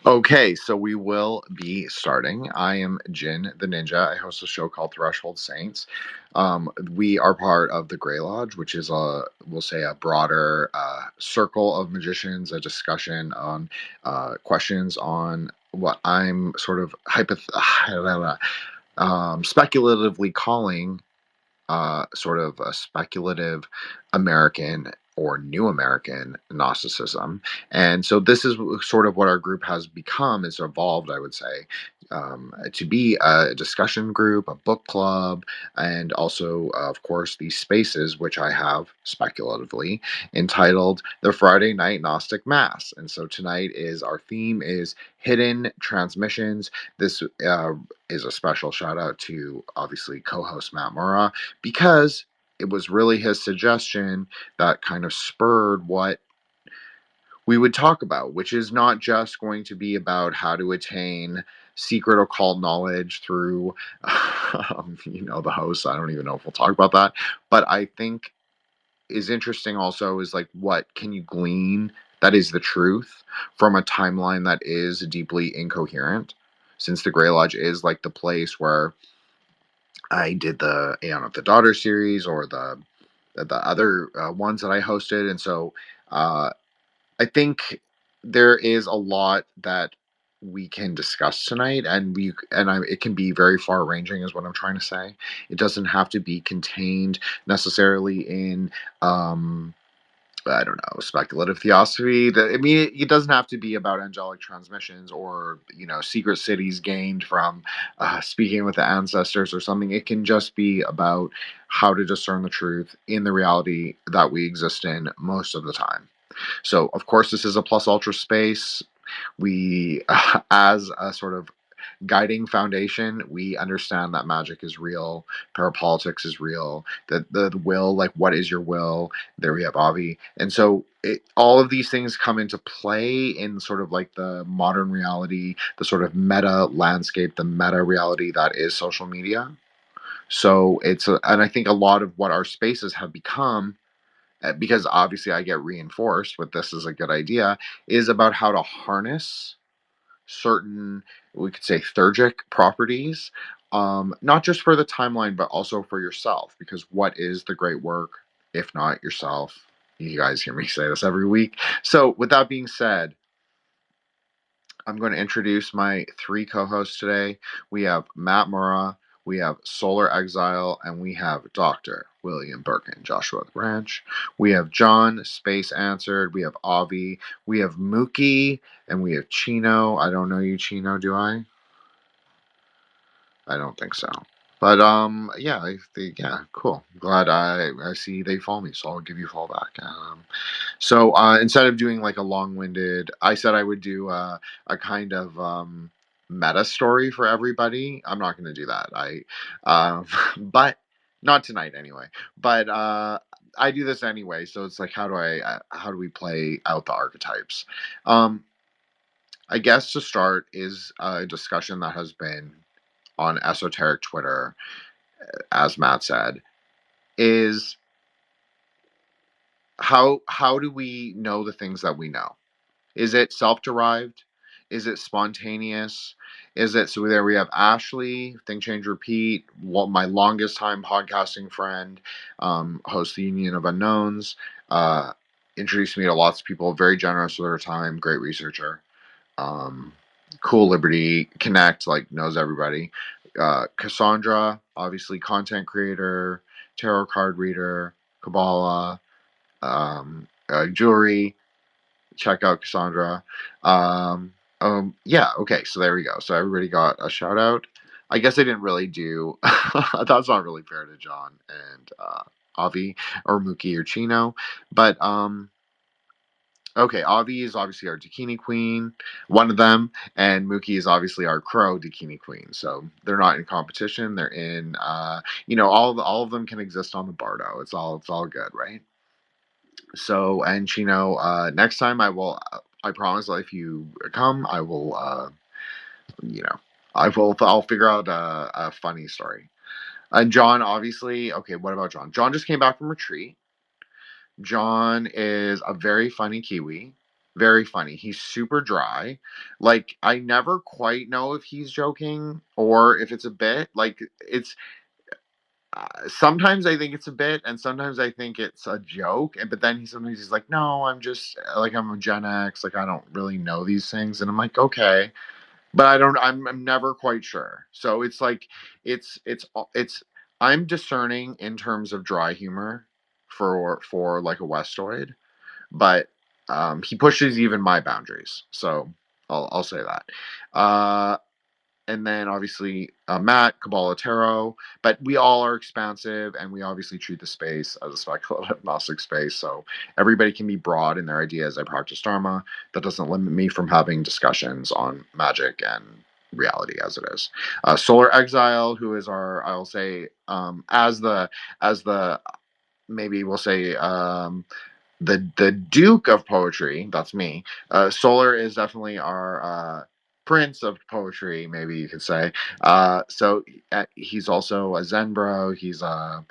Okay, so we will be starting. I am Jin the Ninja. I host a show called Threshold Saints. We are part of the Grey Lodge, which is we'll say, a broader circle of magicians, a discussion on questions on what I'm sort of speculatively calling sort of a speculative American or new American Gnosticism. And so this is sort of what our group has become. It's evolved, I would say, to be a discussion group, a book club, and also, of course, these spaces, which I have speculatively entitled the Friday Night Gnostic Mass. And so tonight is our theme is hidden transmissions. This is a special shout out to obviously co-host Matt Mora, because it was really his suggestion that kind of spurred what we would talk about, which is not just going to be about how to attain secret occult knowledge through, the hosts. I don't even know if we'll talk about that. But I think is interesting also is like, what can you glean that is the truth from a timeline that is deeply incoherent? Since the Grey Lodge is like the place where I did the daughter series or the other ones that I hosted, and so uh, I think there is a lot that we can discuss tonight, and it can be very far ranging, is what I'm trying to say. It doesn't have to be contained necessarily in I don't know, speculative theosophy. It doesn't have to be about angelic transmissions or, secret cities gained from speaking with the ancestors or something. It can just be about how to discern the truth in the reality that we exist in most of the time. So, of course, this is a plus ultra space. We, as a sort of guiding foundation, we understand that magic is real, parapolitics is real, that the will, like, what is your will? There we have Avi. And so all of these things come into play in sort of like the modern reality, the sort of meta landscape, the meta reality that is social media. So and I think a lot of what our spaces have become, because obviously I get reinforced with this is a good idea, is about how to harness certain, we could say, theurgic properties, not just for the timeline, but also for yourself. Because what is the great work if not yourself? You guys hear me say this every week. So, with that being said, I'm going to introduce my three co-hosts today. We have Matt Murrah, we have Solar Exile, and we have Dr. William Birkin, Joshua Branch. We have John, Space Answered. We have Avi. We have Mookie, and we have Chino. I don't know you, Chino, do I? I don't think so. But yeah, yeah, cool. Glad I see they follow me, so I'll give you a follow back. So instead of doing like a long-winded, I said I would do a kind of meta story for everybody. I'm not going to do that. But not tonight anyway. But I do this anyway, so it's like, how do we play out the archetypes? I guess to start is a discussion that has been on esoteric Twitter, as Matt said, is how do we know the things that we know? Is it self-derived? Is it spontaneous? Is it, so there we have Ashley, Think Change Repeat, my longest time podcasting friend, hosts the Union of Unknowns, introduced me to lots of people, very generous with her time, great researcher. Cool Liberty Connect, like, knows everybody. Cassandra, obviously content creator, tarot card reader, Kabbalah, jewelry. Check out Cassandra. Yeah, okay, so there we go. So everybody got a shout out. I guess I didn't really do. That's not really fair to John and Avi or Mookie or Chino, but okay, Avi is obviously our Dakini Queen, one of them, and Mookie is obviously our Crow Dakini Queen. So they're not in competition. They're in, all of them can exist on the Bardo. It's all good, right? So, and Chino, next time I promise that if you come, I will, I'll figure out a funny story. And John, obviously, okay, what about John? John just came back from retreat. John is a very funny Kiwi, Very funny. He's super dry. Like, I never quite know if he's joking or if it's a bit. Like, it's sometimes I think it's a bit, and sometimes I think it's a joke. And but then sometimes he's like, "No, I'm just like I'm a Gen X. Like I don't really know these things." And I'm like, "Okay," but I don't. I'm never quite sure. So it's like it's. I'm discerning in terms of dry humor for like a Westoid, but he pushes even my boundaries. So I'll say that. And then obviously Matt, Kabbalah Tarot, but we all are expansive and we obviously treat the space as a speculative Gnostic space. So everybody can be broad in their ideas. I practice Dharma. That doesn't limit me from having discussions on magic and reality as it is. Solar Exile, who is our, I'll say, as the maybe we'll say the Duke of Poetry. That's me. Solar is definitely our Prince of Poetry, maybe you could say. So he's also a Zen bro. He's a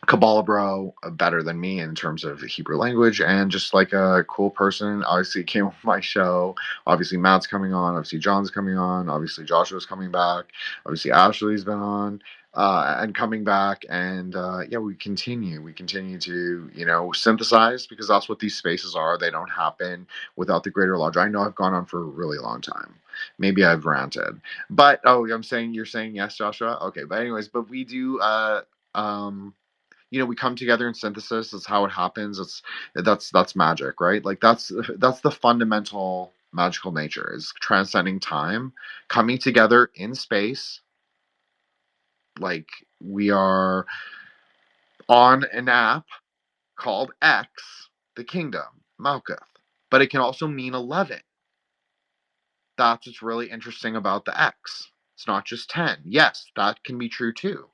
Kabbalah bro, better than me in terms of the Hebrew language, and just like a cool person. Obviously, came on my show. Obviously, Matt's coming on. Obviously, John's coming on. Obviously, Joshua's coming back. Obviously, Ashley's been on and coming back. And yeah, we continue. We continue to synthesize because that's what these spaces are. They don't happen without the greater lodge. I know I've gone on for a really long time. Maybe I've ranted, but I'm saying you're saying yes, Joshua. Okay, but anyways, but we do. Um, we come together in synthesis. That's how it happens. That's magic, right? Like that's the fundamental magical nature is transcending time, coming together in space. Like we are on an app called X, the kingdom, Malkuth, but it can also mean 11. That's what's really interesting about the X. It's not just 10. Yes, that can be true too.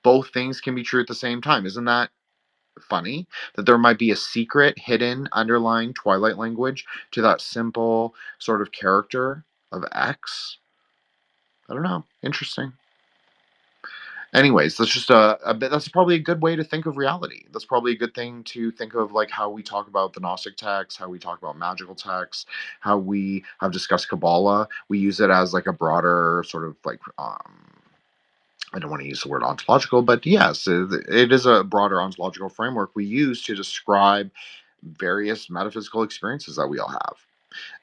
Both things can be true at the same time. Isn't that funny that there might be a secret hidden underlying Twilight language to that simple sort of character of X? I don't know. Interesting. Anyways, that's just a bit. That's probably a good way to think of reality. That's probably a good thing to think of, like how we talk about the Gnostic texts, how we talk about magical texts, how we have discussed Kabbalah. We use it as like a broader sort of like I don't want to use the word ontological, but yes, it is a broader ontological framework we use to describe various metaphysical experiences that we all have.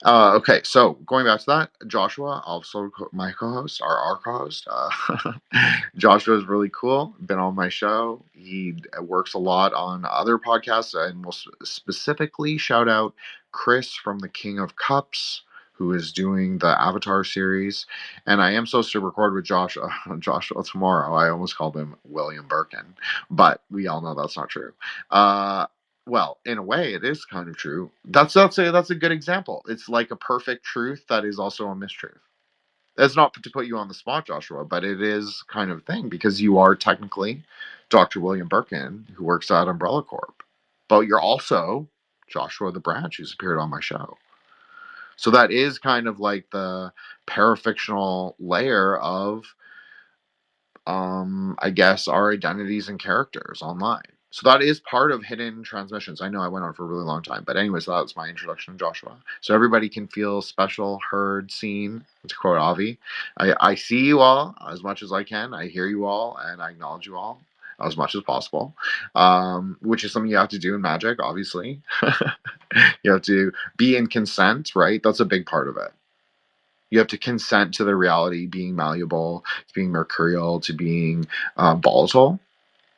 Okay, so going back to that, Joshua, also my co-host, our co-host. Joshua is really cool. Been on my show. He works a lot on other podcasts, and we'll specifically shout out Chris from the King of Cups, who is doing the Avatar series. And I am supposed to record with Joshua tomorrow. I almost called him William Birkin, but we all know that's not true. Well, in a way, it is kind of true. That's a good example. It's like a perfect truth that is also a mistruth. That's not to put you on the spot, Joshua, but it is kind of a thing because you are technically Dr. William Birkin, who works at Umbrella Corp. But you're also Joshua the Branch, who's appeared on my show. So that is kind of like the parafictional layer of I guess our identities and characters online. So that is part of hidden transmissions. I know I went on for a really long time, but anyways, that was my introduction to Joshua. So everybody can feel special, heard, seen. To quote Avi, I see you all as much as I can. I hear you all, and I acknowledge you all as much as possible, which is something you have to do in magic, obviously. You have to be in consent, right? That's a big part of it. You have to consent to the reality being malleable, to being mercurial, to being volatile.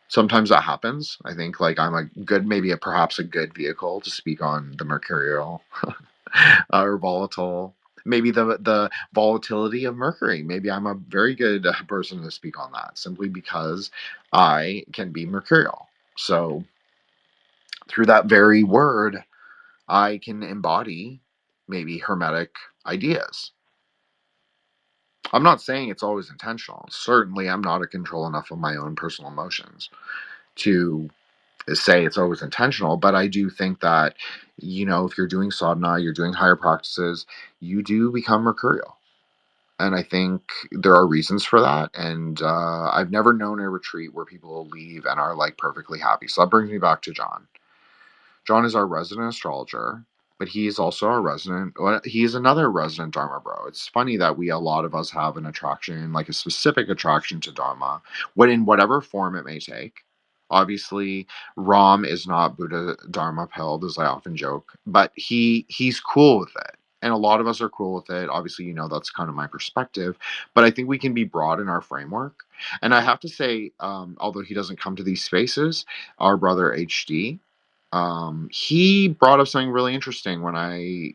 Sometimes that happens. I think like I'm a good, maybe perhaps a good vehicle to speak on the mercurial or volatile. Maybe the volatility of Mercury. Maybe I'm a very good person to speak on that simply because I can be mercurial. So through that very word, I can embody maybe hermetic ideas. I'm not saying it's always intentional. Certainly, I'm not in control enough of my own personal emotions to say it's always intentional. But I do think that, if you're doing sadhana, you're doing higher practices, you do become mercurial. And I think there are reasons for that. And I've never known a retreat where people leave and are like perfectly happy. So that brings me back to John. John is our resident astrologer, but he is also a resident. He's another resident Dharma bro. It's funny that a lot of us have an attraction, like a specific attraction to Dharma, in whatever form it may take. Obviously, Ram is not Buddha Dharma pilled, as I often joke, but he's cool with it. And a lot of us are cool with it. Obviously, that's kind of my perspective. But I think we can be broad in our framework. And I have to say, although he doesn't come to these spaces, our brother HD, he brought up something really interesting when I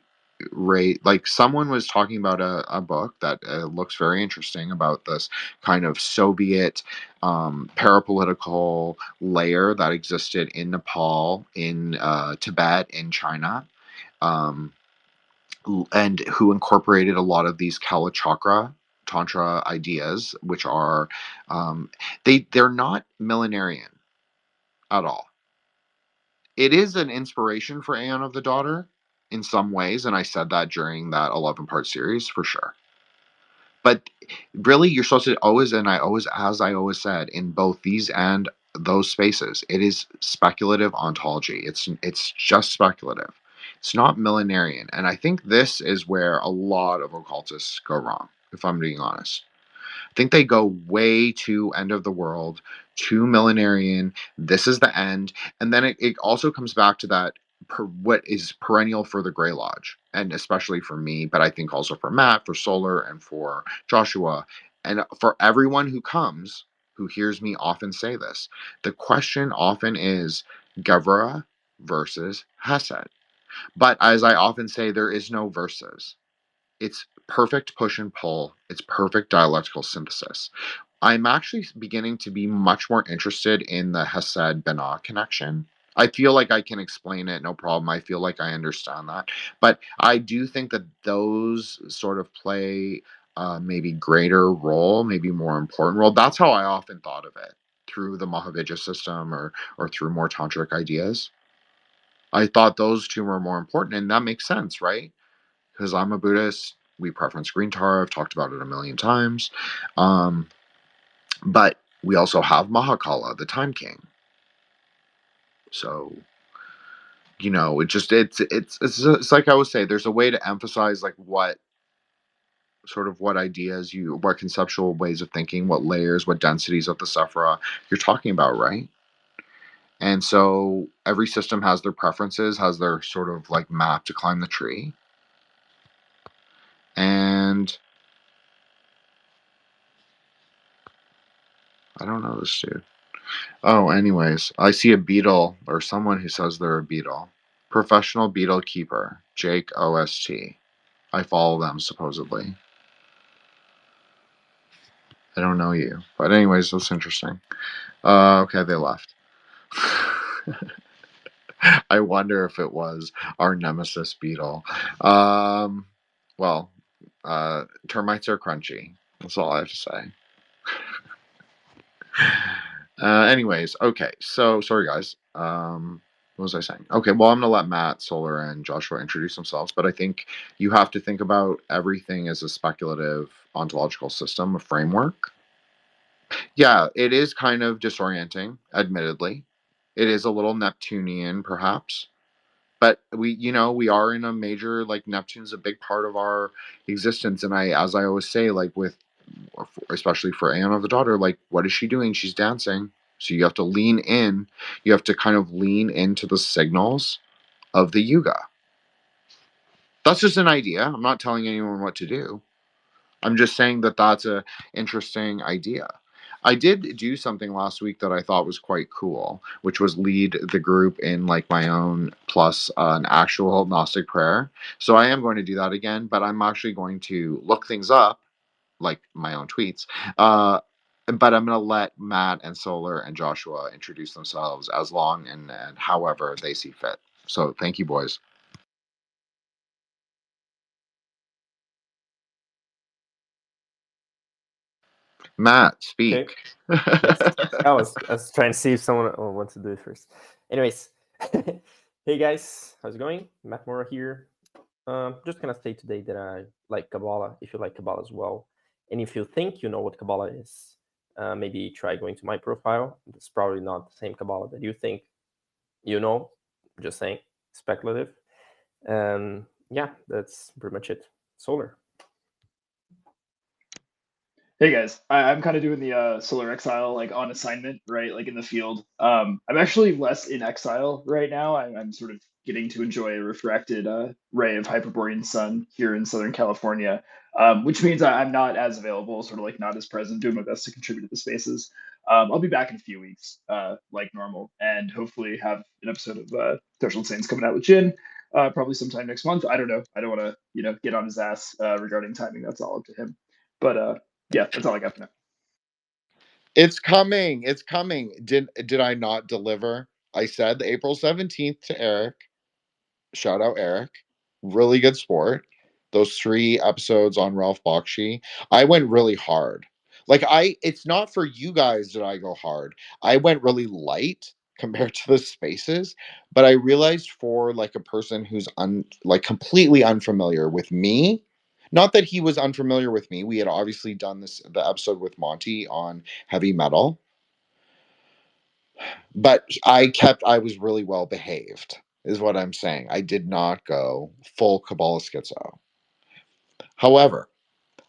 rate, like, someone was talking about a book that looks very interesting about this kind of Soviet parapolitical layer that existed in Nepal, in Tibet, in China, um, and who incorporated a lot of these Kalachakra Tantra ideas, which are they're not millenarian at all. It is an inspiration for Aeon of the Daughter in some ways, and I said that during that 11-part series for sure. But really, you're supposed to always, and I always, as I always said, in both these and those spaces, it is speculative ontology. It's just speculative. It's not millenarian, and I think this is where a lot of occultists go wrong, if I'm being honest. I think they go way too end of the world, too millenarian. This is the end. And then it also comes back to that what is perennial for the Grey Lodge, and especially for me, but I think also for Matt, for Solar, and for Joshua, and for everyone who comes, who hears me often say this. The question often is Gevra versus Hesed. But as I often say, there is no versus. It's perfect push and pull. It's perfect dialectical synthesis. I'm actually beginning to be much more interested in the Hesed Binah connection. I feel like I can explain it, no problem. I feel like I understand that. But I do think that those sort of play maybe greater role, maybe more important role. That's how I often thought of it through the Mahavijja system, or through more tantric ideas. I thought those two were more important, and that makes sense, right? Because I'm a Buddhist. We preference green tar. I've talked about it a million times. Um, but we also have Mahakala, the Time King. So, it's like I would say, there's a way to emphasize like what ideas what conceptual ways of thinking, what layers, what densities of the Sephira you're talking about, right? And so every system has their preferences, has their sort of like map to climb the tree. And I don't know this dude. Oh, anyways, I see a beetle, or someone who says they're a beetle. Professional beetle keeper, Jake OST. I follow them, supposedly. I don't know you. But anyways, that's interesting. Okay, they left. I wonder if it was our nemesis beetle. Well, termites are crunchy. That's all I have to say. Anyways, okay. So sorry, guys. What was I saying? Okay, well, I'm gonna let Matt, Solar, and Joshua introduce themselves, but I think you have to think about everything as a speculative ontological system, a framework. Yeah, it is kind of disorienting, admittedly. It is a little Neptunian, perhaps. But we are in a major, like, Neptune's a big part of our existence, and as I always say, like, especially for Aeon of the Daughter, like, what is she doing? She's dancing. So you have to lean in. You have to kind of lean into the signals of the Yuga. That's just an idea. I'm not telling anyone what to do. I'm just saying that that's a interesting idea. I did do something last week that I thought was quite cool, which was lead the group in like my own plus an actual Gnostic prayer. So I am going to do that again, but I'm actually going to look things up, like my own tweets. But I'm going to let Matt and Solar and Joshua introduce themselves as long and however they see fit. So thank you, boys. Matt, Okay. speak. Yes. I was trying to see if someone wants to do it first. Anyways, hey guys, how's it going? Matt Mora here. Just gonna say today that I like Kabbalah. If you like Kabbalah as well, and if you think you know what Kabbalah is, maybe try going to my profile. It's probably not the same Kabbalah that you think you know. Just saying, speculative. And yeah, that's pretty much it. Solar. Hey guys, I'm kind of doing the Solar Exile like on assignment, right? Like in the field. I'm actually less in exile right now. I'm sort of getting to enjoy a refracted ray of Hyperborean sun here in Southern California, which means I'm not as available, sort of like not as present, doing my best to contribute to the spaces. I'll be back in a few weeks, like normal, and hopefully have an episode of Threshold Saints coming out with Jin, probably sometime next month. I don't know. I don't want to, get on his ass regarding timing. That's all up to him. But yeah, that's all I got for now. It's coming. It's coming. Did I not deliver? I said April 17th to Eric. Shout out Eric. Really good sport. Those 3 episodes on Ralph Bakshi. I went really hard. Like it's not for you guys that I go hard. I went really light compared to the spaces, but I realized for like a person who's like completely unfamiliar with me, not that he was unfamiliar with me. We had obviously done the episode with Monty on heavy metal, but I was really well behaved, is what I'm saying. I did not go full Kabbalah schizo. However,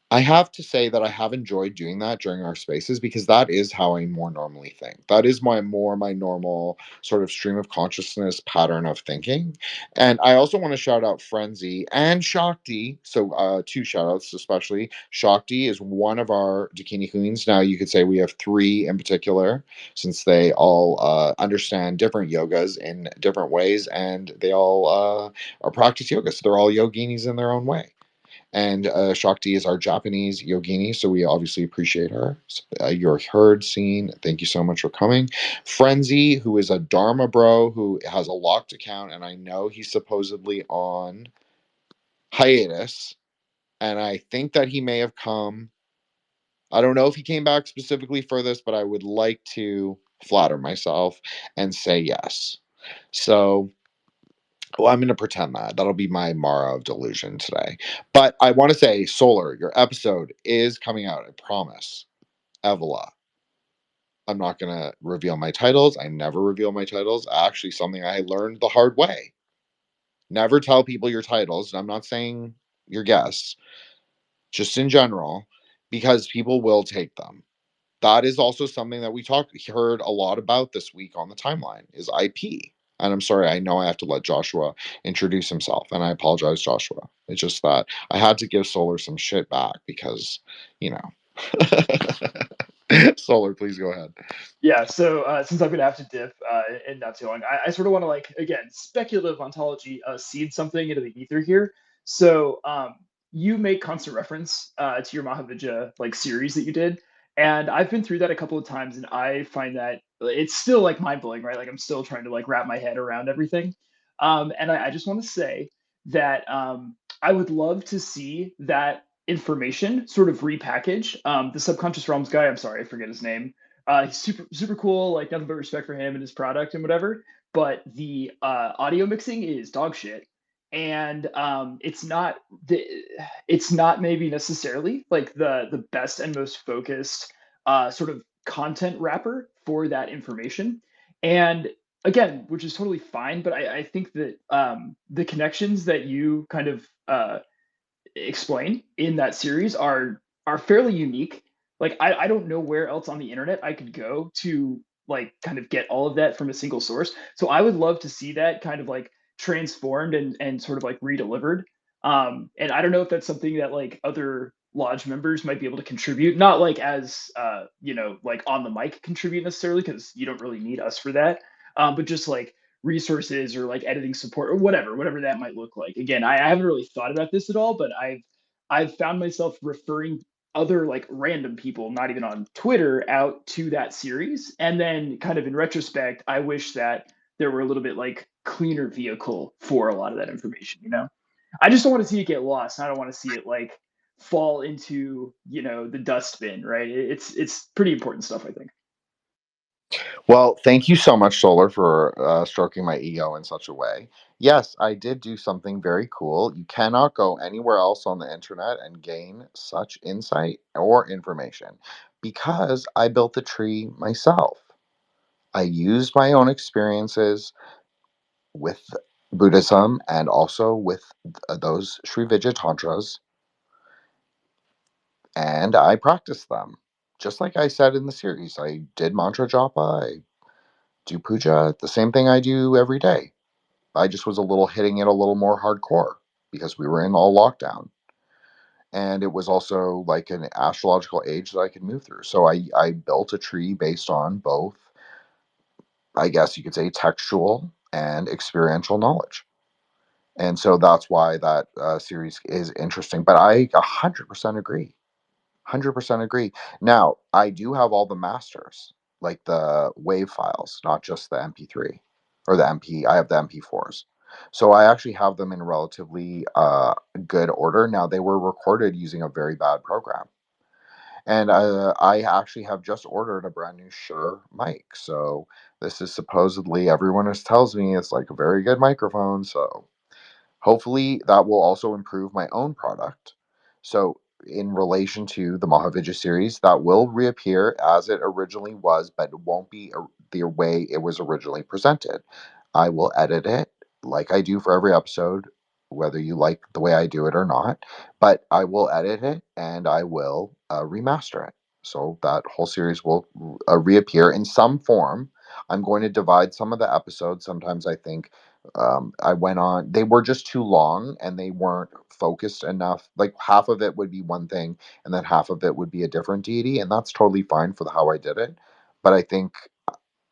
I have to say that I have enjoyed doing that during our spaces because that is how I more normally think. That is my normal sort of stream of consciousness pattern of thinking. And I also want to shout out Frenzy and Shakti. So 2 shout outs, especially. Shakti is one of our Dakini queens. Now you could say we have 3 in particular, since they all understand different yogas in different ways, and they all are practice yoga. So they're all yoginis in their own way. And Shakti is our Japanese yogini, so we obviously appreciate her. You're heard, seen. Thank you so much for coming. Frenzy, who is a Dharma bro, who has a locked account, and I know he's supposedly on hiatus, and I think that he may have come. I don't know if he came back specifically for this, but I would like to flatter myself and say yes. So well, I'm going to pretend that'll be my Mara of delusion today. But I want to say, Solar, your episode is coming out. I promise. Evola. I'm not going to reveal my titles. I never reveal my titles. Actually, something I learned the hard way. Never tell people your titles. And I'm not saying your guests, just in general, because people will take them. That is also something that we heard a lot about this week on the timeline is IP. And I'm sorry, I know I have to let Joshua introduce himself, and I apologize, Joshua. It's just that I had to give Solar some shit back because, you know. Solar, please go ahead. Yeah, so since I'm gonna have to dip in not too long, I sort of want to like again speculative ontology seed something into the ether here. So you make constant reference to your Mahavijaya like series that you did, and I've been through that a couple of times, and I find that it's still like mind blowing, right? Like I'm still trying to like wrap my head around everything, and I just want to say that I would love to see that information sort of repackaged. The subconscious realms guy, I'm sorry, I forget his name. He's super cool. Like nothing but respect for him and his product and whatever. But the audio mixing is dog shit, and it's not maybe necessarily like the best and most focused sort of content wrapper for that information. And again, which is totally fine. But I think that the connections that you kind of explain in that series are fairly unique. Like I don't know where else on the internet I could go to like kind of get all of that from a single source. So I would love to see that kind of like transformed and sort of like redelivered. And I don't know if that's something that like other lodge members might be able to contribute, not like as like on the mic contribute necessarily, because you don't really need us for that. But just like resources or like editing support or whatever that might look like. Again, I haven't really thought about this at all, but I've found myself referring other like random people, not even on Twitter, out to that series. And then kind of in retrospect, I wish that there were a little bit like cleaner vehicle for a lot of that information, you know? I just don't want to see it get lost. I don't want to see it like fall into, the dustbin, right? It's pretty important stuff, I think. Well, thank you so much, Solar, for stroking my ego in such a way. Yes, I did do something very cool. You cannot go anywhere else on the internet and gain such insight or information because I built the tree myself. I used my own experiences with Buddhism, and also with those Sri Vijaya Tantras, and I practiced them. Just like I said in the series, I did mantra japa, I do puja, the same thing I do every day. I just was hitting it a little more hardcore because we were in all lockdown. And it was also like an astrological age that I could move through. So I built a tree based on both, I guess you could say, textual and experiential knowledge. And so that's why that series is interesting. But I 100% agree. 100% agree. Now, I do have all the masters, like the wave files, not just the MP3 or the MP. I have the MP4s. So I actually have them in relatively good order. Now, they were recorded using a very bad program. And I actually have just ordered a brand new Shure mic. So this is supposedly, everyone is tells me it's like a very good microphone. So hopefully, that will also improve my own product. So, in relation to the Mahavijaya series, that will reappear as it originally was, but it won't be the way it was originally presented. I will edit it like I do for every episode, whether you like the way I do it or not. But I will edit it and I will remaster it. So that whole series will reappear in some form. I'm going to divide some of the episodes. Sometimes I think I went on, they were just too long and they weren't focused enough. Like half of it would be one thing and then half of it would be a different deity, and that's totally fine for how I did it. But I think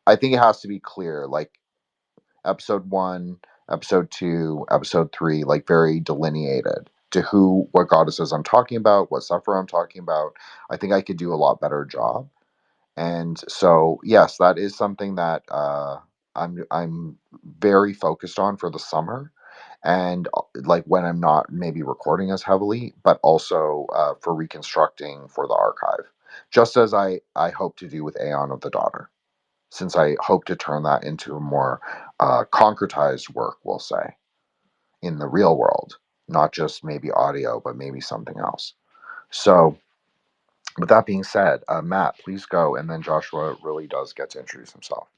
it has to be clear, like episode 1, episode 2, episode 3, like very delineated to what goddesses I'm talking about, what sufferer I'm talking about. I think I could do a lot better job. And so, yes, that is something that I'm very focused on for the summer, and like when I'm not maybe recording as heavily, but also for reconstructing for the archive, just as I hope to do with Aeon of the Daughter, since I hope to turn that into a more concretized work, we'll say, in the real world, not just maybe audio, but maybe something else. So with that being said, Matt, please go, and then Joshua really does get to introduce himself.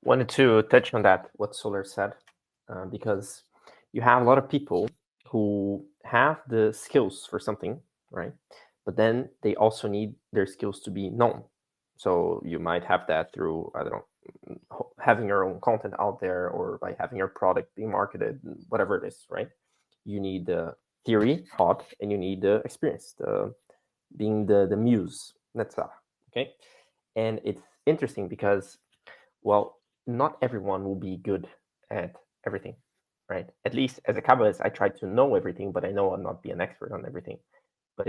Wanted to touch on that, what Solar said, because you have a lot of people who have the skills for something, right? But then they also need their skills to be known. So you might have that through, I don't know, having your own content out there, or by having your product being marketed, whatever it is, right? You need the theory hot, and you need the experience, being the muse, that's stuff, okay? And it's interesting because, well, not everyone will be good at everything, right? At least as a Kabbalist, I try to know everything, but I know I'll not be an expert on everything. But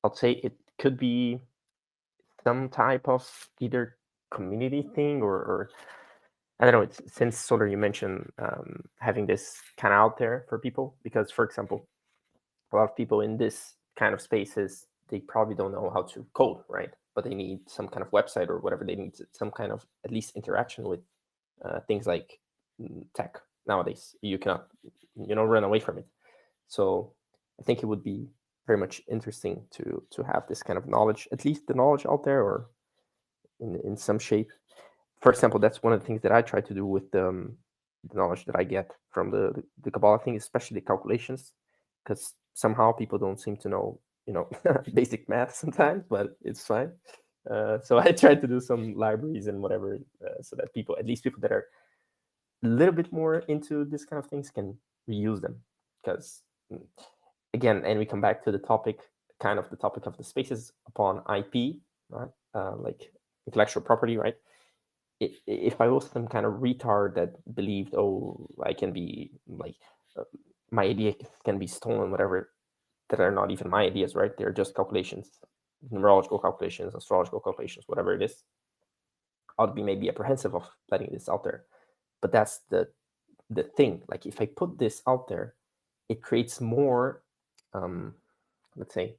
I'll say it could be some type of either community thing, or I don't know. It's, since Solar, you mentioned having this kind of out there for people, because, for example, a lot of people in this kind of spaces, they probably don't know how to code, right? But they need some kind of website or whatever. They need some kind of at least interaction with things like tech nowadays. You cannot, run away from it. So I think it would be very much interesting to have this kind of knowledge, at least the knowledge out there, or in some shape. For example, that's one of the things that I try to do with the knowledge that I get from the Kabbalah thing, especially the calculations, because somehow people don't seem to know, basic math sometimes, but it's fine. So I try to do some libraries and whatever, so that people, at least people that are a little bit more into this kind of things, can reuse them. Because again, and we come back to the topic, kind of the topic of the spaces upon IP, right? Like intellectual property, right? If I was some kind of retard that believed, oh, I can be like, my idea can be stolen, whatever, that are not even my ideas, right? They're just calculations, numerological calculations, astrological calculations, whatever it is. I'd be maybe apprehensive of letting this out there. But that's the thing. Like, if I put this out there, it creates more, let's say,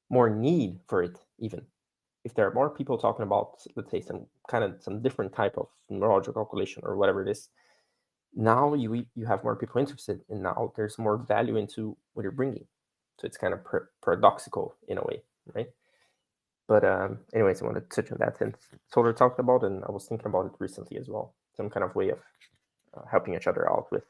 more need for it. Even if there are more people talking about, let's say, some different type of numerological calculation or whatever it is, now you have more people interested, and now there's more value into what you're bringing. So it's kind of paradoxical in a way, right? But anyways, I want to touch on that, since Solar talked about, and I was thinking about it recently as well. Some kind of way of helping each other out with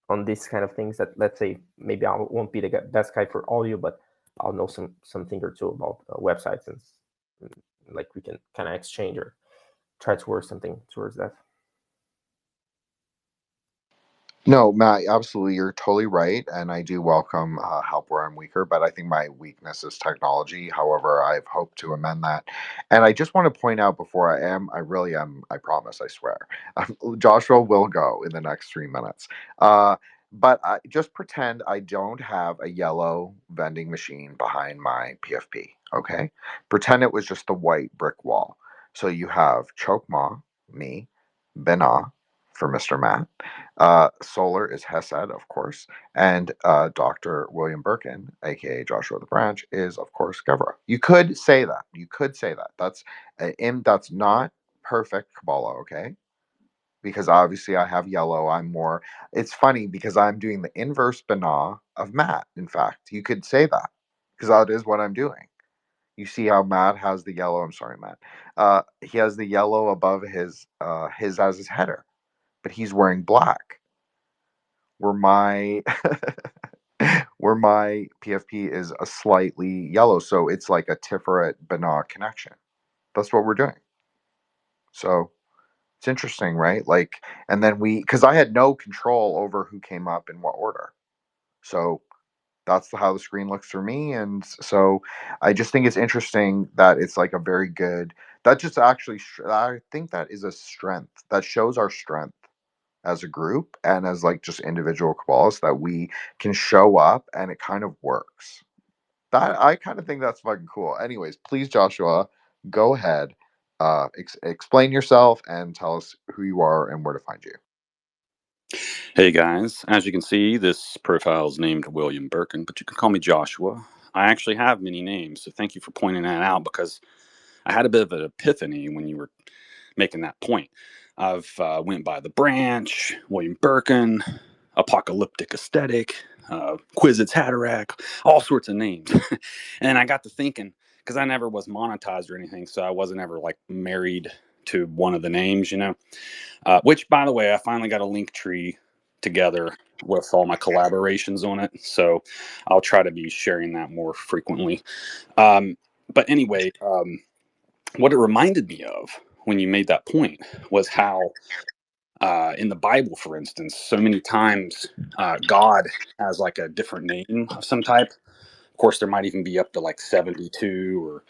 on these kind of things. That, let's say, maybe I won't be the best guy for audio, but I'll know something or two about websites, and like we can kind of exchange or try to work something towards that. No, Matt, absolutely. You're totally right. And I do welcome help where I'm weaker, but I think my weakness is technology. However, I've hoped to amend that. And I just want to point out before I really am, I promise, I swear, Joshua will go in the next 3 minutes. But just pretend I don't have a yellow vending machine behind my PFP, okay? Pretend it was just a white brick wall. So you have Chokma, me, Bena for Mr. Matt. Solar is Hesed, of course, and Dr. William Birkin, aka Joshua the Branch, is of course Gevra. You could say that. You could say that. That's not perfect Kabbalah, okay? Because obviously I have yellow. I'm more. It's funny because I'm doing the inverse Bana of Matt. In fact, you could say that because that is what I'm doing. You see how Matt has the yellow. I'm sorry, Matt. He has the yellow above his as his header, but he's wearing black where my where my PFP is a slightly yellow, so it's like a Tiferet Banah connection. That's what we're doing. So it's interesting, right? Like, and then because I had no control over who came up in what order, so that's how the screen looks for me. And so I just think it's interesting that it's like a very good. That just actually, I think that is a strength that shows our strength as a group and as like just individual Kabbalists that we can show up and it kind of works. That I kind of think that's fucking cool. Anyways, please, Joshua, go ahead, explain yourself and tell us who you are and where to find you. Hey guys, as you can see, this profile is named William Birkin, but you can call me Joshua. I actually have many names, so thank you for pointing that out because I had a bit of an epiphany when you were making that point. I've went by the Branch, William Birkin, Apocalyptic Aesthetic, Quizits Hatterack, all sorts of names. And I got to thinking, because I never was monetized or anything, so I wasn't ever like married to one of the names, you know. Which, by the way, I finally got a link tree together with all my collaborations on it, so I'll try to be sharing that more frequently. But anyway, what it reminded me of when you made that point was how in the Bible, for instance, so many times God has like a different name of some type. Of course, there might even be up to like 72 or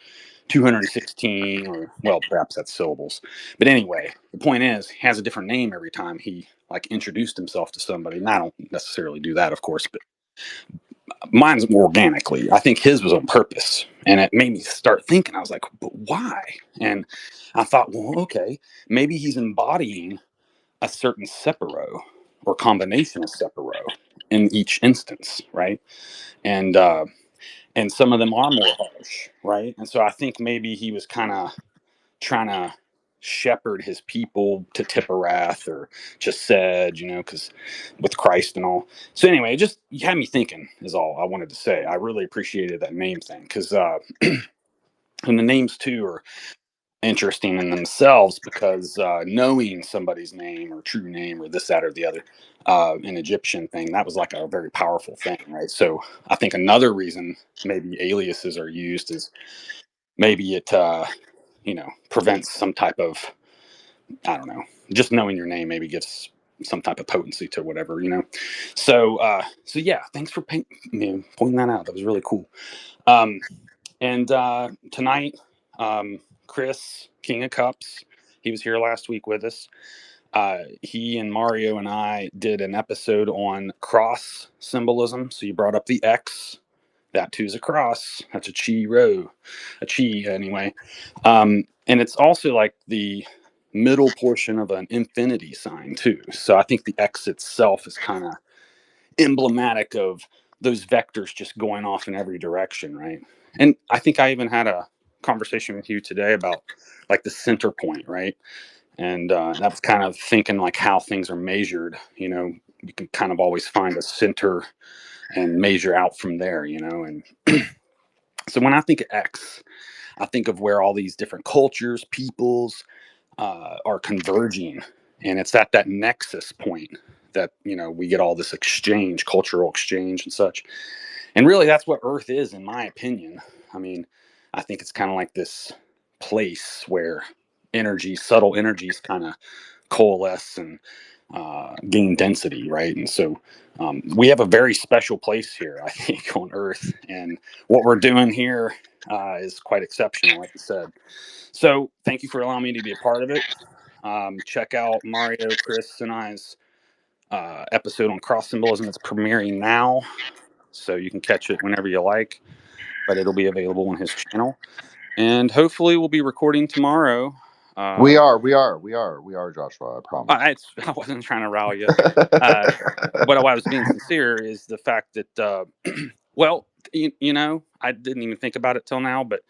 216, or well, perhaps that's syllables. But anyway, the point is, he has a different name every time he like introduced himself to somebody. And I don't necessarily do that, of course, but mine's more organically. I think his was on purpose, and it made me start thinking. I was like, but why? And I thought, well, okay, maybe he's embodying a certain separo or combination of separo in each instance, right? And some of them are more harsh, right? And so I think maybe he was kind of trying to shepherd his people to Tipperath or just said, you know, because with Christ and all. So anyway, it just you had me thinking is all I wanted to say. I really appreciated that name thing because and the names too are interesting in themselves because knowing somebody's name or true name or this, that, or the other, an Egyptian thing, that was like a very powerful thing, right? So I think another reason maybe aliases are used is maybe it, you know, prevents some type of, I don't know, just knowing your name maybe gives some type of potency to whatever, you know? So yeah, thanks for pointing that out. That was really cool. And tonight, Chris, King of Cups, he was here last week with us. He and Mario and I did an episode on cross symbolism. So you brought up the X. That too's a cross. That's a chi rho, a chi anyway. And it's also like the middle portion of an infinity sign too. So I think the X itself is kind of emblematic of those vectors just going off in every direction, right? And I think I even had a conversation with you today about like the center point, right? And that was kind of thinking like how things are measured. You know, you can kind of always find a center and measure out from there, you know. And so when I think of X, I think of where all these different cultures, peoples are converging And it's at that nexus point that, we get all this exchange, cultural exchange and such. And really, that's what Earth is, in my opinion. I mean, I think it's kind of like this place where subtle energies kind of coalesce and gain density, right? And so we have a very special place here, I think, on Earth. And what we're doing here is quite exceptional, like you said. So thank you for allowing me to be a part of it. Check out Mario, Chris, and I's episode on cross symbolism. It's premiering now, so you can catch it whenever you like, but it'll be available on his channel. And hopefully we'll be recording tomorrow. We are, Joshua. I promise. I wasn't trying to rile you. What I was being sincere is the fact that, well, I didn't even think about it till now, but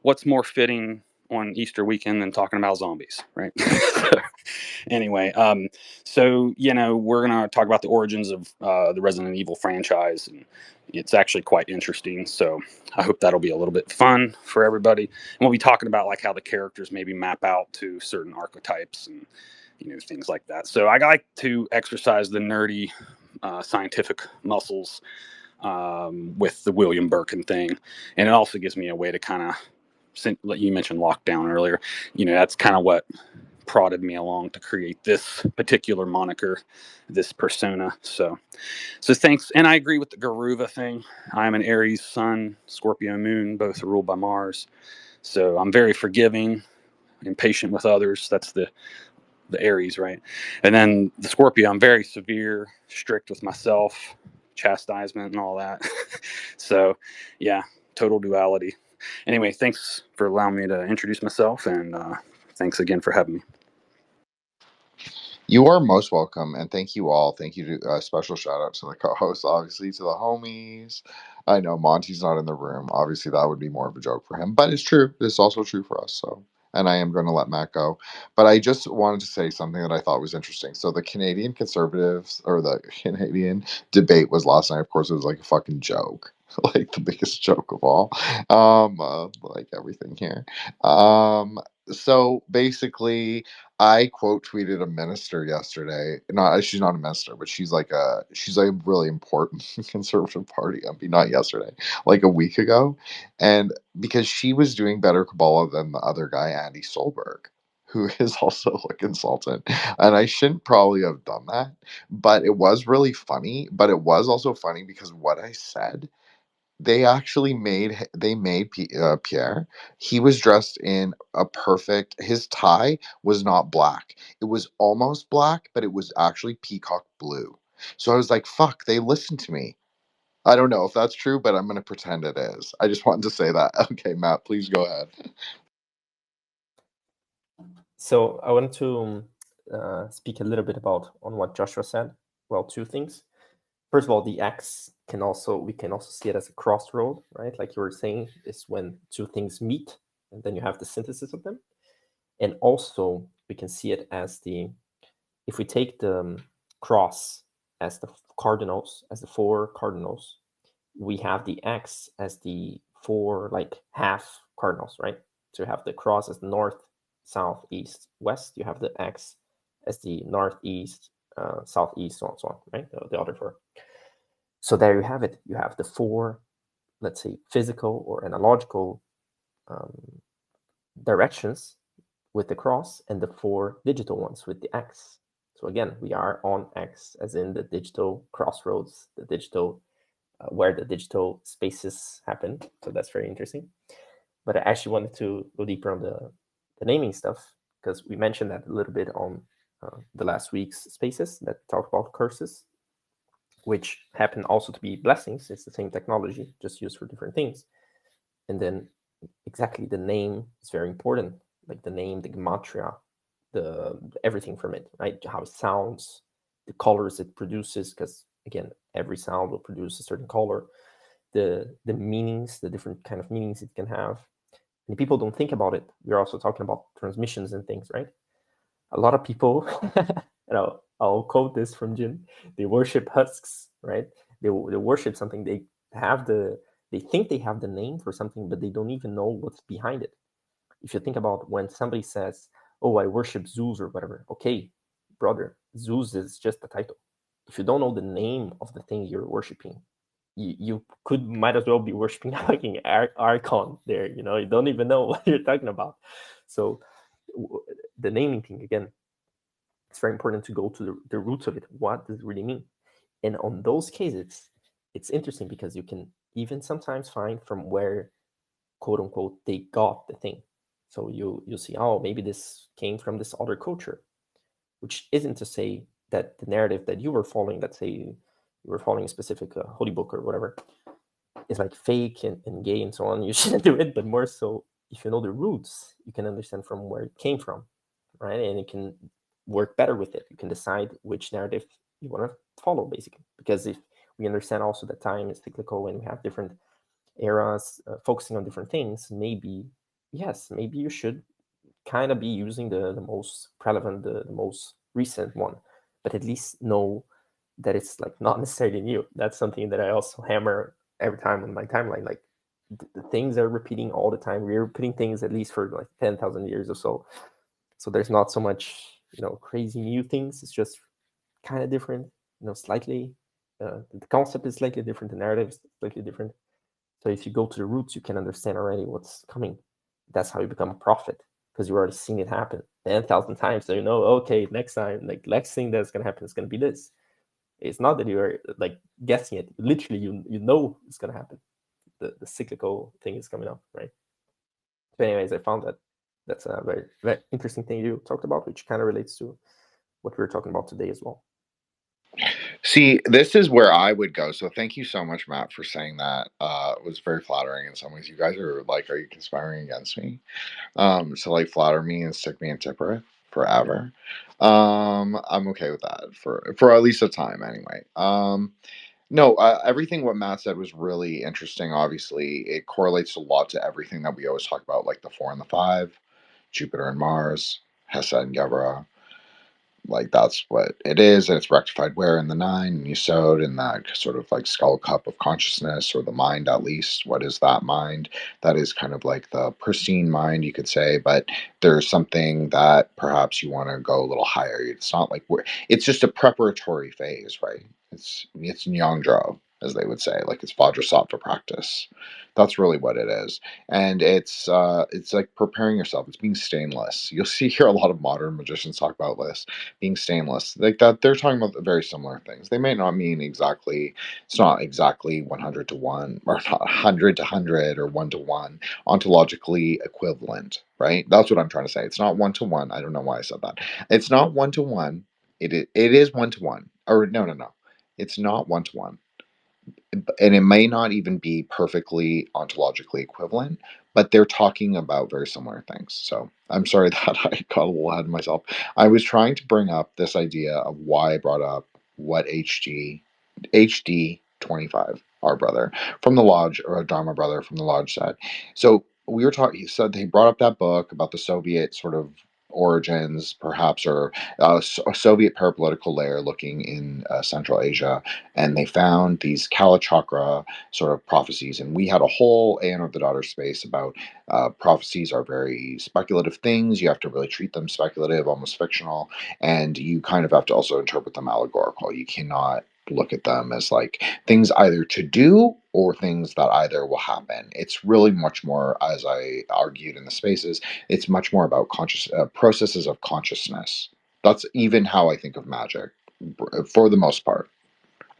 what's more fitting on Easter weekend than talking about zombies, right? Anyway, so we're gonna talk about the origins of the Resident Evil franchise, and it's actually quite interesting. So I hope that'll be a little bit fun for everybody. And we'll be talking about like how the characters maybe map out to certain archetypes and things like that. So I like to exercise the nerdy scientific muscles with the William Birkin thing, and it also gives me a way to kind of, you mentioned lockdown earlier, that's kind of what prodded me along to create this particular moniker, this persona. So thanks. And I agree with the Garuva thing. I'm an Aries sun, Scorpio moon, both are ruled by Mars. So I'm very forgiving and patient with others. That's the Aries, right? And then the Scorpio, I'm very severe, strict with myself, chastisement and all that. So yeah, total duality. Anyway, thanks for allowing me to introduce myself, and thanks again for having me. You are most welcome, and thank you all. Thank you to special shout out to the co-hosts, obviously to the homies. I know Monty's not in the room. Obviously, that would be more of a joke for him, but it's true. It's also true for us. So, and I am going to let Matt go. But I just wanted to say something that I thought was interesting. So the Canadian Conservatives or the Canadian debate was last night. Of course, it was like a fucking joke, like the biggest joke of all. Like everything here. So basically, I quote tweeted a minister yesterday. Not she's not a minister, but she's like a really important conservative party MP. Not yesterday, like a week ago, and because she was doing better Kabbalah than the other guy, Andy Solberg, who is also a consultant, and I shouldn't probably have done that, but it was really funny. But it was also funny because what I said, they actually made Pierre. He was dressed in a perfect. His tie was not black. It was almost black, but it was actually peacock blue. So I was like, "Fuck!" They listened to me. I don't know if that's true, but I'm gonna pretend it is. I just wanted to say that. Okay, Matt, please go ahead. So I want to speak a little bit about on what Joshua said. Well, two things. First of all, the X we can also see it as a crossroad, right? Like you were saying, is when two things meet, and then you have the synthesis of them. And also we can see it as if we take the cross as the cardinals, as the four cardinals, we have the X as the four like half cardinals, right? So you have the cross as the north, south, east, west. You have the X as the northeast, southeast, so on, so on, right? The other four. So there you have it. You have the four, let's say, physical or analogical directions with the cross, and the four digital ones with the X. So again, we are on X, as in the digital crossroads, the digital where the digital spaces happen. So that's very interesting. But I actually wanted to go deeper on the naming stuff, because we mentioned that a little bit on the last week's spaces that talk about curses, which happen also to be blessings. It's the same technology, just used for different things. And then exactly the name is very important, like the name, the gematria, the everything from it, right? How it sounds, the colors it produces, because again, every sound will produce a certain color, the meanings, the different kind of meanings it can have. And people don't think about it. We're also talking about transmissions and things, right? A lot of people, I'll quote this from Jin, they worship husks, right? They worship something. They think they have the name for something, but they don't even know what's behind it. If you think about when somebody says, "Oh, I worship Zeus" or whatever, okay, brother, Zeus is just a title. If you don't know the name of the thing you're worshiping, you might as well be worshiping a fucking archon there. You know, you don't even know what you're talking about. So the naming thing, again, it's very important to go to the roots of it. What does it really mean? And on those cases, it's interesting because you can even sometimes find from where, quote unquote, they got the thing. So you see, oh, maybe this came from this other culture, which isn't to say that the narrative that you were following, let's say you were following a specific holy book or whatever, is like fake and gay and so on. You shouldn't do it, but more so, if you know the roots, you can understand from where it came from, right? And you can work better with it. You can decide which narrative you want to follow, basically. Because if we understand also that time is cyclical and we have different eras focusing on different things, maybe, yes, maybe you should kind of be using the most relevant, the most recent one, but at least know that it's like not necessarily new. That's something that I also hammer every time on my timeline. Like the things are repeating all the time. We're repeating things at least for like 10,000 years or so. So there's not so much, crazy new things. It's just kind of different, slightly. The concept is slightly different. The narrative is slightly different. So if you go to the roots, you can understand already what's coming. That's how you become a prophet, because you've already seen it happen 10,000 times. So you know, okay, next time, like next thing that's gonna happen is gonna be this. It's not that you're like guessing it. Literally, you know it's gonna happen. The cyclical thing is coming up, right? So, anyways, I found that that's a very, very interesting thing you talked about, which kind of relates to what we were talking about today as well. See, this is where I would go. So thank you so much, Matt, for saying that. It was very flattering in some ways. You guys are like, are you conspiring against me? So like flatter me and stick me in Tippereth forever. I'm okay with that for at least a time anyway. No, everything what Matt said was really interesting. Obviously, it correlates a lot to everything that we always talk about, like the 4 and the 5, Jupiter and Mars, Hesa and Gebra. Like that's what it is, and it's rectified where in the 9, and you sowed in that sort of like skull cup of consciousness, or the mind at least. What is that mind? That is kind of like the pristine mind, you could say, but there's something that perhaps you want to go a little higher. It's not like it's just a preparatory phase, right? It's Nyangdro, as they would say, like it's Vajrasattva practice. That's really what it is. And it's like preparing yourself. It's being stainless. You'll see here a lot of modern magicians talk about this, being stainless, like that. They're talking about very similar things. They may not mean exactly, it's not exactly 100 to 1 or not 100 to 100 or 1 to 1 ontologically equivalent, right? That's what I'm trying to say. It's not 1 to 1. I don't know why I said that. It's not 1 to 1. It is 1 to 1, or no, it's not 1 to 1, and it may not even be perfectly ontologically equivalent, but they're talking about very similar things. So I'm sorry that I got a little ahead of myself. I was trying to bring up this idea of why I brought up what HD 25, our brother from the lodge, or a Dharma brother from the lodge, said. So we were talking, he said he brought up that book about the Soviet sort of origins, perhaps, or a Soviet parapolitical layer looking in Central Asia, and they found these Kalachakra sort of prophecies. And we had a whole Aeon of the Daughter space about prophecies are very speculative things. You have to really treat them speculative, almost fictional, and you kind of have to also interpret them allegorical. You cannot look at them as like things either to do or things that either will happen. It's really much more, as I argued in the spaces, it's much more about processes of consciousness. That's even how I think of magic for the most part.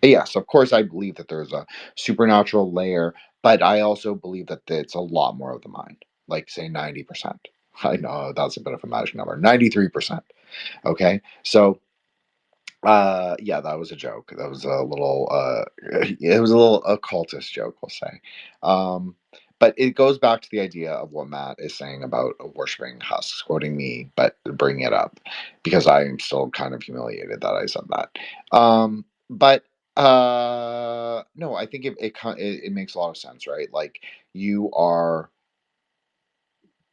Yes, of course, I believe that there's a supernatural layer, but I also believe that it's a lot more of the mind, like say 90%. I know that's a bit of a magic number, 93%. Okay, so yeah, that was a joke. That was a little it was a little occultist joke, we'll say. Um but it goes back to the idea of what Matt is saying about worshiping husks, quoting me, but bringing it up because I am still kind of humiliated that I said that. But no, I think it makes a lot of sense, right? Like you are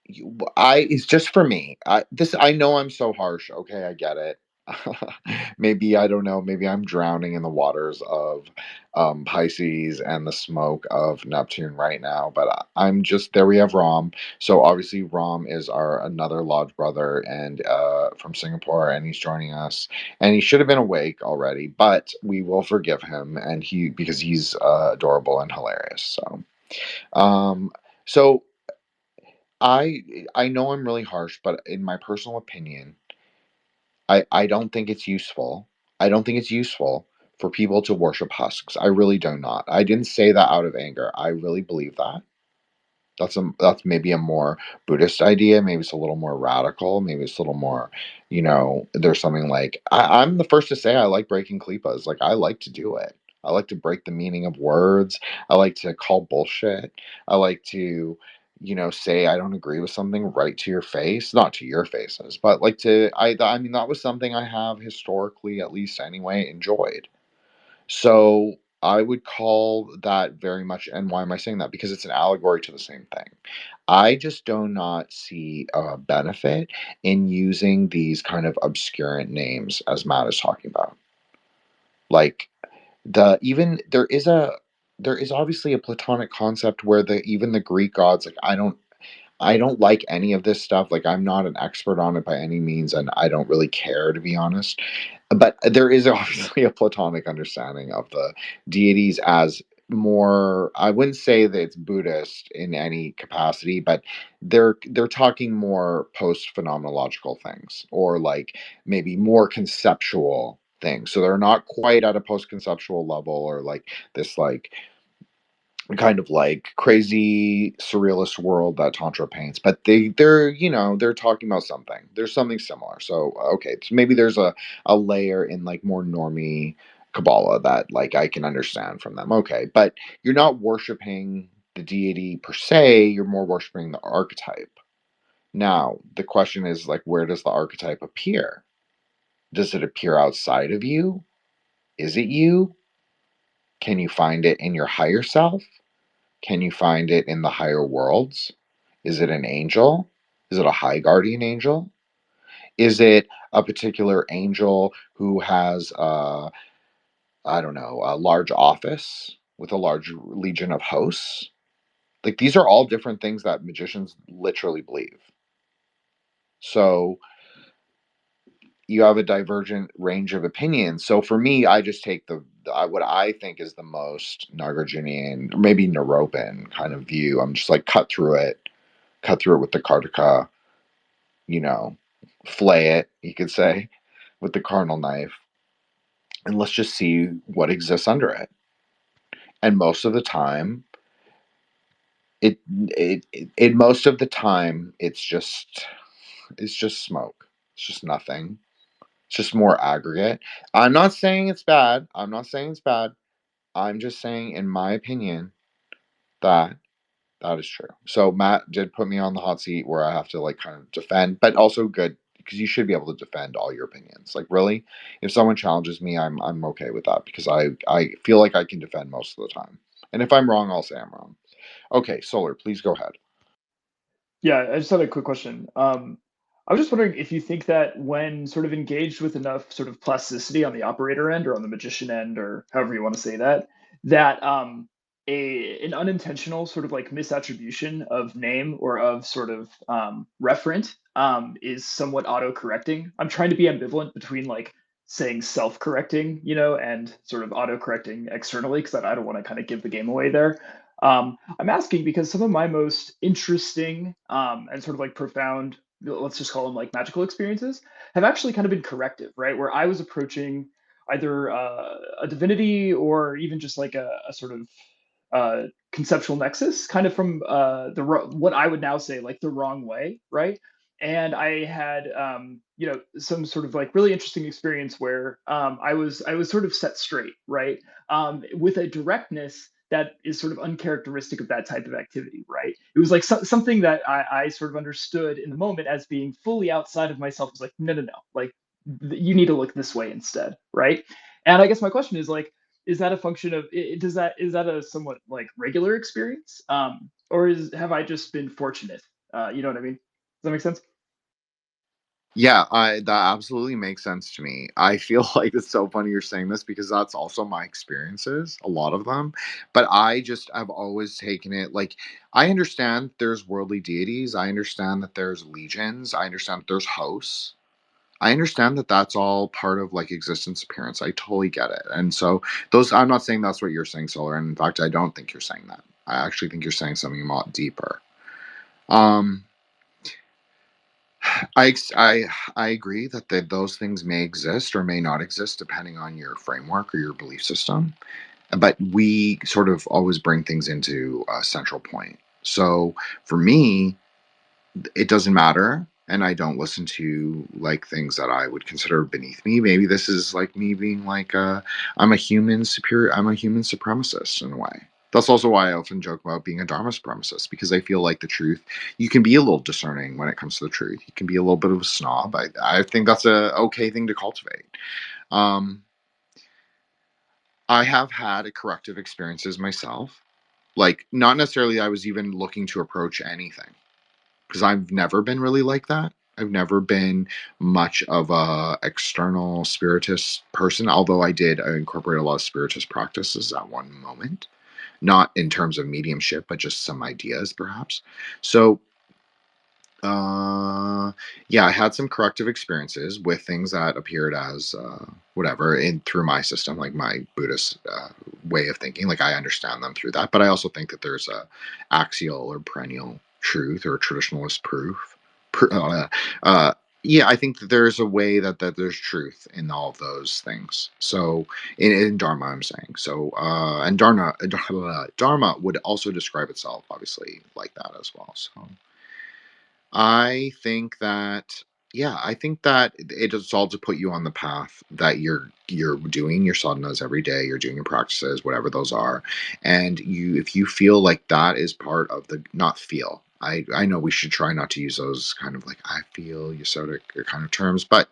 it's just for me. I know I'm so harsh. Okay, I get it. Maybe I don't know. Maybe I'm drowning in the waters of Pisces and the smoke of Neptune right now. But I'm just there. We have Ram. So obviously Ram is our another lodge brother and from Singapore, and he's joining us. And he should have been awake already, but we will forgive him, and because he's adorable and hilarious. Um, so I know I'm really harsh, but in my personal opinion, I don't think it's useful. I don't think it's useful for people to worship husks. I really do not. I didn't say that out of anger. I really believe that. That's maybe a more Buddhist idea. Maybe it's a little more radical. Maybe it's a little more, there's something like I'm the first to say I like breaking klipas. Like I like to do it. I like to break the meaning of words. I like to call bullshit. I like to, say I don't agree with something right to your face, not to your faces, but like I mean that was something I have historically, at least anyway, enjoyed. So I would call that very much, and why am I saying that? Because it's an allegory to the same thing. I just do not see a benefit in using these kind of obscurant names as Matt is talking about. Like there is obviously a Platonic concept where even the Greek gods, like I don't like any of this stuff. Like, I'm not an expert on it by any means, and I don't really care, to be honest. But there is obviously a Platonic understanding of the deities as more. I wouldn't say that it's Buddhist in any capacity, but they're talking more post phenomenological things, or like maybe more conceptual things. So they're not quite at a post conceptual level, or like this like kind of like crazy surrealist world that tantra paints, but they're talking about something. There's something similar. So okay, so maybe there's a layer in like more normie Kabbalah that like I can understand from them. Okay, but you're not worshiping the deity per se, you're more worshiping the archetype. Now the question is like, where does the archetype appear? Does it appear outside of you? Is it you? Can you find it in your higher self? Can you find it in the higher worlds? Is it an angel? Is it a high guardian angel? Is it a particular angel who has, I don't know, a large office with a large legion of hosts? Like, these are all different things that magicians literally believe. So you have a divergent range of opinions. So for me, I just take what I think is the most Nagarjunian, maybe Naropan kind of view. I'm just like cut through it with the Kartaka, you know, flay it, you could say, with the cardinal knife, and let's just see what exists under it. And most of the time, most of the time, it's just smoke. It's just nothing. It's just more aggregate. I'm not saying it's bad. I'm not saying it's bad. I'm just saying, in my opinion, that that is true. So Matt did put me on the hot seat where I have to like kind of defend, but also good because you should be able to defend all your opinions. Like really, if someone challenges me, I'm okay with that because I feel like I can defend most of the time. And if I'm wrong, I'll say I'm wrong. Okay, Solar, please go ahead. Yeah, I just had a quick question. I was just wondering if you think that when sort of engaged with enough sort of plasticity on the operator end or on the magician end, or however you want to say that, that an unintentional sort of like misattribution of name or of sort of referent is somewhat auto-correcting. I'm trying to be ambivalent between like saying self-correcting, and sort of auto-correcting externally because I don't want to kind of give the game away there. I'm asking because some of my most interesting and sort of like profound, let's just call them like magical experiences, have actually kind of been corrective, right? Where I was approaching either a divinity or even just like a sort of conceptual nexus, kind of from what I would now say like the wrong way, right? And I had some sort of like really interesting experience where I was sort of set straight, right? With a directness that is sort of uncharacteristic of that type of activity, right? It was like something that I sort of understood in the moment as being fully outside of myself. It's like, no, no, no, like you need to look this way instead, right? And I guess my question is like, is that a function of, is that a somewhat like regular experience? Or have I just been fortunate? You know what I mean? Does that make sense? Yeah, that absolutely makes sense to me. I feel like it's so funny you're saying this because that's also my experiences, a lot of them. But I just have always taken it like I understand there's worldly deities. I understand that there's legions. I understand that there's hosts. I understand that that's all part of like existence appearance. I totally get it. And so those I'm not saying that's what you're saying, Solar. And in fact, I don't think you're saying that. I actually think you're saying something a lot deeper. Um I agree that those things may exist or may not exist depending on your framework or your belief system. But we sort of always bring things into a central point. So for me, it doesn't matter, and I don't listen to like things that I would consider beneath me. Maybe this is like me being like I'm a human superior. I'm a human supremacist in a way. That's also why I often joke about being a Dharma supremacist because I feel like the truth. You can be a little discerning when it comes to the truth. You can be a little bit of a snob. I think that's a okay thing to cultivate. Um, I have had corrective experiences myself. Like not necessarily I was even looking to approach anything because I've never been really like that. I've never been much of a external spiritist person, although I did incorporate a lot of spiritist practices at one moment, not in terms of mediumship, but just some ideas perhaps. So uh, yeah, I had some corrective experiences with things that appeared as whatever in through my system, like my Buddhist way of thinking. Like I understand them through that, but I also think that there's a axial or perennial truth or traditionalist proof. Pr- uh, uh, yeah, I think that there's a way that there's truth in all of those things. So in Dharma, I'm saying so, and Dharma would also describe itself obviously like that as well. So. I think that I think that it is all to put you on the path that you're doing your sadhanas every day, you're doing your practices, whatever those are. And you if you feel like that is part of the not feel. I know we should try not to use those kind of like I feel Yesodic kind of terms, but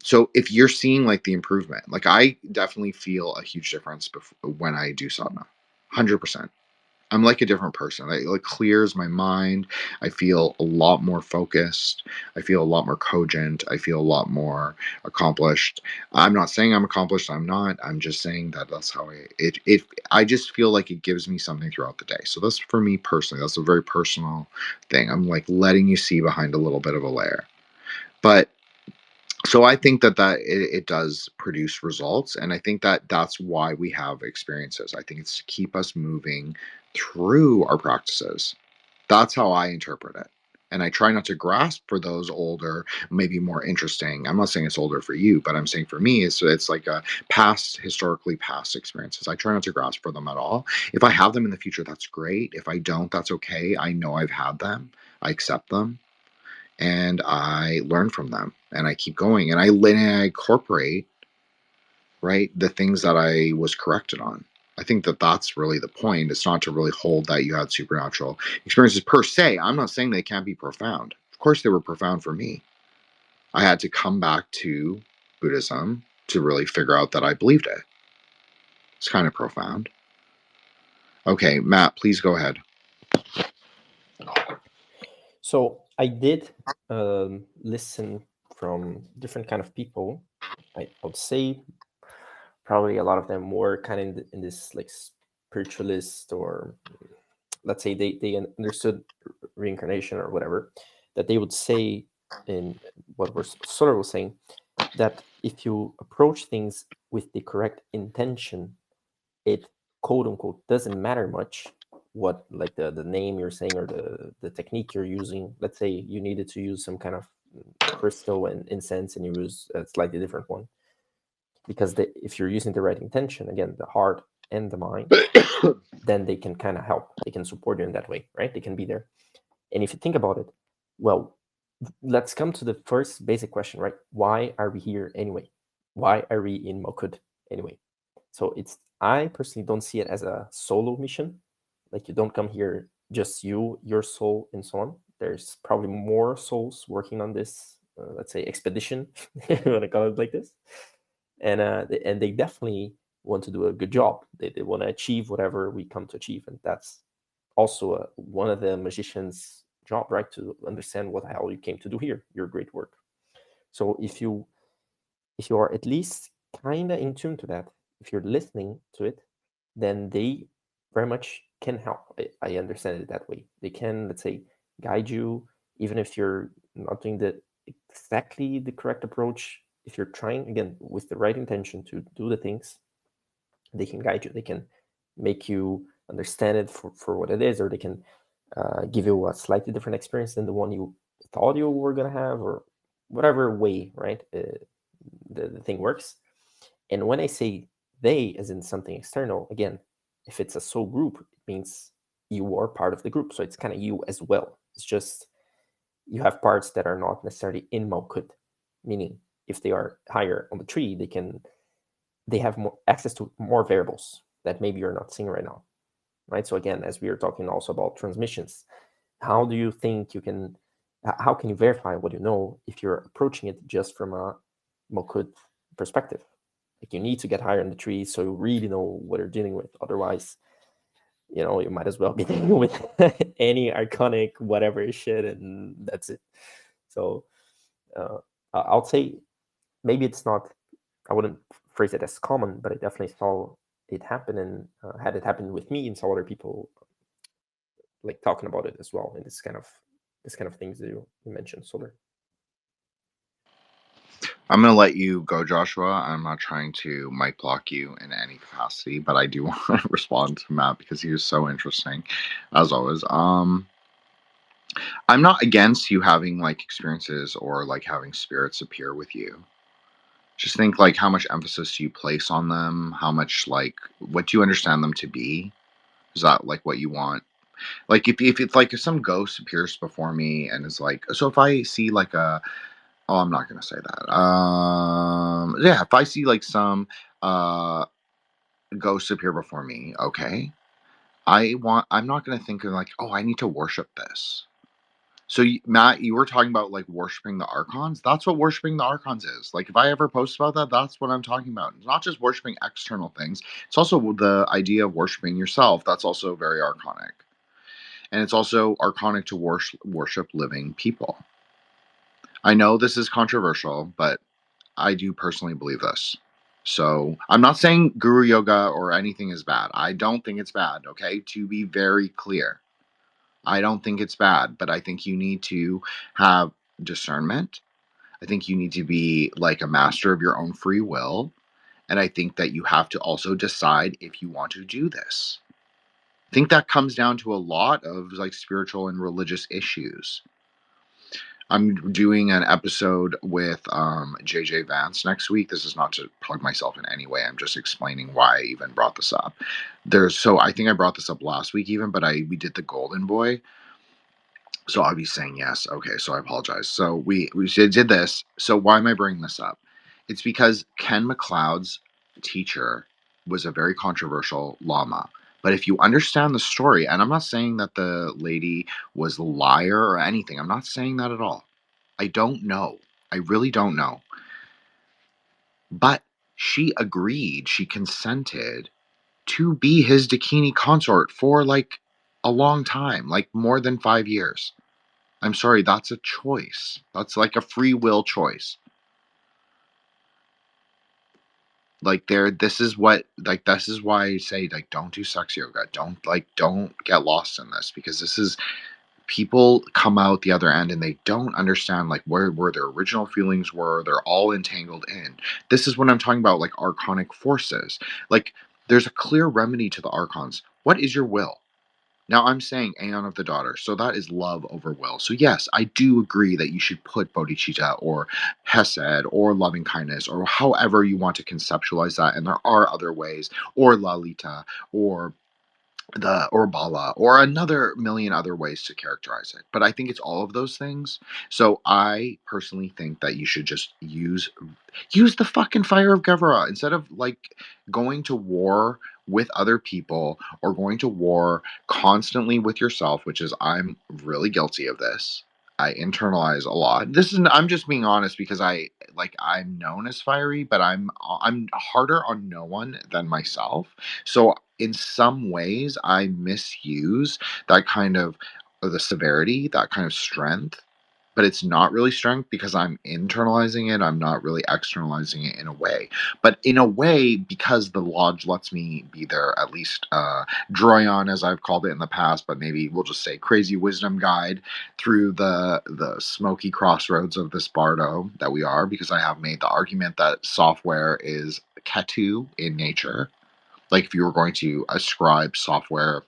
so if you're seeing like the improvement, like I definitely feel a huge difference when I do sadhana. 100%. I'm like a different person. It like clears my mind. I feel a lot more focused. I feel a lot more cogent. I feel a lot more accomplished. I'm not saying I'm accomplished. I'm not. I'm just saying that that's how I just feel like it gives me something throughout the day. So that's for me personally. That's a very personal thing. I'm like letting you see behind a little bit of a layer. But so I think that it does produce results, and I think that that's why we have experiences. I think it's to keep us moving through our practices. That's how I interpret it. And I try not to grasp for those older, maybe more interesting. I'm not saying it's older for you, but I'm saying for me, it's like a historically past experiences. I try not to grasp for them at all. If I have them in the future, that's great. If I don't, that's okay. I know I've had them. I accept them and I learn from them and I keep going and I incorporate right the things that I was corrected on. I think that that's really the point. It's not to really hold that you had supernatural experiences per se. I'm not saying they can't be profound. Of course, they were profound for me. I had to come back to Buddhism to really figure out that I believed it. It's kind of profound. Okay, Matt, please go ahead. So I did listen from different kind of people. I would say probably a lot of them were kind of in this like spiritualist, or let's say they understood reincarnation or whatever, that they would say in what we're sort of was saying, that if you approach things with the correct intention, it quote unquote doesn't matter much what like the name you're saying or the technique you're using. Let's say you needed to use some kind of crystal and incense and you use a slightly different one, because if you're using the right intention, again, the heart and the mind, then they can kind of help, they can support you in that way, right? They can be there. And if you think about it, well, let's come to the first basic question, right? Why are we here anyway? Why are we in Mokud anyway? So I personally don't see it as a solo mission. Like you don't come here just you, your soul, and so on. There's probably more souls working on this, let's say, expedition, if you want to call it like this. And they definitely want to do a good job. They want to achieve whatever we come to achieve, and that's also one of the magicians' job, right? To understand what the hell you came to do here, your great work. So if you are at least kind of in tune to that, if you're listening to it, then they very much can help. I understand it that way. They can, let's say, guide you, even if you're not doing exactly the correct approach. If you're trying, again, with the right intention to do the things, they can guide you. They can make you understand it for what it is, or they can give you a slightly different experience than the one you thought you were going to have, or whatever way, right? The thing works. And when I say they, as in something external, again, if it's a soul group, it means you are part of the group. So it's kind of you as well. It's just you have parts that are not necessarily in Malkut, meaning if they are higher on the tree, they have more access to more variables that maybe you're not seeing right now, right? So again, as we are talking also about transmissions, how do you think you can, how can you verify what you know if you're approaching it just from a Malkut perspective? Like, you need to get higher in the tree so you really know what you're dealing with. Otherwise, you might as well be dealing with any archonic whatever shit, and that's it. So I'll say maybe it's not, I wouldn't phrase it as common, but I definitely saw it happen, and had it happen with me, and saw other people like talking about it as well, and this kind of things that you mentioned, Solar. I'm going to let you go, Joshua. I'm not trying to mic block you in any capacity, but I do want to respond to Matt because he was so interesting, as always. I'm not against you having like experiences or like having spirits appear with you. Just think like how much emphasis do you place on them? How much like what do you understand them to be? Is that like what you want? Like if it's like if some ghost appears before me and is like, so if I see like oh, I'm not gonna say that. Yeah, if I see like some ghosts appear before me, okay, I'm not gonna think of like, oh, I need to worship this. So, Matt, you were talking about like worshiping the archons. That's what worshiping the archons is. Like, if I ever post about that, that's what I'm talking about. It's not just worshiping external things. It's also the idea of worshiping yourself. That's also very archonic, and it's also archonic to worship living people. I know this is controversial, but I do personally believe this. So I'm not saying guru yoga or anything is bad. I don't think it's bad, okay? To be very clear, I don't think it's bad, but I think you need to have discernment. I think you need to be like a master of your own free will. And I think that you have to also decide if you want to do this. I think that comes down to a lot of like spiritual and religious issues. I'm doing an episode with JJ Vance next week. This is not to plug myself in any way. I'm just explaining why I even brought this up. I think I brought this up last week even, but we did the Golden Boy. So I'll be saying yes. Okay, so I apologize. So we did this. So why am I bringing this up? It's because Ken McLeod's teacher was a very controversial lama. But if you understand the story, and I'm not saying that the lady was a liar or anything, I'm not saying that at all. I don't know. I really don't know. But she agreed, she consented to be his Dakini consort for like a long time, like more than 5 years. I'm sorry, that's a choice. That's like a free will choice. Like this is why I say like don't do sex yoga. Don't get lost in this, because this is people come out the other end and they don't understand like where their original feelings were. They're all entangled in. This is what I'm talking about, like archonic forces. Like there's a clear remedy to the archons. What is your will? Now I'm saying Aeon of the Daughter, so that is love over will. So yes, I do agree that you should put bodhicitta or hesed or loving kindness or however you want to conceptualize that, and there are other ways, or lalita or Bala or another million other ways to characterize it. But I think it's all of those things. So I personally think that you should just use the fucking fire of Gevra instead of like going to war with other people or going to war constantly with yourself, which is I'm really guilty of this. I internalize a lot. I'm just being honest because I'm known as fiery, but I'm harder on no one than myself. So in some ways I misuse that kind of or the severity, that kind of strength, but it's not really strength because I'm internalizing it. I'm not really externalizing it in a way. But in a way, because the lodge lets me be there, at least Droyon, as I've called it in the past, but maybe we'll just say crazy wisdom guide through the smoky crossroads of this bardo that we are, because I have made the argument that software is Ketu in nature. Like if you were going to ascribe software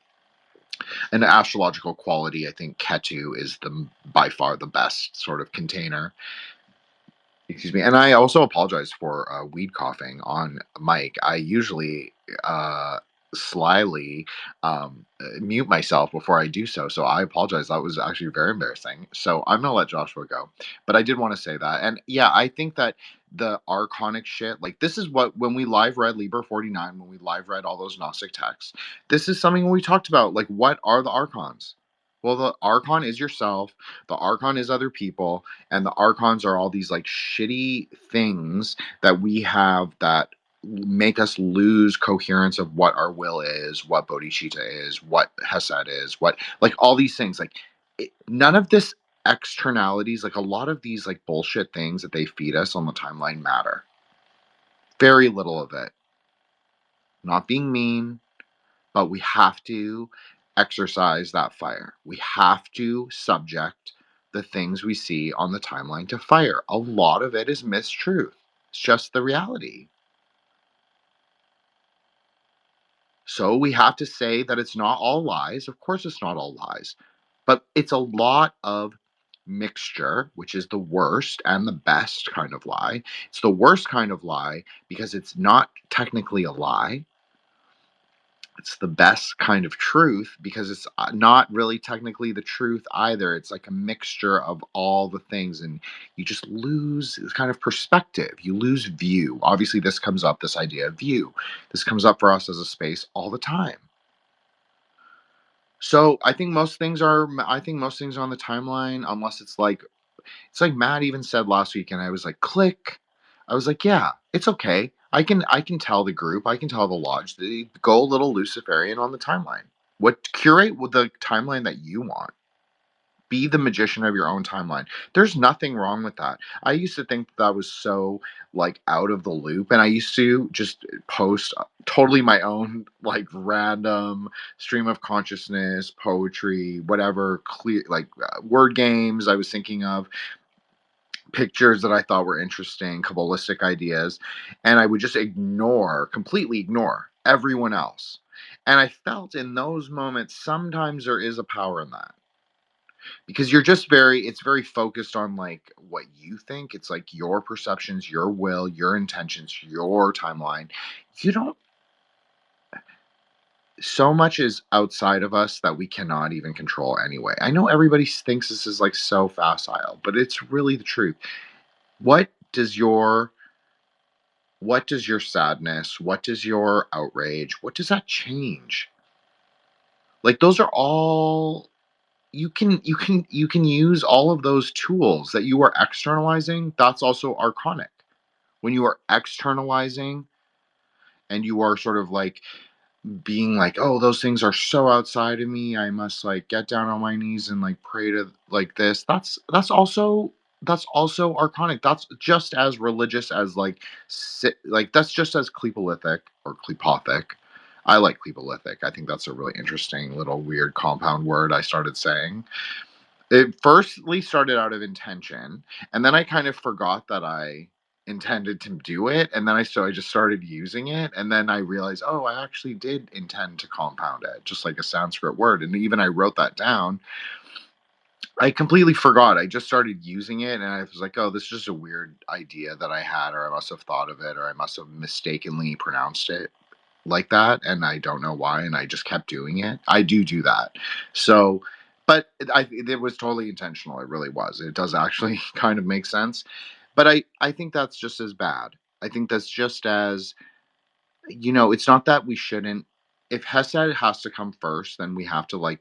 an astrological quality, I think Ketu is by far the best sort of container. Excuse me. And I also apologize for weed coughing on mic. I usually slyly mute myself before I do so. So I apologize. That was actually very embarrassing. So I'm going to let Joshua go. But I did want to say that. And yeah, I think that the archonic shit, like this is what, when we live read Liber 49, when we live read all those Gnostic texts, this is something we talked about. Like, what are the archons? Well, the archon is yourself, the archon is other people, and the archons are all these like shitty things that we have that make us lose coherence of what our will is, what bodhicitta is, what hesed is, what, like all these things. Like none of this externalities, like a lot of these like bullshit things that they feed us on the timeline matter. Very little of it. Not being mean, but we have to exercise that fire. We have to subject the things we see on the timeline to fire. A lot of it is mistruth. It's just the reality. So we have to say that it's not all lies. Of course, it's not all lies, but it's a lot of mixture, which is the worst and the best kind of lie. It's the worst kind of lie because it's not technically a lie. It's the best kind of truth because it's not really technically the truth either. It's like a mixture of all the things, and you just lose this kind of perspective. You lose view. Obviously, this comes up, this idea of view. This comes up for us as a space all the time. So I think most things are on the timeline, unless it's like Matt even said last week, and I was like, click. I was like, yeah, it's okay. I can tell the group, I can tell the lodge, they go a little Luciferian on the timeline. Curate with the timeline that you want. Be the magician of your own timeline. There's nothing wrong with that. I used to think that was so like out of the loop, and I used to just post totally my own like random stream of consciousness, poetry, whatever, clear like word games I was thinking of, pictures that I thought were interesting, Kabbalistic ideas, and I would just completely ignore everyone else. And I felt in those moments sometimes there is a power in that, because it's very focused on like what you think. It's like your perceptions, your will, your intentions, your timeline. You don't, so much is outside of us that we cannot even control anyway. I know everybody thinks this is like so facile, but it's really the truth. What does your sadness, what does your outrage, what does that change? Like those are all, you can use all of those tools that you are externalizing. That's also archonic. When you are externalizing and you are sort of like being like, oh, those things are so outside of me, I must like get down on my knees and like pray to like this. That's also archonic. That's just as religious as like like that's just as klipolithic or klipothic. I like klipolithic. I think that's a really interesting little weird compound word I started saying. It firstly started out of intention, and then I kind of forgot that I intended to do it, and then I just started using it, and then I realized, oh, I actually did intend to compound it, just like a Sanskrit word, and even I wrote that down. I completely forgot. I just started using it, and I was like, oh, this is just a weird idea that I had, or I must have thought of it, or I must have mistakenly pronounced it like that, and I don't know why, and I just kept doing it. I do that. So, but it was totally intentional. It really was. It does actually kind of make sense. But I think that's just as bad. I think that's just as, it's not that we shouldn't. If Hesed has to come first, then we have to like,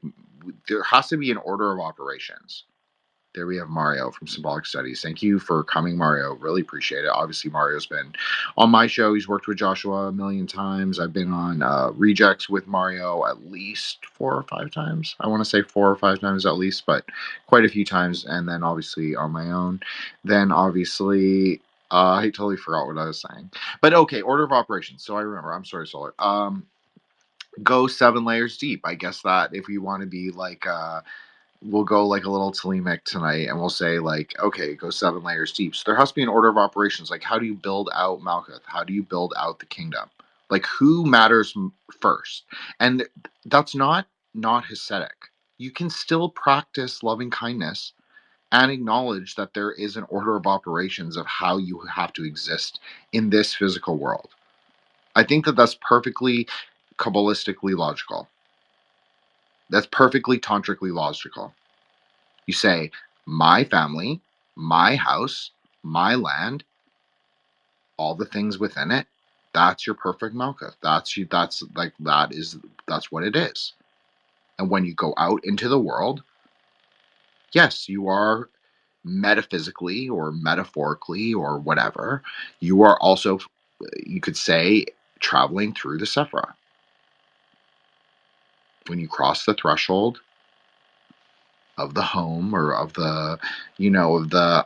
there has to be an order of operations. There we have Mario from Symbolic Studies. Thank you for coming, Mario. Really appreciate it. Obviously, Mario's been on my show. He's worked with Joshua a million times. I've been on Rejects with Mario at least 4 or 5 times. I want to say 4 or 5 times at least, but quite a few times. And then obviously on my own. Then obviously, I totally forgot what I was saying. But okay, order of operations. So I remember. I'm sorry, Solar. Go 7 layers deep. I guess that if we want to be like... we'll go like a little telemic tonight and we'll say like, okay, go 7 layers deep. So there has to be an order of operations. Like, how do you build out Malkuth? How do you build out the kingdom? Like, who matters first? And that's not Hasidic. You can still practice loving kindness and acknowledge that there is an order of operations of how you have to exist in this physical world. I think that that's perfectly Kabbalistically logical. That's perfectly tantrically logical. You say, my family, my house, my land, all the things within it. That's your perfect Malkuth. That's what it is. And when you go out into the world, yes, you are metaphysically or metaphorically or whatever. You are also, you could say, traveling through the Sephira. When you cross the threshold of the home or of the, of the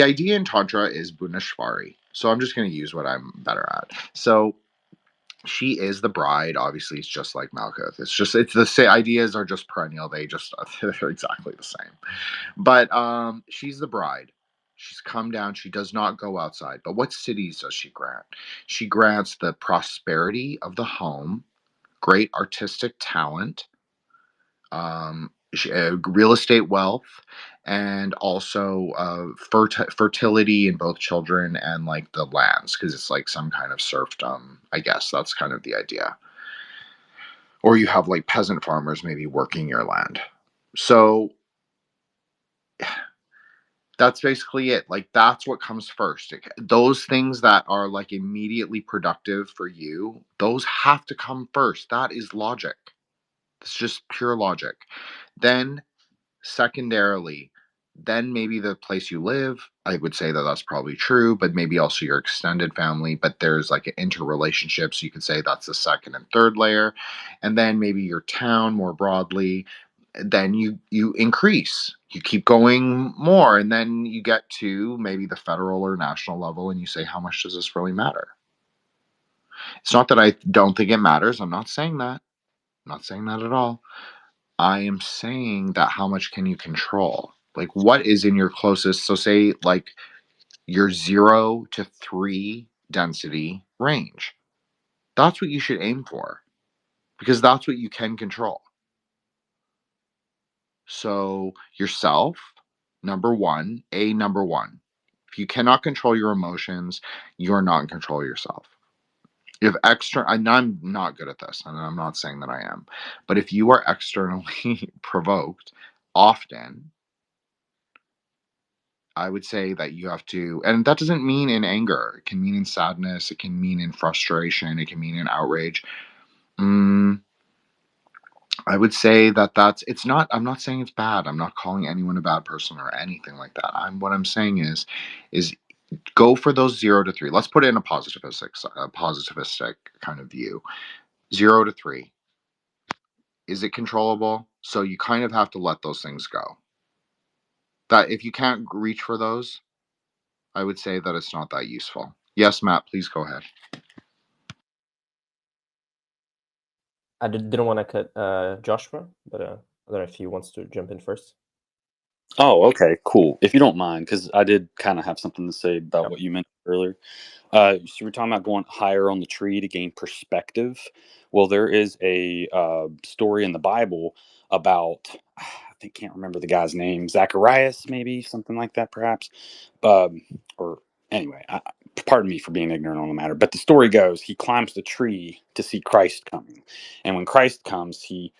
idea in Tantra is Bunashvari. So I'm just going to use what I'm better at. So she is the bride. Obviously, it's just like Malkuth. It's the same ideas are just perennial. They're exactly the same. But she's the bride. She's come down. She does not go outside. But what cities does she grant? She grants the prosperity of the home, great artistic talent, real estate wealth, and also fertility in both children and like the lands, because it's like some kind of serfdom. I guess that's kind of the idea. Or you have like peasant farmers maybe working your land. So that's basically it. Like, that's what comes first. Those things that are like immediately productive for you, those have to come first. That is logic. It's just pure logic. Then secondarily, then maybe the place you live, I would say that that's probably true, but maybe also your extended family. But there's like an interrelationship, so you could say that's the second and third layer. And then maybe your town more broadly. Then you increase, you keep going more, and then you get to maybe the federal or national level, and you say, how much does this really matter? It's not that I don't think it matters. I'm not saying that. I'm not saying that at all. I am saying that how much can you control? Like, what is in your closest, so say like your 0 to 3 density range. That's what you should aim for, because that's what you can control. So yourself, number one. If you cannot control your emotions, you are not in control of yourself. If and I'm not good at this, and I'm not saying that I am, but if you are externally provoked often, I would say that you have to, and that doesn't mean in anger. It can mean in sadness. It can mean in frustration. It can mean in outrage. I would say that it's not, I'm not saying it's bad. I'm not calling anyone a bad person or anything like that. What I'm saying is go for those 0 to 3. Let's put it in a positivistic kind of view. 0 to 3. Is it controllable? So you kind of have to let those things go. That if you can't reach for those, I would say that it's not that useful. Yes, Matt, please go ahead. I didn't want to cut Joshua, but I don't know if he wants to jump in first. Oh, okay, cool. If you don't mind, because I did kind of have something to say about what you mentioned earlier. So we're talking about going higher on the tree to gain perspective. Well, there is a story in the Bible about, I can't remember the guy's name, Zacharias, maybe something like that, perhaps. Or anyway, pardon me for being ignorant on the matter. But the story goes, he climbs the tree to see Christ coming, and when Christ comes, he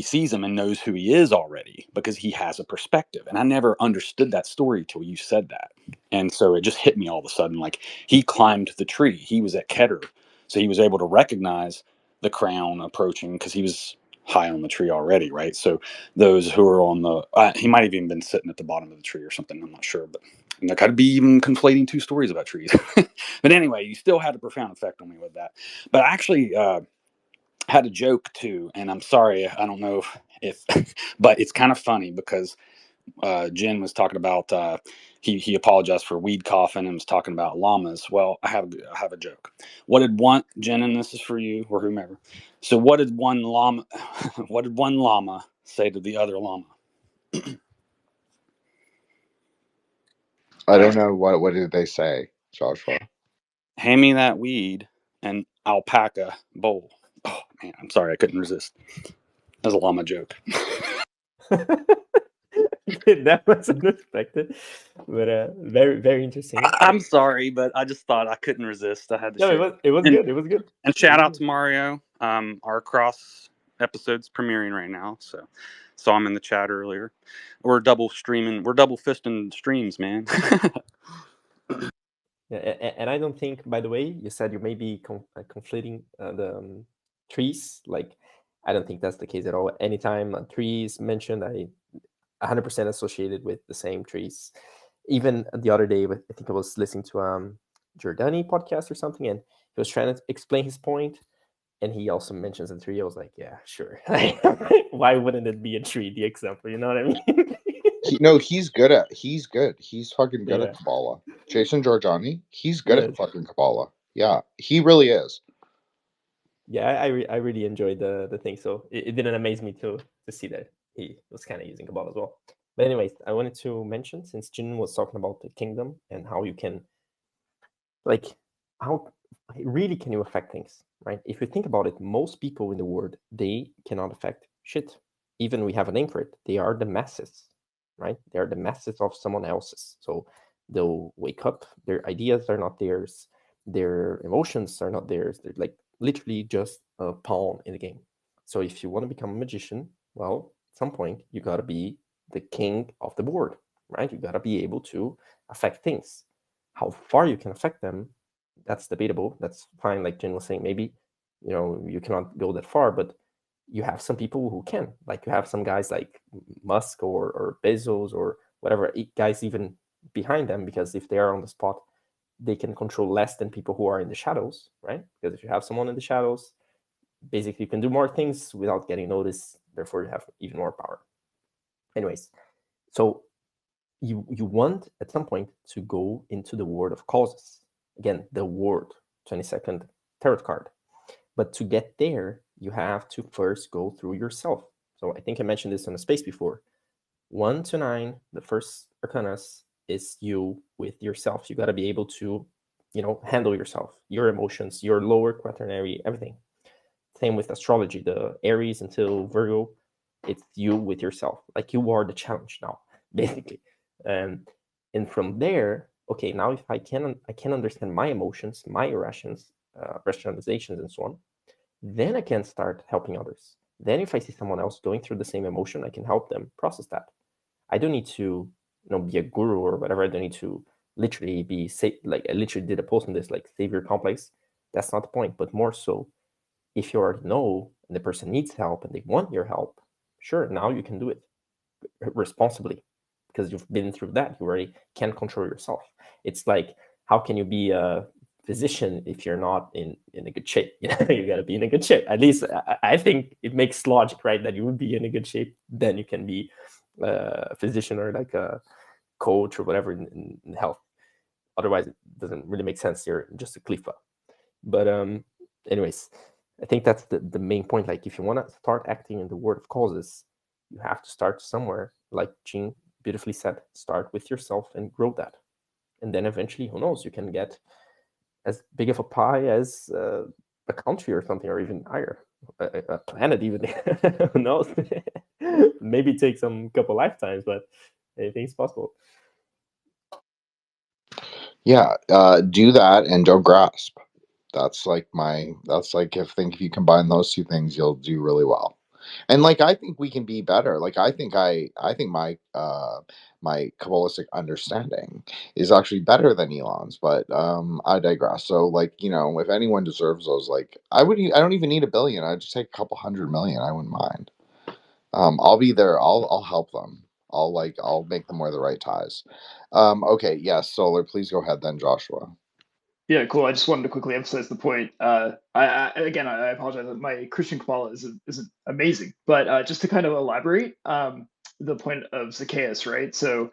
sees him and knows who he is already because he has a perspective. And I never understood that story till you said that. And so it just hit me all of a sudden. Like, he climbed the tree. He was at Keter. So he was able to recognize the crown approaching because he was high on the tree already, right? So those who are on the, he might have even been sitting at the bottom of the tree or something. I'm not sure, but and that could be even conflating two stories about trees. But anyway, you still had a profound effect on me with that. But I actually had a joke too, and I'm sorry, I don't know if but it's kind of funny because Jin was talking about he apologized for weed coughing and was talking about llamas. Well, I have a joke. What did one Jin, and this is for you or whomever. So what did one llama what did one llama say to the other llama? I don't know what did they say, Joshua. Hand me that weed and alpaca bowl. Oh man, I'm sorry, I couldn't resist. That was a llama joke. That was unexpected, but very very interesting. I'm sorry, but I just thought I couldn't resist. I had to No, share. it was And, good. It was good. and shout out to Mario. Our cross episode's premiering right now, so saw him in the chat earlier. We're double fisting streams, man. Yeah, and I don't think, by the way, you said you may be conflating the trees. Like, I don't think that's the case at all. Anytime a tree is mentioned, I 100% associated with the same trees. Even the other day, I think I was listening to Giordani podcast or something, and he was trying to explain his point, and he also mentions a tree. I was like, yeah, sure. Why wouldn't it be a tree? The example, you know what I mean? He's good. He's fucking good at Kabbalah. Jason Giorgiani, he's good at fucking Kabbalah. Yeah, he really is. Yeah, I really enjoyed the thing. So it didn't amaze me to see that he was kind of using Kabbalah as well. But anyways, I wanted to mention, since Jin was talking about the kingdom and how you can, like, how really can you affect things, right? If you think about it, most people in the world, they cannot affect shit. Even we have a name for it. They are the masses, right? They are the masses of someone else's. So they'll wake up, their ideas are not theirs, their emotions are not theirs. They're like literally just a pawn in the game. So if you want to become a magician, well, at some point you got to be the king of the board, right? You got to be able to affect things. How far you can affect them, that's debatable. That's fine. Like Jin was saying, maybe you cannot go that far, but you have some people who can. Like you have some guys like Musk or Bezos or whatever guys even behind them, because if they are on the spot, they can control less than people who are in the shadows, right? Because if you have someone in the shadows, basically you can do more things without getting noticed. Therefore, you have even more power. Anyways, so you want at some point to go into the world of causes. Again, the word, 22nd tarot card. But to get there, you have to first go through yourself. So I think I mentioned this on a space before. 1 to 9, the first arcanas is you with yourself. You got to be able to, handle yourself, your emotions, your lower quaternary, everything. Same with astrology, the Aries until Virgo, it's you with yourself. Like you are the challenge now, basically. And from there, okay, now if I can understand my emotions, my irrations, rationalizations, and so on, then I can start helping others. Then if I see someone else going through the same emotion, I can help them process that. I don't need to, be a guru or whatever. I don't need to literally be like I literally did a post on this, like savior complex. That's not the point. But more so, if you already know and the person needs help and they want your help, sure, now you can do it responsibly because you've been through that. You already can control yourself. It's like, how can you be a physician if you're not in a good shape? You got to be in a good shape. At least I think it makes logic, right? That you would be in a good shape, then you can be a physician or like a coach or whatever in health. Otherwise, it doesn't really make sense. You're just a klifa. But anyways, I think that's the main point. Like, if you want to start acting in the world of causes, you have to start somewhere. Like Jin beautifully said, start with yourself and grow that. And then eventually, who knows, you can get as big of a pie as a country or something, or even higher, a planet even. Who knows? Maybe take some couple lifetimes, but anything's possible. Yeah, do that and don't grasp. That's like if you combine those two things, you'll do really well. And like I think we can be better. Like I think my Kabbalistic understanding is actually better than Elon's, but I digress. So like, if anyone deserves those, like I don't even need a billion. I'd just take a couple 100 million. I wouldn't mind. I'll be there. I'll help them. I'll make them wear the right ties. Okay, yes, Solar, please go ahead then, Joshua. Yeah, cool. I just wanted to quickly emphasize the point. I apologize. My Christian Kabbalah isn't amazing, but just to kind of elaborate, the point of Zacchaeus, right? So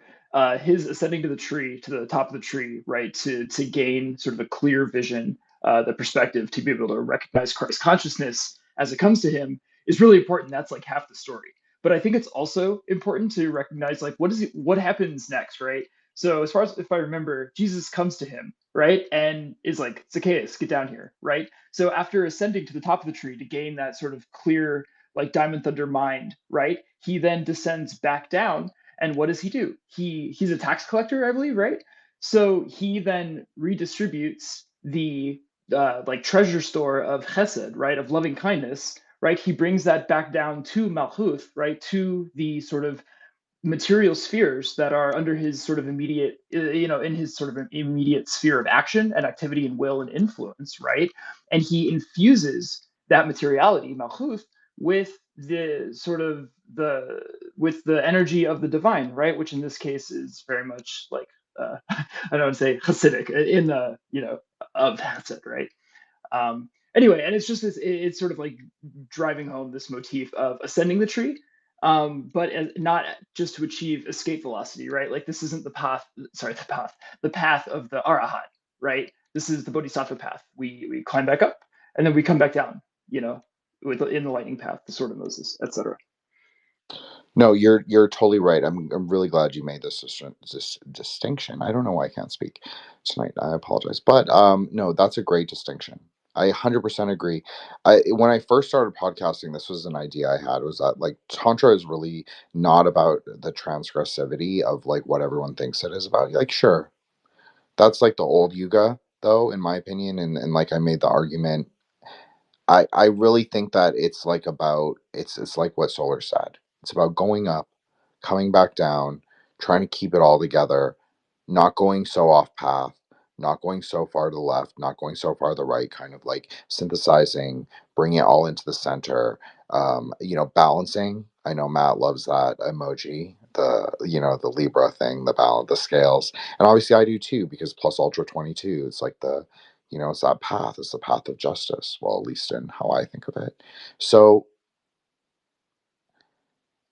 his ascending to the tree, to the top of the tree, right, to gain sort of a clear vision, the perspective, to be able to recognize Christ consciousness as it comes to him is really important. That's like half the story. But I think it's also important to recognize like what happens next, right? So as far as if I remember, Jesus comes to him, right, and is like, Zacchaeus, get down here, right? So after ascending to the top of the tree to gain that sort of clear, like diamond thunder mind, right, he then descends back down, and what does he do? He's a tax collector, I believe, right? So he then redistributes the like treasure store of Chesed, right, of loving kindness, right? He brings that back down to Malchuth, right, to the sort of material spheres that are under his sort of immediate, in his sort of immediate sphere of action and activity and will and influence, right? And he infuses that materiality, Malchuth, with the sort of the energy of the divine, right? Which in this case is very much like I don't say Hasidic in the of Hasid, right? Anyway, and it's just it's sort of like driving home this motif of ascending the tree, but not just to achieve escape velocity, right? Like this isn't the path, sorry, the path of the Arahat, right? This is the Bodhisattva path. We climb back up and then we come back down, in the lightning path, the sword of Moses, etc. No, you're totally right. I'm really glad you made this distinction. I don't know why I can't speak tonight. I apologize, but no, that's a great distinction. I 100% agree. When I first started podcasting, this was an idea I had, was that like tantra is really not about the transgressivity of like what everyone thinks it is about. Like, sure, that's like the old yuga, though, in my opinion, and like I made the argument. I really think that it's like it's like what Solar said. It's about going up, coming back down, trying to keep it all together, not going so off path, not going so far to the left, not going so far to the right, kind of like synthesizing, bringing it all into the center. Balancing. I know Matt loves that emoji, the Libra thing, the balance, the scales, and obviously I do too, because plus ultra 22. It's like it's that path. It's the path of justice. Well, at least in how I think of it. So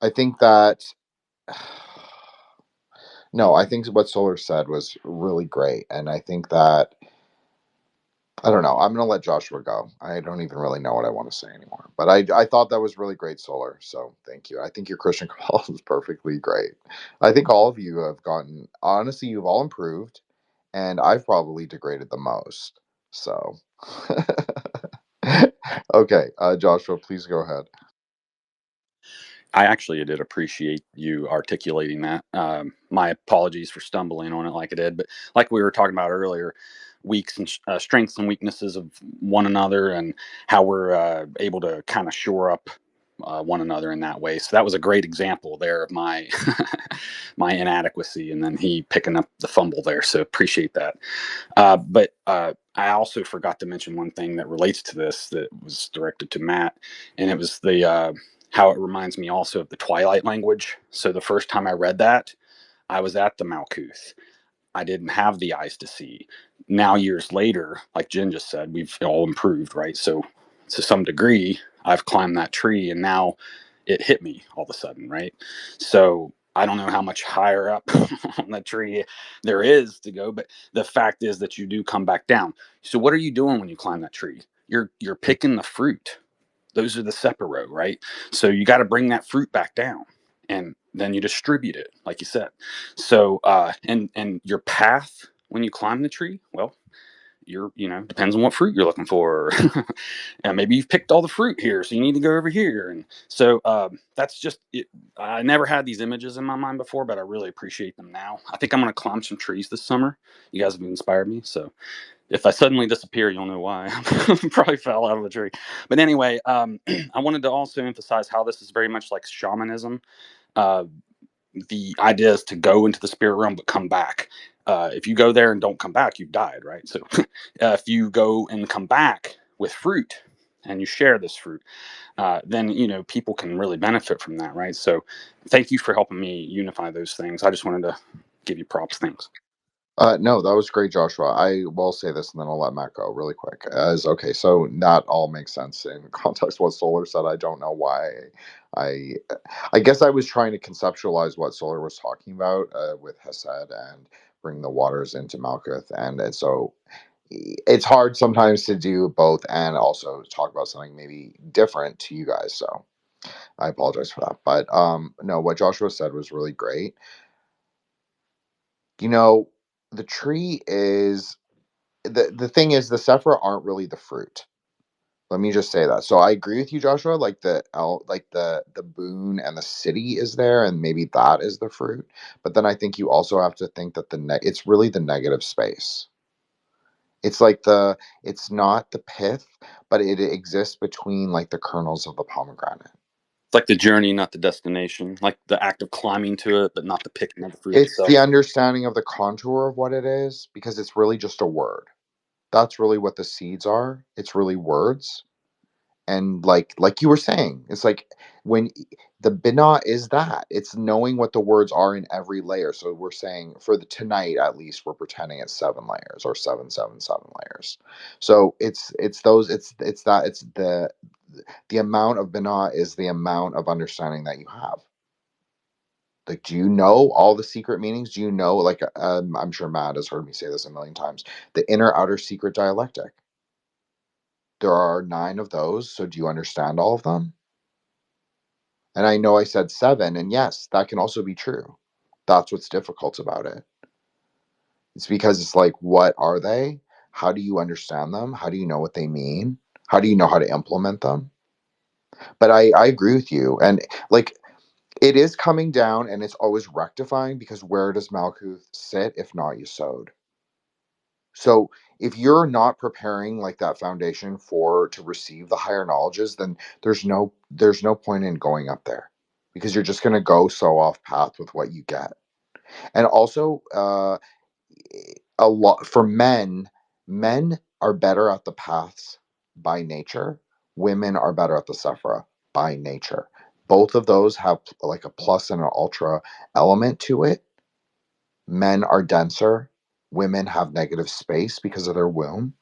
I think that, no, I think what Solar said was really great. And I think that, I don't know, I'm going to let Joshua go. I don't even really know what I want to say anymore. But I thought that was really great, Solar. So thank you. I think your Christian call is perfectly great. I think all of you have honestly, you've all improved. And I've probably degraded the most. So. Okay, Joshua, please go ahead. I actually did appreciate you articulating that. My apologies for stumbling on it like I did, but like we were talking about earlier, weaks and strengths and weaknesses of one another, and how we're able to kind of shore up one another in that way. So that was a great example there of my my inadequacy, and then he picking up the fumble there. So appreciate that. But I also forgot to mention one thing that relates to this that was directed to Matt, and it was the how it reminds me also of the Twilight language. So the first time I read that, I was at the Malkuth. I didn't have the eyes to see. Now, years later, like Jin just said, we've all improved, right? So to some degree, I've climbed that tree, and now it hit me all of a sudden, right? So I don't know how much higher up on the tree there is to go, but the fact is that you do come back down. So what are you doing when you climb that tree? You're picking the fruit. Those are the separo, right? So you got to bring that fruit back down, and then you distribute it, like you said. So and your path when you climb the tree, well, depends on what fruit you're looking for. And maybe you've picked all the fruit here, so you need to go over here. And so that's just it. I never had these images in my mind before, but I really appreciate them now. I think I'm going to climb some trees this summer. You guys have inspired me, so If I suddenly disappear, you'll know why. Probably fell out of a tree. But anyway, I wanted to also emphasize how this is very much like shamanism. The idea is to go into the spirit realm but come back. If you go there and don't come back, you've died, right? So if you go and come back with fruit and you share this fruit, then people can really benefit from that, right? So thank you for helping me unify those things. I just wanted to give you props. Thanks. No, that was great, Joshua. I will say this and then I'll let Matt go really quick. Okay, so that all makes sense in context what Solar said. I don't know why. I I guess I was trying to conceptualize what Solar was talking about with Hesed and bring the waters into Malkuth, and so it's hard sometimes to do both and also talk about something maybe different to you guys. So I apologize for that. But no, what Joshua said was really great. The tree is the thing is the Sephira aren't really the fruit. Let me just say that. So I agree with you, Joshua. Like the boon and the city is there, and maybe that is the fruit. But then I think you also have to think that it's really the negative space. It's like it's not the pith, but it exists between like the kernels of the pomegranate. It's like the journey, not the destination. Like the act of climbing to it, but not the picking of the fruit It's itself. the understanding of the contour of what it is, because it's really just a word. That's really what the seeds are. It's really words. And like you were saying, it's like when the bina is that it's knowing what the words are in every layer. So we're saying for the tonight, at least we're pretending it's 7 layers or 7 7 7 layers. So it's the amount of bina is the amount of understanding that you have. Like, do you know all the secret meanings? Do you know, like, I'm sure Matt has heard me say this a million times, the inner outer secret dialectic? There are 9 of those. So do you understand all of them? And I know I said 7, and yes, that can also be true. That's what's difficult about it. It's because it's like, what are they? How do you understand them? How do you know what they mean? How do you know how to implement them? But I agree with you. And like, it is coming down and it's always rectifying, because where does Malkuth sit if not Yesod? So if you're not preparing like that foundation to receive the higher knowledges, then there's no point in going up there, because you're just going to go so off path with what you get. And also a lot for men are better at the paths by nature. Women are better at the Sephira by nature. Both of those have like a plus and an ultra element to it. Men are denser. Women have negative space because of their womb,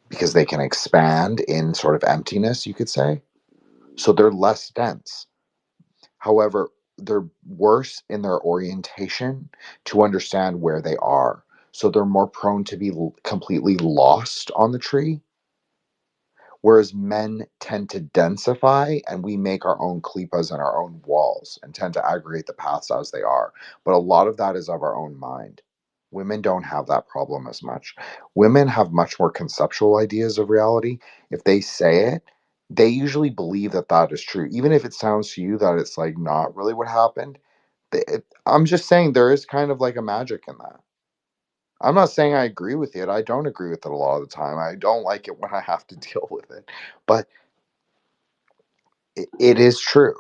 because they can expand in sort of emptiness, you could say. So they're less dense. However, they're worse in their orientation to understand where they are. So they're more prone to be completely lost on the tree. Whereas men tend to densify, and we make our own klipas and our own walls and tend to aggregate the paths as they are. But a lot of that is of our own mind. Women don't have that problem as much. Women have much more conceptual ideas of reality. If they say it, they usually believe that that is true. Even if it sounds to you that it's like not really what happened, I'm just saying there is kind of like a magic in that. I'm not saying I agree with it. I don't agree with it a lot of the time. I don't like it when I have to deal with it. But it is true.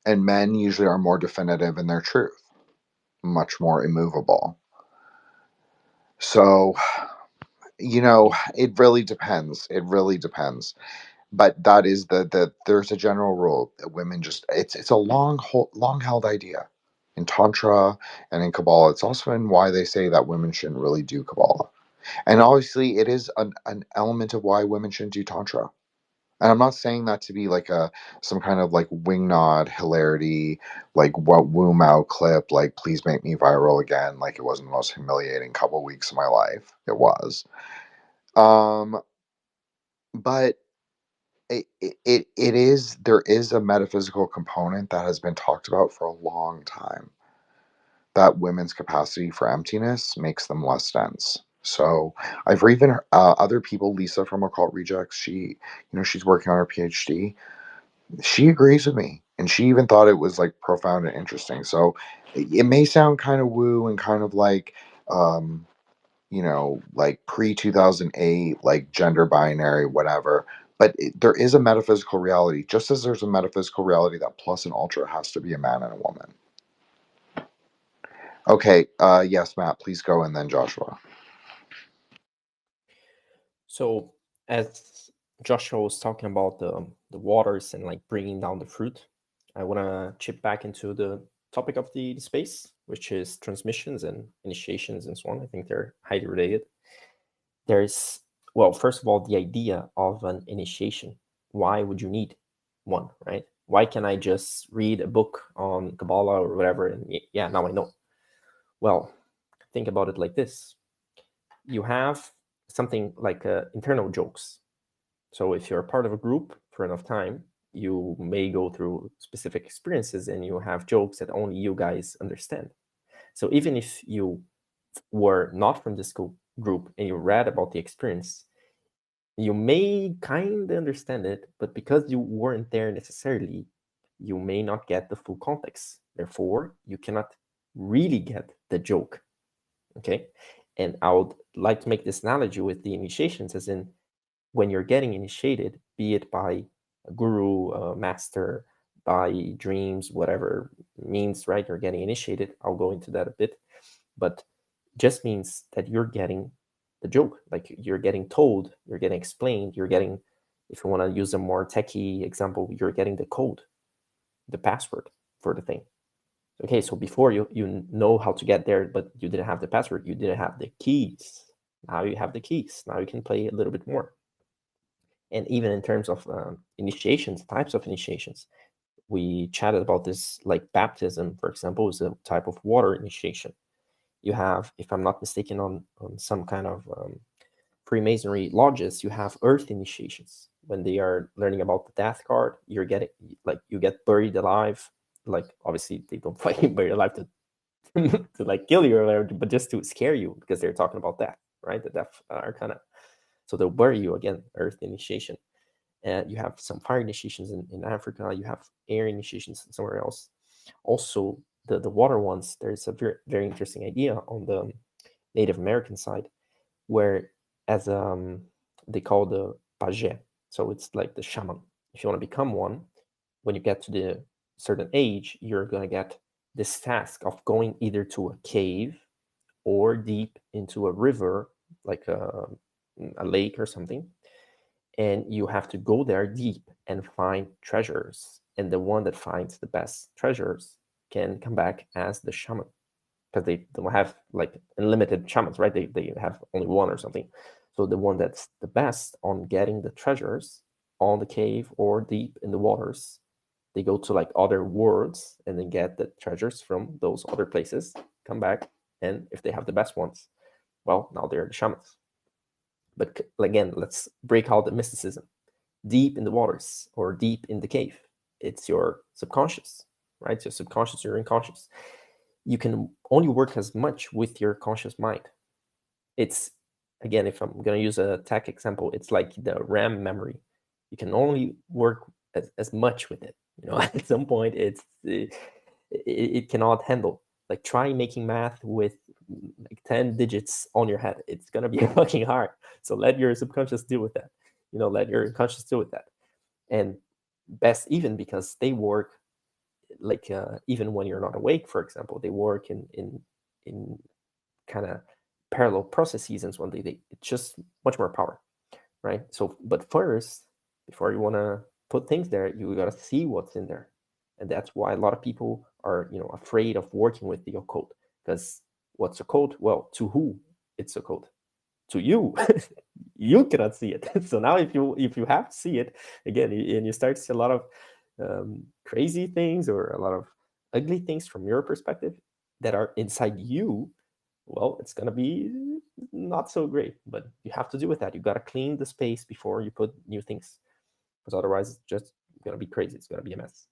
And men usually are more definitive in their truth, much more immovable. So, it really depends. It really depends. But that is there's a general rule. Women just, it's a long held idea in Tantra and in Kabbalah. It's also in why they say that women shouldn't really do Kabbalah. And obviously, it is an element of why women shouldn't do Tantra. And I'm not saying that to be like some kind of like wing nod hilarity, like what womb out clip, like please make me viral again. Like it wasn't the most humiliating couple weeks of my life. It was. Um, but it is, there is a metaphysical component that has been talked about for a long time, that women's capacity for emptiness makes them less dense. So I've even other people, Lisa from Occult Rejects, she's working on her PhD. She agrees with me, and she even thought it was like profound and interesting. So it may sound kind of woo and kind of like like pre-2008, like gender binary, whatever. But there is a metaphysical reality, just as there's a metaphysical reality that plus and ultra has to be a man and a woman. Okay, yes, Matt, please go, and then Joshua. So as Joshua was talking about the waters and like bringing down the fruit, I want to chip back into the topic of the space, which is transmissions and initiations and so on. I think they're highly related. There's, well, first of all, the idea of an initiation. Why would you need one, right? Why can't I just read a book on Kabbalah or whatever and yeah, now I know? Well, think about it like this. You have something like internal jokes. So if you're a part of a group for enough time, you may go through specific experiences and you have jokes that only you guys understand. So even if you were not from this group and you read about the experience, you may kind of understand it, but because you weren't there necessarily, you may not get the full context. Therefore, you cannot really get the joke. Okay. And I would like to make this analogy with the initiations, as in when you're getting initiated, be it by a guru, a master, by dreams, whatever means, right? You're getting initiated. I'll go into that a bit, but just means that you're getting the joke. Like you're getting told, you're getting explained, you're getting, if you want to use a more techie example, you're getting the code, the password for the thing. Okay, so before you know how to get there, but you didn't have the password, you didn't have the keys. Now you have the keys. Now you can play a little bit more. And even in terms of initiations, types of initiations, we chatted about this, like baptism, for example, is a type of water initiation. You have, if I'm not mistaken, on some kind of Freemasonry lodges, you have earth initiations. When they are learning about the death card, you're getting, like, you get buried alive. Like, obviously, they don't fucking bury alive to to like kill you or whatever, but just to scare you because they're talking about death, right? The death arcana. So they'll bury you again, earth initiation. And you have some fire initiations in Africa. You have air initiations somewhere else. Also, the water ones, there's a very, very interesting idea on the Native American side, where as they call the page. So it's like the shaman. If you want to become one, when you get to the certain age, you're going to get this task of going either to a cave or deep into a river, like a lake or something. And you have to go there deep and find treasures. And the one that finds the best treasures can come back as the shaman, because they don't have like unlimited shamans, right? They have only one or something. So the one that's the best on getting the treasures on the cave or deep in the waters, they go to like other worlds and then get the treasures from those other places, come back, and if they have the best ones, well, now they're the shamans. But again, let's break out the mysticism. Deep in the waters or deep in the cave, it's your subconscious, right? Your subconscious, your unconscious. You can only work as much with your conscious mind. It's, again, if I'm going to use a tech example, it's like the RAM memory. You can only work as much with it. At some point, it cannot handle. Like, try making math with like 10 digits on your head. It's going to be fucking hard. So let your subconscious deal with that. Let your conscious deal with that. And best, even because they work like even when you're not awake, for example, they work in kind of parallel processes, and so on. It's just much more power, right? So, but first, before you want to put things there, you got to see what's in there. And that's why a lot of people are afraid of working with the occult, because what's occult? Well, to who it's occult? To you. You cannot see it. So now if you have to see it again, and you start to see a lot of crazy things or a lot of ugly things from your perspective that are inside you, well, it's going to be not so great. But you have to do with that. You got to clean the space before you put new things, because otherwise it's just going to be crazy. It's going to be a mess.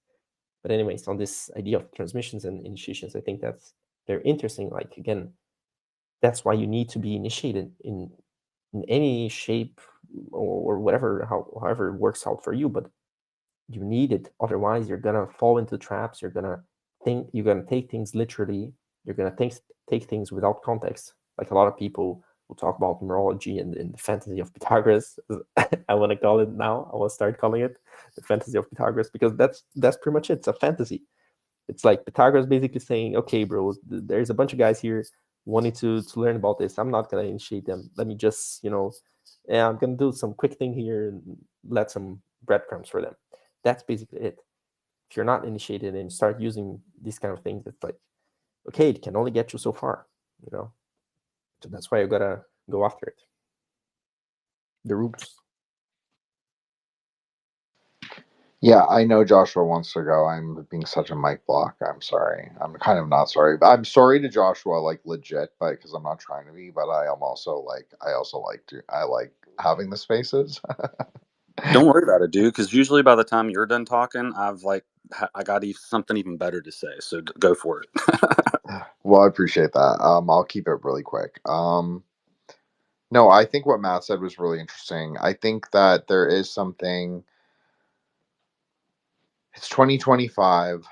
But anyways, on this idea of transmissions and initiations, I think that's very interesting. Like, again, that's why you need to be initiated in any shape or whatever, however it works out for you. But you need it. Otherwise, you're gonna fall into traps. You're gonna take things literally. You're gonna take things without context. Like a lot of people We'll talk about numerology and the fantasy of Pythagoras. I want to call it now. I will start calling it the fantasy of Pythagoras, because that's pretty much it. It's a fantasy. It's like Pythagoras basically saying, okay, bro, there's a bunch of guys here wanting to learn about this. I'm not going to initiate them. Let me just, I'm going to do some quick thing here and let some breadcrumbs for them. That's basically it. If you're not initiated and start using these kind of things, it's like, okay, it can only get you so far, So that's why you got to go after it. The roots. Yeah, I know Joshua wants to go. I'm being such a mic block. I'm sorry. I'm kind of not sorry. I'm sorry to Joshua, like legit, but because I'm not trying to be. But I am also like, I like having the spaces. Don't worry about it, dude. Because usually by the time you're done talking, I got something even better to say. So go for it. Well, I appreciate that. I'll keep it really quick. No, I think what Matt said was really interesting. I think that there is something. It's 2025.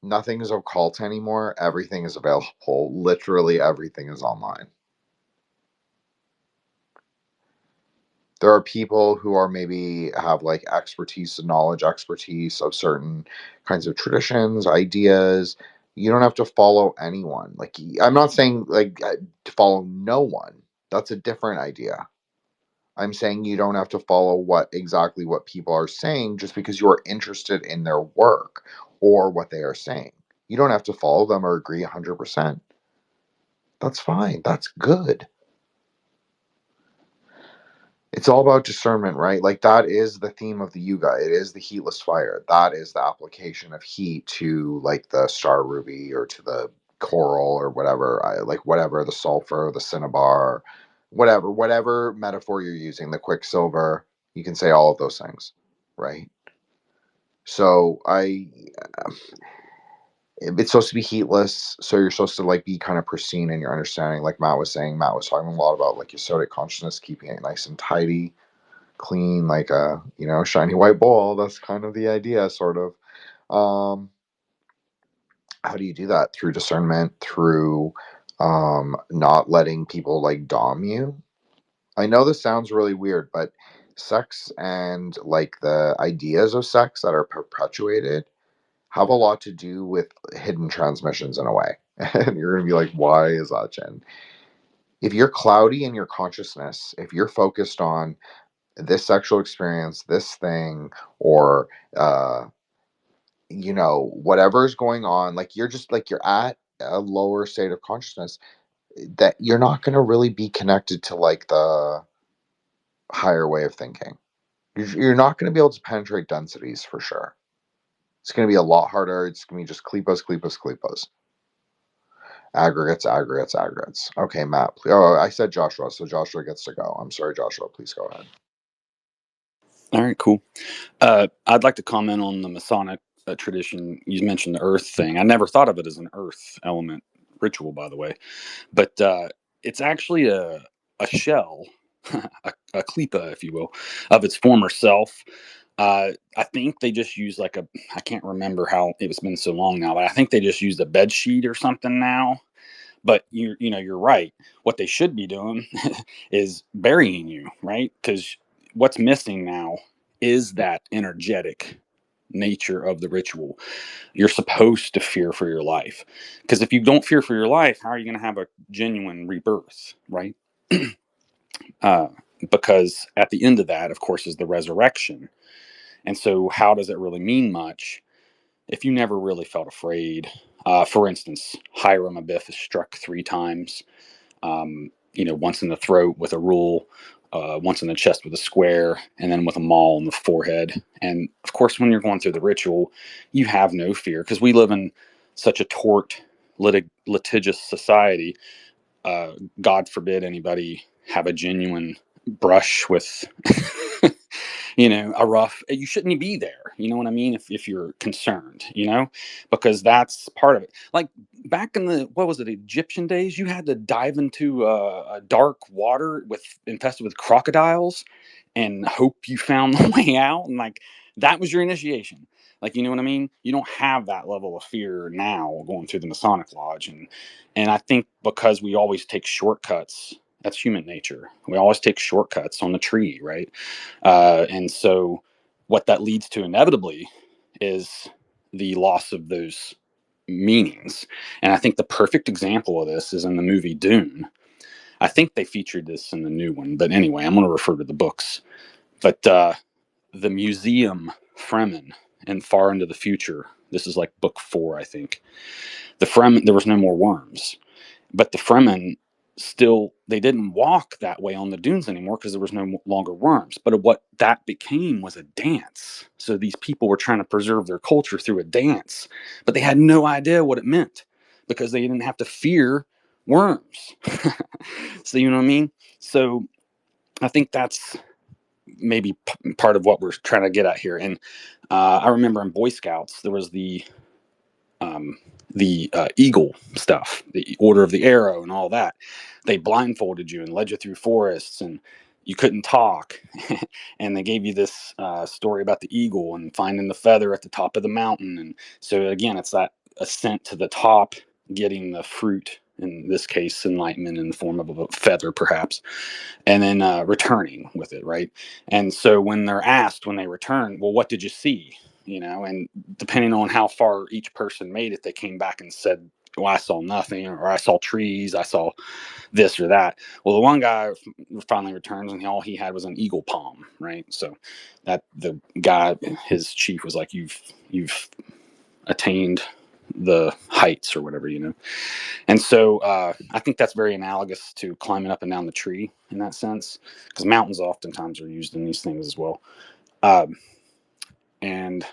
Nothing is occult anymore. Everything is available. Literally everything is online. There are people who are maybe have like expertise of certain kinds of traditions, ideas. You don't have to follow anyone. Like, I'm not saying like to follow no one. That's a different idea. I'm saying you don't have to follow exactly what people are saying just because you're interested in their work or what they are saying. You don't have to follow them or agree 100%. That's fine. That's good. It's all about discernment, right? Like, that is the theme of the Yuga. It is the heatless fire. That is the application of heat to like the star ruby or to the coral or whatever, whatever, the sulfur, the cinnabar, whatever metaphor you're using, the quicksilver. You can say all of those things, right? So it's supposed to be heatless, so you're supposed to like be kind of pristine in your understanding. Like Matt was saying, Matt was talking a lot about like Yesodic consciousness, keeping it nice and tidy, clean, like a shiny white ball. That's kind of the idea, sort of. How do you do that? Through discernment, through not letting people like dom you. I know this sounds really weird, but sex and like the ideas of sex that are perpetuated have a lot to do with hidden transmissions in a way. And you're going to be like, why is that, Jen? If you're cloudy in your consciousness, if you're focused on this sexual experience, this thing, or, whatever is going on, like you're just like you're at a lower state of consciousness, that you're not going to really be connected to like the higher way of thinking. You're not going to be able to penetrate densities for sure. It's going to be a lot harder. It's going to be just klipos. Aggregates. Okay, Matt. Oh, I said Joshua, so Joshua gets to go. I'm sorry, Joshua. Please go ahead. All right, cool. I'd like to comment on the Masonic tradition. You mentioned the earth thing. I never thought of it as an earth element ritual, by the way, but it's actually a shell, a klipa, if you will, of its former self. I think they just use I can't remember how it's been so long now, but I think they just used a bed sheet or something now. But you're right. What they should be doing is burying you, right? Because what's missing now is that energetic nature of the ritual. You're supposed to fear for your life, because if you don't fear for your life, how are you going to have a genuine rebirth, right? uh, because at the end of that, of course, is the resurrection. And so how does it really mean much if you never really felt afraid? For instance, Hiram Abiff is struck 3 times, once in the throat with a rule, once in the chest with a square, and then with a maul on the forehead. And of course, when you're going through the ritual, you have no fear, because we live in such a litigious society. God forbid anybody have a genuine brush with a rough. You shouldn't be there, you know what I mean, if you're concerned, because that's part of it. Like back in the, what was it, Egyptian days, you had to dive into a dark water infested with crocodiles and hope you found the way out, and like that was your initiation. Like, you know what I mean? You don't have that level of fear now going through the Masonic Lodge. And I think because we always take shortcuts That's human nature. We always take shortcuts on the tree, right? And so what that leads to inevitably is the loss of those meanings. And I think the perfect example of this is in the movie Dune. I think they featured this in the new one, but anyway, I'm going to refer to the books. But the museum Fremen in Far Into the Future, this is like book 4, I think. The Fremen, there was no more worms, but the Fremen still, they didn't walk that way on the dunes anymore because there was no longer worms. But what that became was a dance. So these people were trying to preserve their culture through a dance, but they had no idea what it meant because they didn't have to fear worms. So you know what I mean? So I think that's maybe part of what we're trying to get at here. And I remember in Boy Scouts there was the eagle stuff, the Order of the Arrow, and all that. They blindfolded you and led you through forests, and you couldn't talk. And they gave you this story about the eagle and finding the feather at the top of the mountain. And so again, it's that ascent to the top, getting the fruit. In this case, enlightenment in the form of a feather, perhaps, and then returning with it, right? And so when they're asked when they return, well, what did you see? You know, and depending on how far each person made it, they came back and said, well, I saw nothing, or I saw trees, I saw this or that. Well, the one guy finally returns, and all he had was an eagle palm, right? So that the guy, his chief, was like, you've attained the heights or whatever, you know. And so I think that's very analogous to climbing up and down the tree in that sense, because mountains oftentimes are used in these things as well. And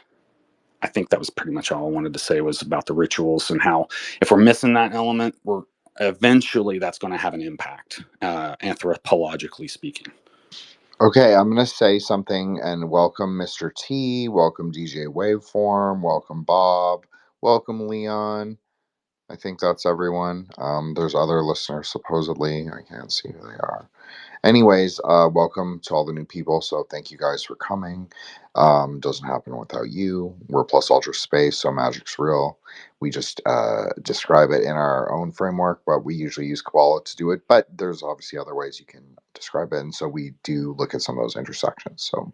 I think that was pretty much all I wanted to say was about the rituals and how if we're missing that element, we're eventually that's going to have an impact, anthropologically speaking. Okay, I'm going to say something and welcome Mr. T, welcome DJ Waveform, welcome Bob, welcome Leon. I think that's everyone. There's other listeners supposedly. I can't see who they are. Anyways, welcome to all the new people. So thank you guys for coming. Doesn't happen without you. We're plus ultra space, so magic's real. We just describe it in our own framework, but we usually use Kabbalah to do it. But there's obviously other ways you can describe it, and so we do look at some of those intersections. So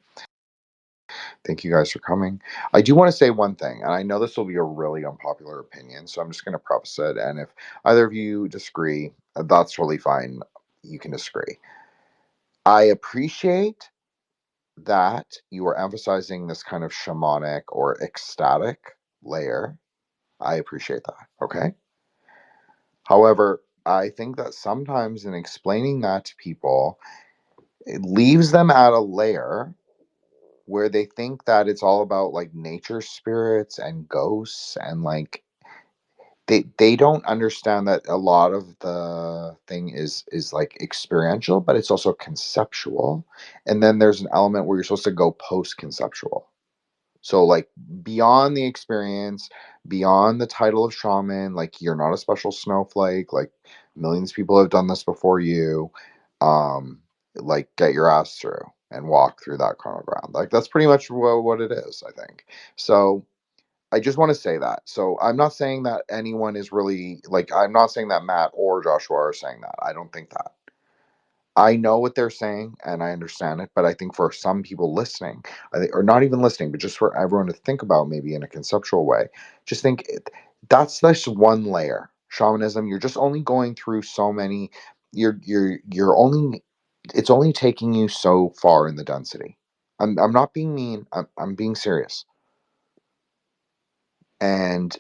thank you guys for coming. I do want to say one thing, and I know this will be a really unpopular opinion, so I'm just going to preface it. And if either of you disagree, that's totally fine. You can disagree. I appreciate that you are emphasizing this kind of shamanic or ecstatic layer. I appreciate that. Okay. However, I think that sometimes in explaining that to people, it leaves them at a layer where they think that it's all about like nature spirits and ghosts and like they don't understand that a lot of the thing is like experiential, but it's also conceptual. And then there's an element where you're supposed to go post conceptual. So like beyond the experience, beyond the title of shaman, like you're not a special snowflake, like millions of people have done this before you. Like get your ass through and walk through that chrono ground. Like that's pretty much what it is, I think. So I just want to say that. So I'm not saying that anyone is really like I'm not saying that Matt or Joshua are saying that. I don't think that. I know what they're saying and I understand it, but I think for some people listening, or not even listening, but just for everyone to think about maybe in a conceptual way, just think that's just one layer. Shamanism, you're just only going through so many. You're only. It's only taking you so far in the density. I'm not being mean. I'm being serious. And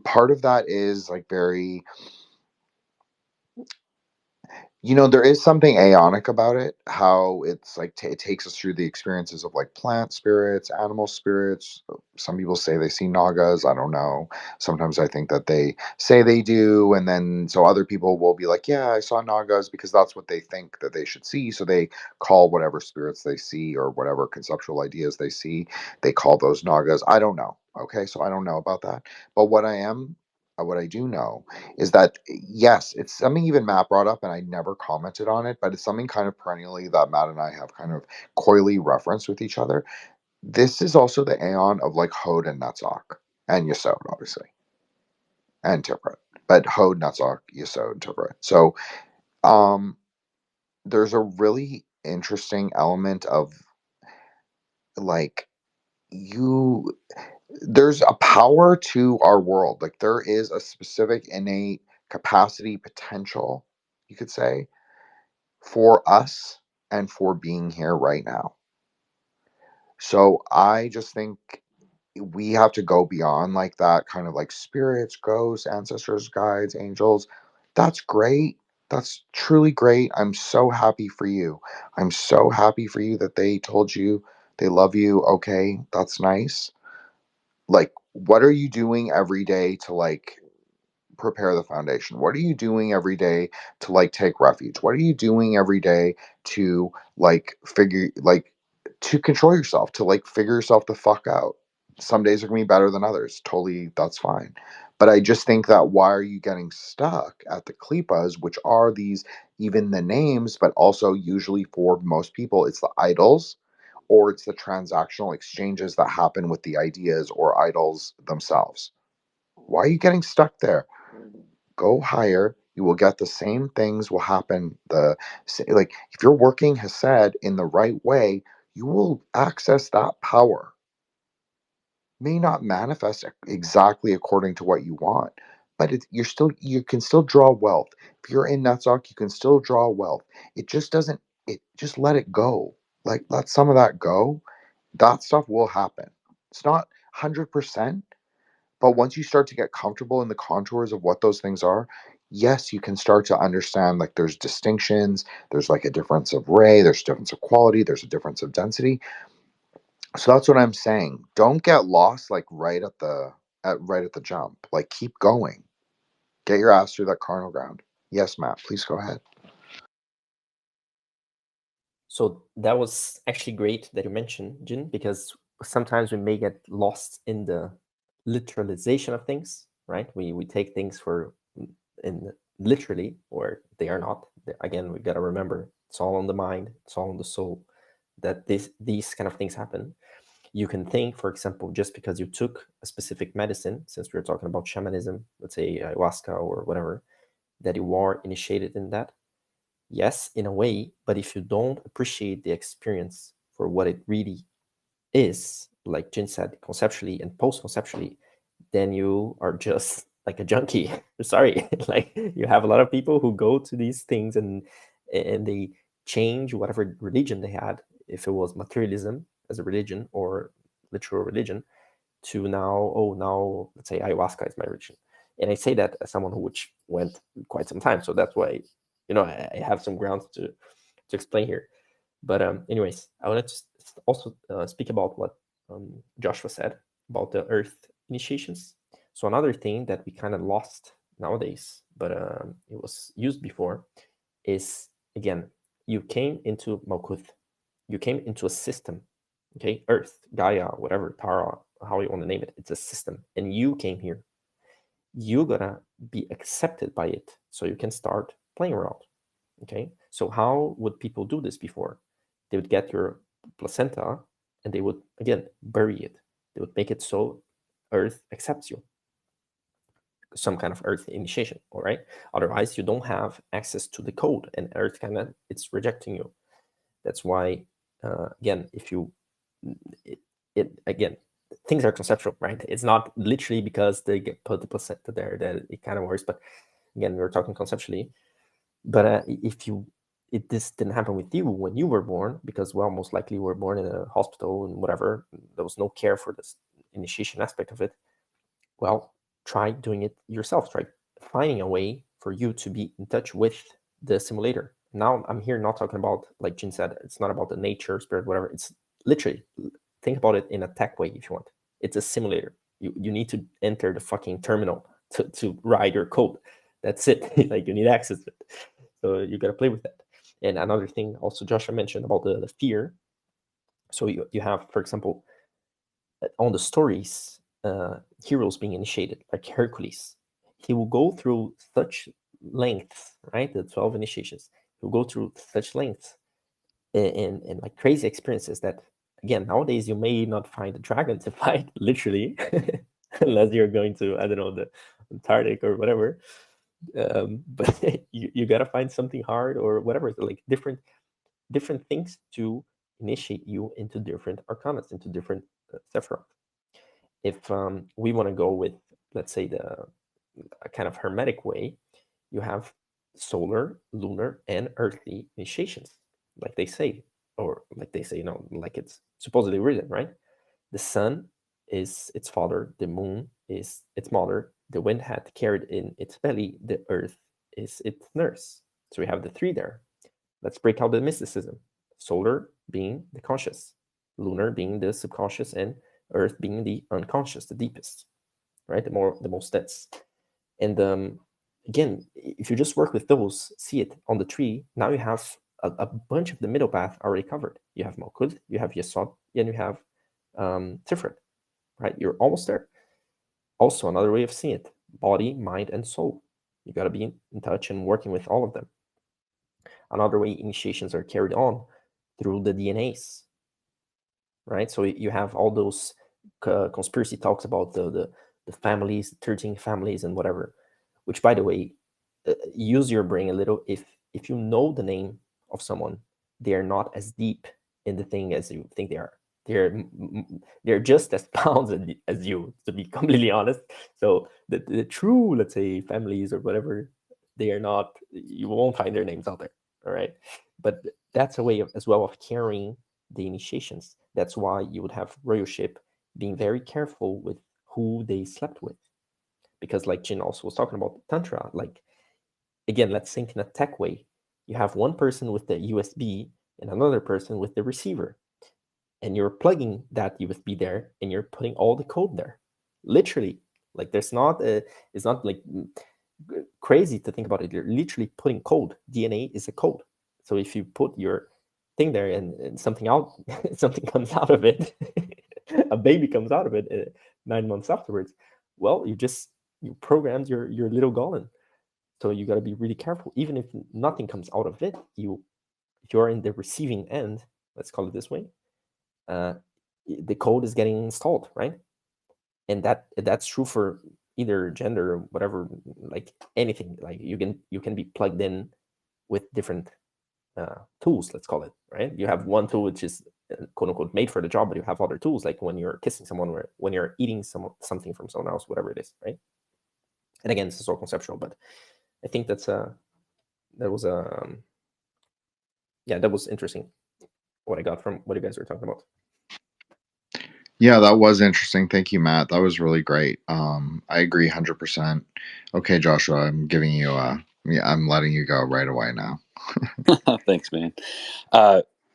part of that is like very, there is something aeonic about it, how it's like it takes us through the experiences of like plant spirits, animal spirits. Some people say they see nagas. I don't know. Sometimes I think that they say they do. And then so other people will be like, yeah, I saw nagas because that's what they think that they should see. So they call whatever spirits they see or whatever conceptual ideas they see, they call those nagas. I don't know. Okay. So I don't know about that. But what I do know is that yes, it's something even Matt brought up, and I never commented on it, but it's something kind of perennially that Matt and I have kind of coyly referenced with each other. This is also the aeon of like Hod and Netzach and Yesod, obviously, and Tiferet, but Hod, Netzach, Yesod, Tiferet. So, um, there's a really interesting element of like you there's a power to our world. Like there is a specific innate capacity, potential, you could say, for us and for being here right now. So I just think we have to go beyond like that kind of like spirits, ghosts, ancestors, guides, angels. That's great. That's truly great. I'm so happy for you. I'm so happy for you that they told you they love you. Okay, that's nice. Like, what are you doing every day to like prepare the foundation? What are you doing every day to like take refuge? What are you doing every day to like figure like to control yourself, to like figure yourself the fuck out? Some days are gonna be better than others. Totally, that's fine. But I just think that why are you getting stuck at the klipas, which are these even the names, but also usually for most people, it's the idols or it's the transactional exchanges that happen with the ideas or idols themselves. Why are you getting stuck there? Go higher. You will get the same things will happen. Like if you're working Hesed in the right way, you will access that power. May not manifest exactly according to what you want, but you can still draw wealth. If you're in Netzach, you can still draw wealth. It just doesn't. It just let it go. Like let some of that go. That stuff will happen. It's not 100%. But once you start to get comfortable in the contours of what those things are, yes, you can start to understand like there's distinctions, there's like a difference of ray, there's a difference of quality, there's a difference of density. So that's what I'm saying. Don't get lost like right at the jump. Like keep going. Get your ass through that carnal ground. Yes, Matt, please go ahead. So that was actually great that you mentioned, Jin, because sometimes we may get lost in the literalization of things, right? We take things for in literally, or they are not. Again, we got to remember it's all on the mind, it's all on the soul, that these kind of things happen. You can think, for example, just because you took a specific medicine, since we're talking about shamanism, let's say ayahuasca or whatever, that you are initiated in that. Yes, in a way, but if you don't appreciate the experience for what it really is, like Jin said, conceptually and post-conceptually, then you are just like a junkie. Sorry, like you have a lot of people who go to these things and they change whatever religion they had, if it was materialism as a religion or literal religion, to now let's say ayahuasca is my religion. And I say that as someone which went quite some time, so that's why I have some grounds to explain here. But anyways, I wanted to also speak about what Joshua said about the earth initiations. So another thing that we kind of lost nowadays, but it was used before, is again, you came into Malkuth, you came into a system, okay, Earth, Gaia, whatever, Tara, how you want to name it, it's a system, and you came here. You gotta be accepted by it so you can start playing around. Okay, so how would people do this before? They would get your placenta and they would again bury it. They would make it so Earth accepts you, some kind of Earth initiation. All right, otherwise you don't have access to the code, and Earth it's rejecting you. That's why again, if you again, things are conceptual, right? It's not literally because they put the placenta there that it kind of works, but again, we're talking conceptually. But if this didn't happen with you when you were born, because well, most likely you were born in a hospital and whatever, there was no care for this initiation aspect of it. Well, try doing it yourself. Try finding a way for you to be in touch with the simulator. Now I'm here not talking about, like Jin said, it's not about the nature, spirit, whatever. It's literally, think about it in a tech way if you want. It's a simulator. You need to enter the fucking terminal to write your code. That's it. Like you need access to it. So you got to play with that. And another thing also Joshua mentioned about the fear. So you have, for example, on the stories, heroes being initiated, like Hercules. He will go through such lengths, right? The 12 initiations. He'll go through such lengths and like crazy experiences that, again, nowadays you may not find a dragon to fight, literally, unless you're going to, I don't know, the Antarctic or whatever. But you gotta find something hard or whatever, like different things to initiate you into different arcanas, into different Sephiroth. If we want to go with, let's say, a kind of hermetic way, you have solar, lunar, and earthly initiations, like they say, or like they say, like it's supposedly written, right? The sun is its father, the moon is its mother, the wind had carried in its belly, the earth is its nurse. So we have the three there. Let's break out the mysticism. Solar being the conscious, lunar being the subconscious, and earth being the unconscious, the deepest, right? The most dense. And again, if you just work with those, see it on the tree, now you have a bunch of the middle path already covered. You have Malkud, you have Yesod, and you have Tiferet, right? You're almost there. Also, another way of seeing it, body, mind, and soul. You got to be in touch and working with all of them. Another way initiations are carried on through the DNAs, right? So you have all those conspiracy talks about the families, 13 families and whatever, which, by the way, use your brain a little. If you know the name of someone, they are not as deep in the thing as you think they are. They're just as bound as you, to be completely honest. So the true, let's say, families or whatever, they are not, you won't find their names out there, all right? But that's a way of, as well, of carrying the initiations. That's why you would have royalship being very careful with who they slept with, because like Jin also was talking about Tantra, like, again, let's think in a tech way. You have one person with the USB and another person with the receiver, and you're plugging that USB there and you're putting all the code there, literally. Like, there's not it's not like crazy to think about it. You're literally putting code. DNA is a code. So if you put your thing there and something something comes out of it, a baby comes out of it 9 months afterwards, well, you programmed your little golem. So you got to be really careful. Even if nothing comes out of it, if you're in the receiving end, let's call it this way, the code is getting installed, right? And that's true for either gender or whatever, like anything. Like you can be plugged in with different tools, let's call it, right? You have one tool which is quote unquote made for the job, but you have other tools, like when you're kissing someone, or when you're eating something from someone else, whatever it is, right? And again, this is all conceptual, but I think that was that was interesting, what I got from what you guys were talking about. Yeah, that was interesting. Thank you, Matt. That was really great. I agree 100%. Okay, Joshua, I'm giving you I'm letting you go right away now. Thanks, man.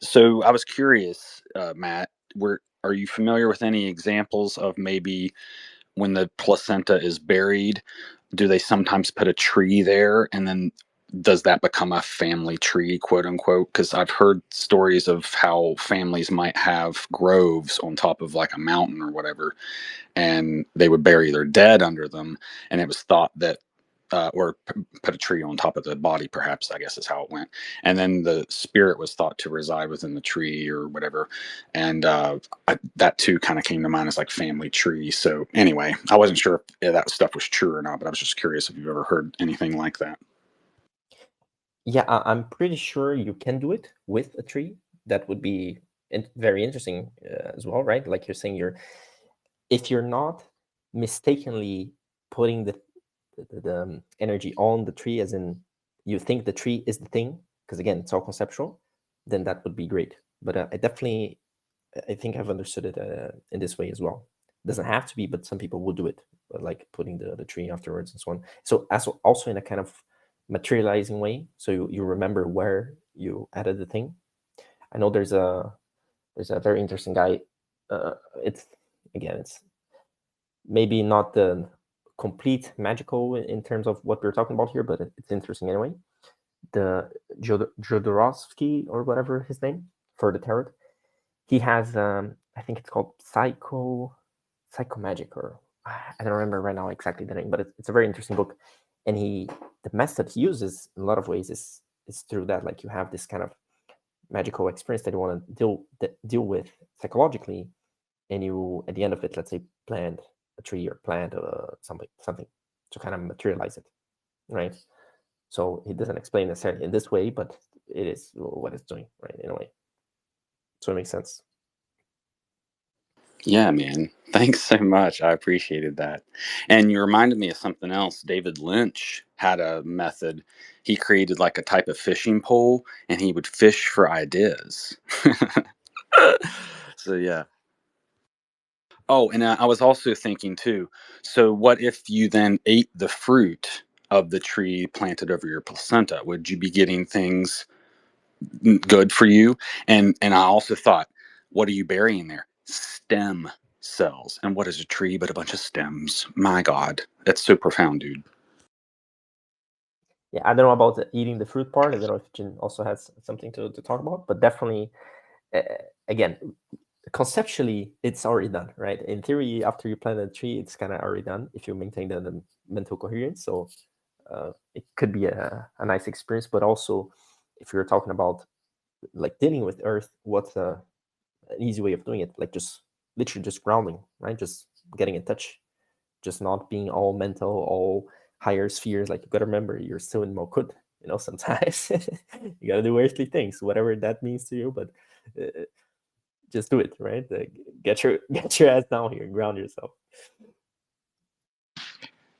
So I was curious, Matt, are you familiar with any examples of maybe when the placenta is buried, do they sometimes put a tree there, and then does that become a family tree, quote unquote? Because I've heard stories of how families might have groves on top of like a mountain or whatever, and they would bury their dead under them, and it was thought that or put a tree on top of the body, perhaps, I guess is how it went. And then the spirit was thought to reside within the tree or whatever. And that too kind of came to mind as like family tree. So anyway, I wasn't sure if that stuff was true or not, but I was just curious if you've ever heard anything like that. Yeah, I'm pretty sure you can do it with a tree. That would be very interesting as well, right? Like you're saying, if you're not mistakenly putting the energy on the tree, as in you think the tree is the thing, because again, it's all conceptual, then that would be great. But I think I've understood it in this way as well. It doesn't have to be, but some people would do it, like putting the tree afterwards and so on. So also in a kind of materializing way, so you remember where you added the thing. I know there's a very interesting guy. It's maybe not the complete magical in terms of what we're talking about here, but it's interesting anyway. The Jodorowsky, or whatever his name, for the tarot, he has I think it's called Psychomagic, or I don't remember right now exactly the name, but it's a very interesting book. And the method he uses in a lot of ways is through that. Like, you have this kind of magical experience that you want to deal with psychologically, and you, at the end of it, let's say, plant a tree or plant something to kind of materialize it. right? So he doesn't explain necessarily in this way, but it is what it's doing, right, in a way. So it makes sense. Yeah, man. Thanks so much. I appreciated that. And you reminded me of something else. David Lynch had a method. He created like a type of fishing pole, and he would fish for ideas. So, yeah. Oh, and I was also thinking too. So, what if you then ate the fruit of the tree planted over your placenta? Would you be getting things good for you? And I also thought, what are you burying there? Stem cells. And what is a tree but a bunch of stems? My God, that's so profound, dude. Yeah, I don't know about eating the fruit part. I don't know if Jin also has something to talk about, but definitely, again, conceptually, it's already done, right? In theory, after you plant a tree, it's kind of already done if you maintain the mental coherence. So it could be a nice experience, but also if you're talking about like dealing with Earth, what's an easy way of doing it? Like just literally just grounding, right? Just getting in touch, just not being all mental, all higher spheres. Like you got to remember, you're still in Mokut. Sometimes you got to do earthly things, whatever that means to you. But just do it, right? Get your ass down here and ground yourself.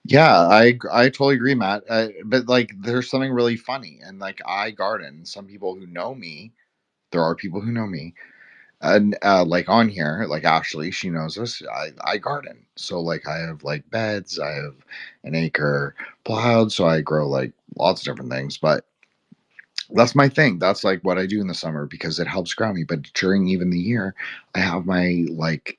Yeah, I totally agree, Matt. But like, there's something really funny, and like, I garden. Some people who know me, there are people who know me, and like on here, like Ashley, she knows this. I garden, so like I have like beds. I have an acre plowed, so I grow like lots of different things. But that's my thing. That's like what I do in the summer because it helps ground me. But during even the year, I have my like,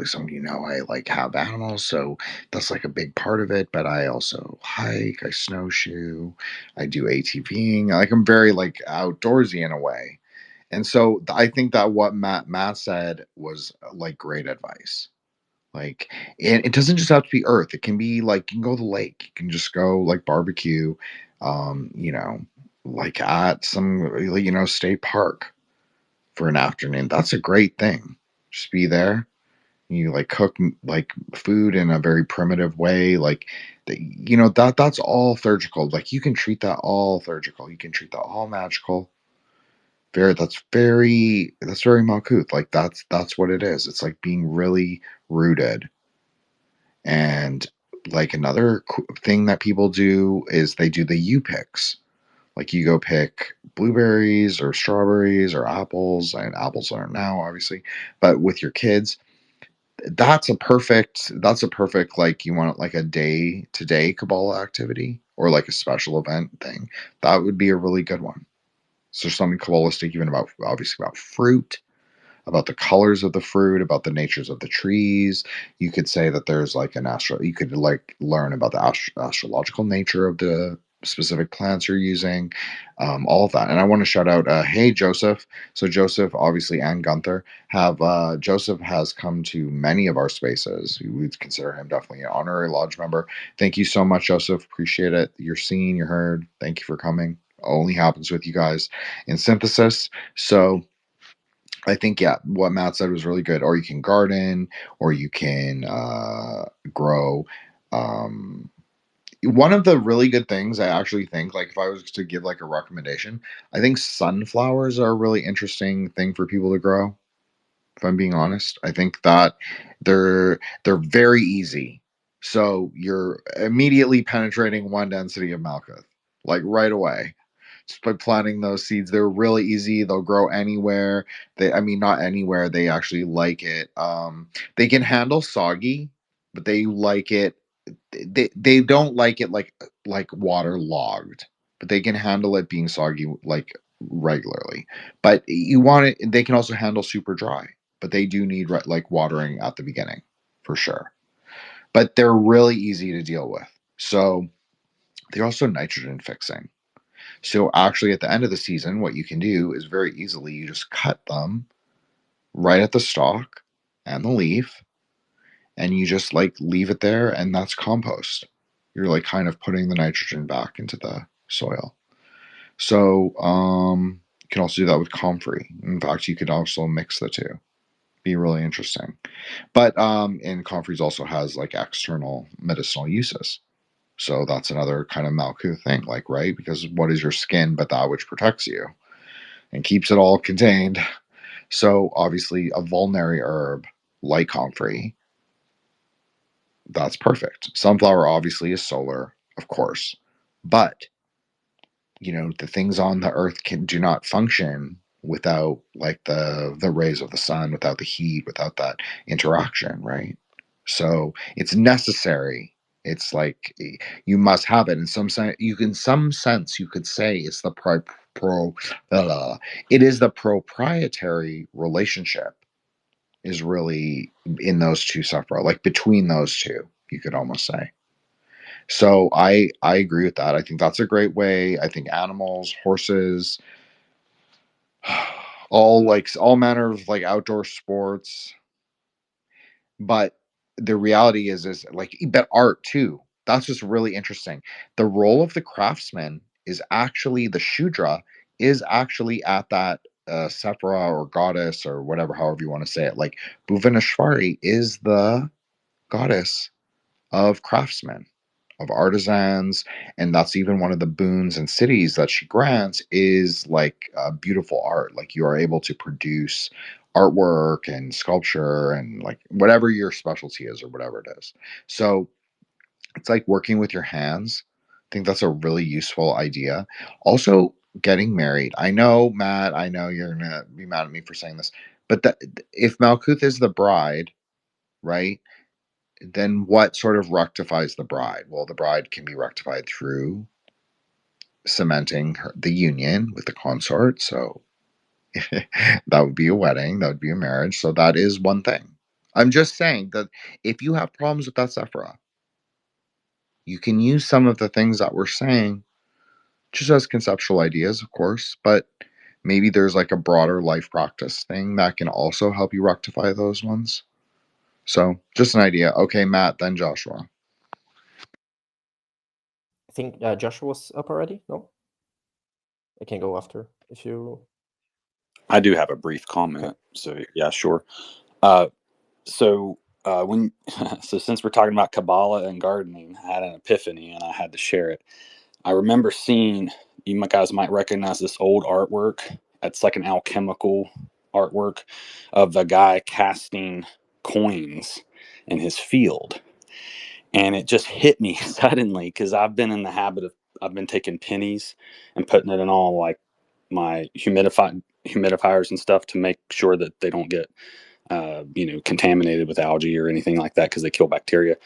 some I like have animals, so that's like a big part of it. But I also hike, I snowshoe, I do ATVing. Like I'm very like outdoorsy in a way. And so I think that what Matt said was like great advice. Like it doesn't just have to be Earth. It can be like you can go to the lake. You can just go like barbecue, um, you know, like at some state park for an afternoon. That's a great thing. Just be there. You like cook like food in a very primitive way. Like that's all surgical. Like you can treat that all surgical. You can treat that all magical. That's very Malkuth. Like that's what it is. It's like being really rooted. And like another thing that people do is they do the U picks. Like you go pick blueberries or strawberries or apples, and apples aren't now obviously, but with your kids, that's a perfect like you want like a day to day Kabbalah activity or like a special event thing. That would be a really good one. So there's something Kabbalistic even about obviously about fruit, about the colors of the fruit, about the natures of the trees. You could say that there's like you could like learn about the astrological nature of the specific plants you're using, all of that. And I want to shout out, hey, Joseph. So Joseph, obviously, and Gunther Joseph has come to many of our spaces. We would consider him definitely an honorary lodge member. Thank you so much, Joseph. Appreciate it. You're seen, you're heard. Thank you for coming. Only happens with you guys in synthesis. So I think, yeah, what Matt said was really good. Or you can garden, or you can grow. Um, One of the really good things I actually think, like if I was to give like a recommendation, I think sunflowers are a really interesting thing for people to grow. If I'm being honest, I think that they're very easy. So you're immediately penetrating one density of Malkuth, like right away just by planting those seeds. They're really easy. They'll grow anywhere. I mean, not anywhere. They actually like it. They can handle soggy, but they like it. They don't like it like waterlogged, but they can handle it being soggy like regularly. But you want it. They can also handle super dry, but they do need like watering at the beginning for sure. But they're really easy to deal with. So they're also nitrogen fixing. So actually, at the end of the season, what you can do is very easily you just cut them right at the stalk and the leaf, and you just like leave it there, and that's compost. You're like kind of putting the nitrogen back into the soil. So you can also do that with comfrey. In fact, you could also mix the two. Be really interesting. But and comfrey also has like external medicinal uses. So that's another kind of Malkuth thing, like, right? Because what is your skin but that which protects you and keeps it all contained? So obviously a vulnerary herb like comfrey, that's perfect. Sunflower obviously is solar, of course, but the things on the earth do not function without like the rays of the sun, without the heat, without that interaction, right? So it's necessary. It's like you must have it in some sense. Some sense you could say it's the it is the proprietary relationship is really in those two separate, like between those two, you could almost say. So I agree with that. I think that's a great way. I think animals, horses, all manner of like outdoor sports. But the reality is like, but art too. That's just really interesting. The role of the craftsman is actually the Shudra is actually at that Sephira or goddess or whatever, however you want to say it. Like Bhuvaneshwari is the goddess of craftsmen, of artisans, and that's even one of the boons and cities that she grants is like beautiful art. Like you are able to produce artwork and sculpture and like whatever your specialty is or whatever it is. So it's like working with your hands. I think that's a really useful idea. Also, getting married. I know, Matt, I know you're gonna be mad at me for saying this, but if Malkuth is the bride, right? Then what sort of rectifies the bride? Well, the bride can be rectified through cementing the union with the consort. So that would be a wedding, that would be a marriage. So that is one thing. I'm just saying that if you have problems with that Sephira, you can use some of the things that we're saying just as conceptual ideas, of course, but maybe there's like a broader life practice thing that can also help you rectify those ones. So just an idea. Okay, Matt, then Joshua. I think Joshua was up already. No, I can go after if you. I do have a brief comment. Okay. So yeah, sure. So when so since we're talking about Kabbalah and gardening, I had an epiphany and I had to share it. I remember seeing, you guys might recognize this old artwork. It's like an alchemical artwork of a guy casting coins in his field. And it just hit me suddenly because I've been in the habit of, I've been taking pennies and putting it in all like my humidifiers and stuff to make sure that they don't get contaminated with algae or anything like that because they kill bacteria.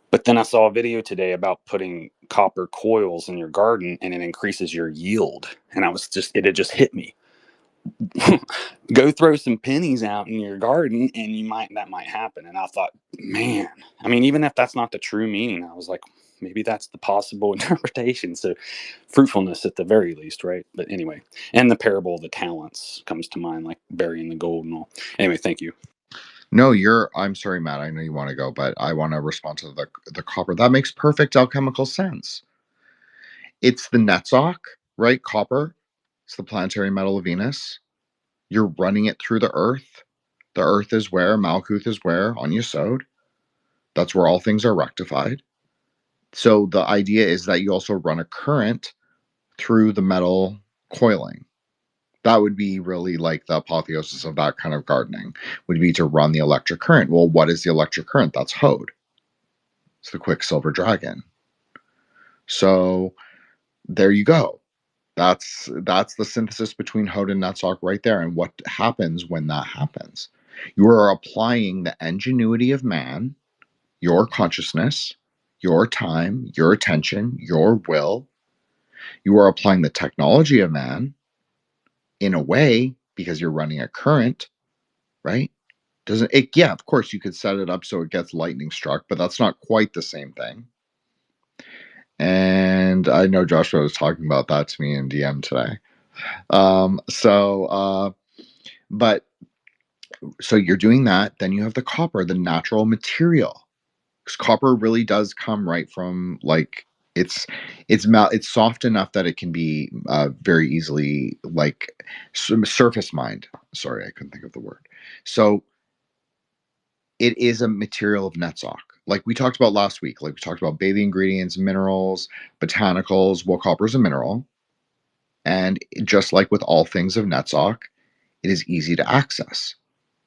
But then I saw a video today about putting copper coils in your garden and it increases your yield. And it had just hit me. Go throw some pennies out in your garden and that might happen. And I thought, man, I mean, even if that's not the true meaning, I was like, maybe that's the possible interpretation. So fruitfulness at the very least, right? But anyway, and the parable of the talents comes to mind, like burying the gold and all. Anyway, thank you. No, I'm sorry, Matt. I know you want to go, but I want to respond to the copper. That makes perfect alchemical sense. It's the Netzach, right? Copper. It's the planetary metal of Venus. You're running it through the earth. The earth is where Malkuth is where on Yesod. That's where all things are rectified. So the idea is that you also run a current through the metal coiling. That would be really like the apotheosis of that kind of gardening, would be to run the electric current. Well, what is the electric current? That's Hod. It's the Quicksilver Dragon. So there you go. That's the synthesis between Hod and Netzach right there. And what happens when that happens? You are applying the ingenuity of man, your consciousness, your time, your attention, your will. You are applying the technology of man in a way because you're running a current, right? Doesn't it? Yeah, of course you could set it up so it gets lightning struck, but that's not quite the same thing. And I know Joshua was talking about that to me in DM today. So you're doing that. Then you have the copper, the natural material, because copper really does come right from like it's soft enough that it can be very easily like surface mined. Sorry, I couldn't think of the word. So it is a material of Netzach. Like we talked about last week, like we talked about bathing ingredients, minerals, botanicals. Well, copper is a mineral. And just like with all things of Netzach, it is easy to access.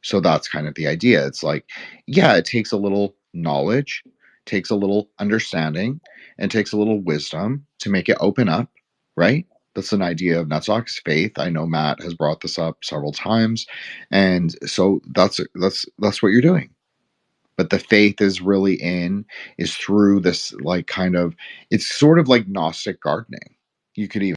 So that's kind of the idea. It's like, yeah, it takes a little knowledge, takes a little understanding, and takes a little wisdom to make it open up, right? That's an idea of Netzach's faith. I know Matt has brought this up several times, and so that's what you're doing. But the faith is through this like kind of, it's sort of like Gnostic gardening, you could even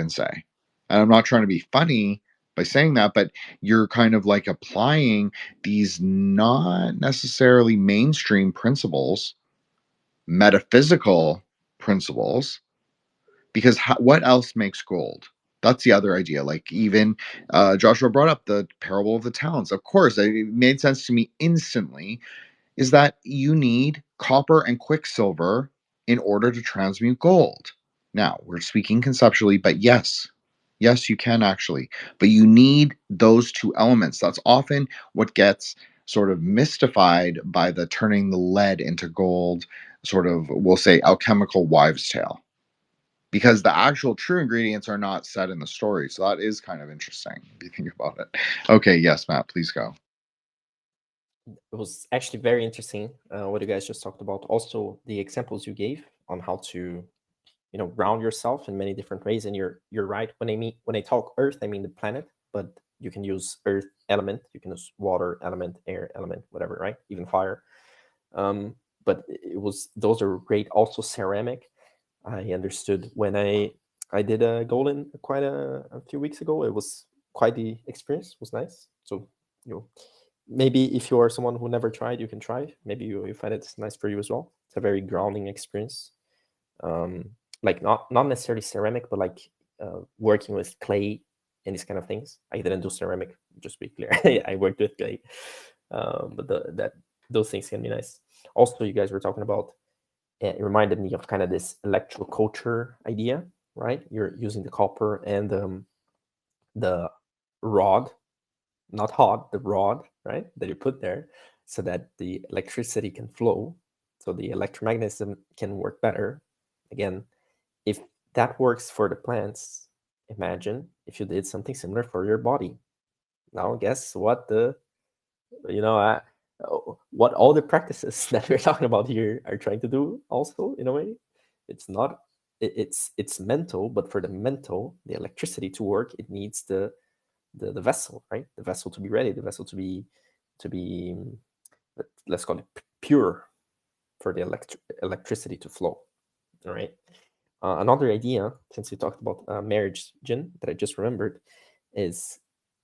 say. And I'm not trying to be funny by saying that, but you're kind of like applying these not necessarily mainstream principles, metaphysical principles, because what else makes gold? That's the other idea. Like even Joshua brought up the parable of the talents. Of course, it made sense to me instantly. Is that you need copper and quicksilver in order to transmute gold. Now, we're speaking conceptually, but yes, you can actually. But you need those two elements. That's often what gets sort of mystified by the turning the lead into gold, sort of, we'll say, alchemical wives' tale. Because the actual true ingredients are not said in the story. So that is kind of interesting if you think about it. Okay, yes, Matt, please go. It was actually very interesting what you guys just talked about. Also, the examples you gave on how to, ground yourself in many different ways. And you're right. When I talk Earth, I mean the planet, but you can use Earth element, you can use water element, air element, whatever, right? Even fire. But those are great. Also, ceramic. I understood when I did a golden quite a few weeks ago. It was quite the experience. It was nice. So maybe if you are someone who never tried, you can try. Maybe you find it nice for you as well. It's a very grounding experience. Like not necessarily ceramic, but like working with clay and these kind of things. I didn't do ceramic, just to be clear. I worked with clay, but those things can be nice. Also, you guys were talking about. It reminded me of kind of this electroculture idea, right? You're using the copper and the rod, not hot, the rod, right, that you put there, so that the electricity can flow, so the electromagnetism can work better. Again, if that works for the plants, imagine if you did something similar for your body. Now, guess what what all the practices that we're talking about here are trying to do also, in a way. It's not, it's mental, but for the mental, the electricity to work, it needs the vessel, right? The vessel to be ready, the vessel to be let's call it pure, for the electricity to flow. All right. Another idea, since we talked about marriage, Jin, that I just remembered, is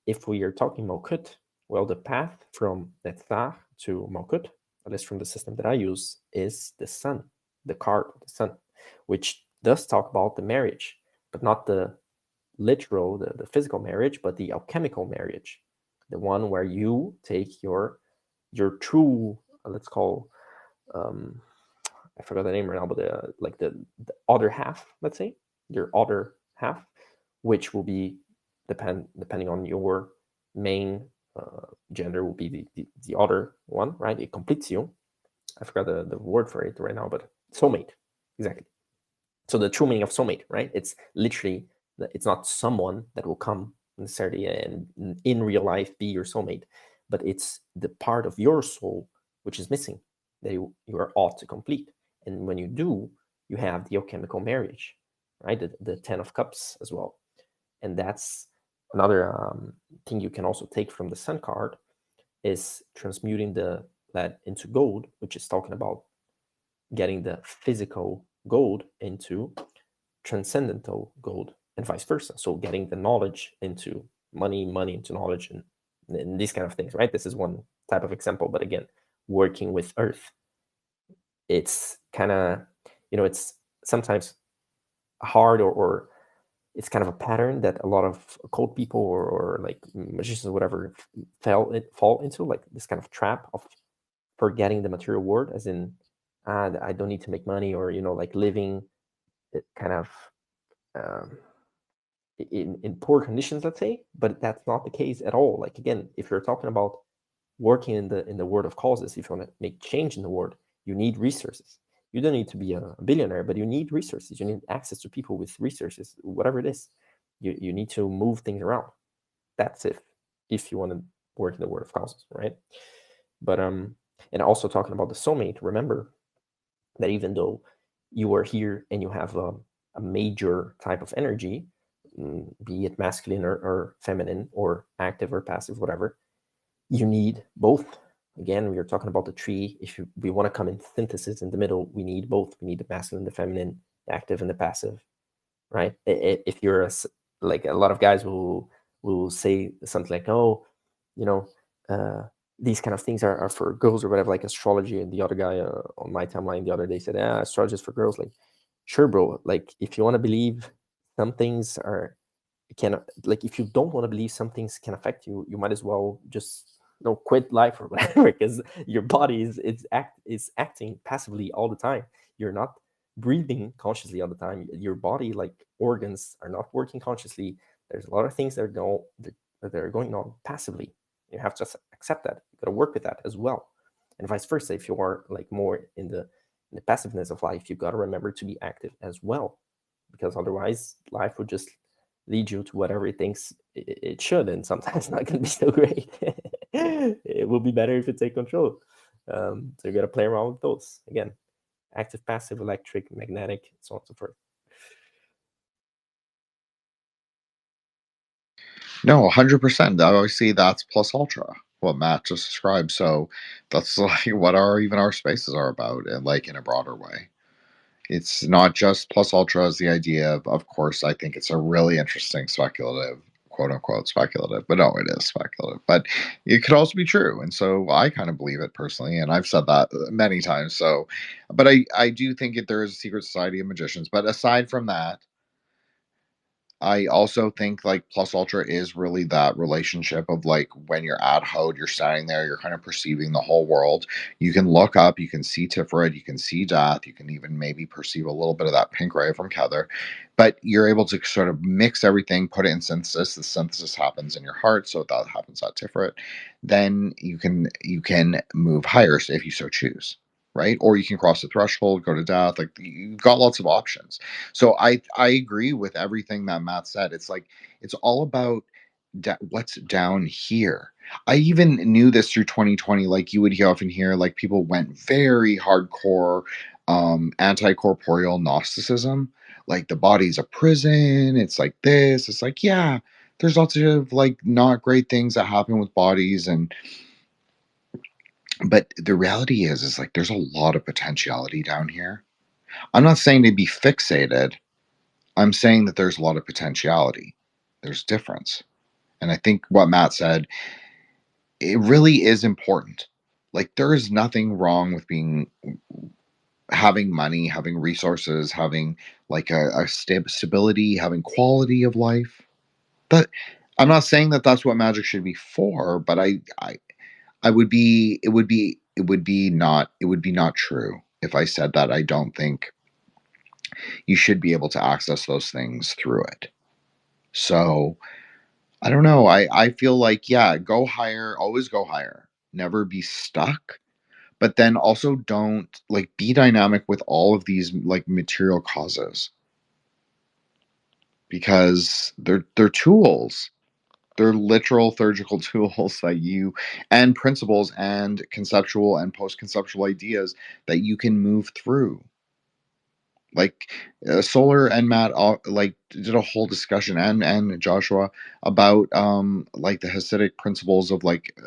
if we are talking Malkut, well, the path from Netzach to Malkut, at least from the system that I use, is the sun, the card of the sun, which does talk about the marriage, but not the literal, the physical marriage, but the alchemical marriage, the one where you take your true, let's call, I forgot the name right now, but the other half, let's say, your other half, which will be depending on your main gender, will be the other one, right? It completes you. I forgot the word for it right now, but soulmate, exactly. So the true meaning of soulmate, right? It's literally, it's not someone that will come necessarily and in real life be your soulmate, but it's the part of your soul which is missing that you are ought to complete. And when you do, you have the alchemical marriage, right? The 10 of Cups as well. And that's another thing you can also take from the Sun card, is transmuting the lead into gold, which is talking about getting the physical gold into transcendental gold, and vice versa. So getting the knowledge into money into knowledge, and these kind of things, right? This is one type of example, but again, working with Earth, it's kind of, it's sometimes hard, or it's kind of a pattern that a lot of occult people or like magicians or whatever fall into, like this kind of trap of forgetting the material world, as in I don't need to make money, or like living it kind of in poor conditions, let's say. But that's not the case at all. Like, again, if you're talking about working in the world of causes, if you want to make change in the world, you need resources. You don't need to be a billionaire, but you need resources. You need access to people with resources, whatever it is. You need to move things around. That's if you want to work in the world of causes, right? But and also talking about the soulmate, remember that even though you are here and you have a major type of energy, be it masculine or feminine or active or passive, whatever, you need both. Again, we are talking about the tree. If we want to come in synthesis in the middle, we need both. We need the masculine, the feminine, the active, and the passive, right? If you're like a lot of guys will say something like, oh, you know, these kind of things are for girls or whatever, like astrology. And the other guy on my timeline the other day said, astrology is for girls. Like, sure, bro. Like, if you want to believe some things can, like, if you don't want to believe some things can affect you, you might as well just quit life or whatever, because your body is acting passively all the time. You're not breathing consciously all the time. Your body, like organs, are not working consciously. There's a lot of things that are going on passively. You have to accept that. You got to work with that as well, and vice versa. If you are like more in the passiveness of life, you got to remember to be active as well, because otherwise life would just lead you to whatever it thinks it should, and sometimes it's not going to be so great. It will be better if you take control. So you got to play around with those. Again, active, passive, electric, magnetic, so on and so forth. No, 100%. Obviously, that's plus ultra, what Matt just described. So that's like what our spaces are about, and like in a broader way. It's not just plus ultra as the idea of course, I think it's a really interesting speculative, quote unquote speculative, but no, it is speculative. But it could also be true. And so I kind of believe it personally, and I've said that many times. So, but I do think that there is a secret society of magicians. But aside from that, I also think like plus ultra is really that relationship of like when you're at Hode, you're standing there, you're kind of perceiving the whole world. You can look up, you can see Tiferet, you can see Death, you can even maybe perceive a little bit of that pink ray from Kether, but you're able to sort of mix everything, put it in synthesis. The synthesis happens in your heart, so that happens at Tiferet. Then you can move higher if you so choose. Right, or you can cross the threshold, go to Death. Like you've got lots of options. So I agree with everything that Matt said. It's like it's all about what's down here. I even knew this through 2020. Like you would often hear like people went very hardcore anti-corporeal Gnosticism. Like the body's a prison. It's like this. It's like, yeah, there's lots of like not great things that happen with bodies, and but the reality is like there's a lot of potentiality down here. I'm not saying to be fixated. I'm saying that there's a lot of potentiality. There's difference. And I think what Matt said, it really is important. Like there is nothing wrong with having money, having resources, having like a stability, having quality of life. But I'm not saying that that's what magic should be for, but I would be it would be not true if I said that I don't think you should be able to access those things through it. So I don't know. I feel like, yeah, go higher, always go higher. Never be stuck. But then also don't like be dynamic with all of these like material causes because they're tools. They're literal surgical tools that you and principles and conceptual and post-conceptual ideas that you can move through. Like Solar and Matt like did a whole discussion, and Joshua, about like the Hasidic principles of like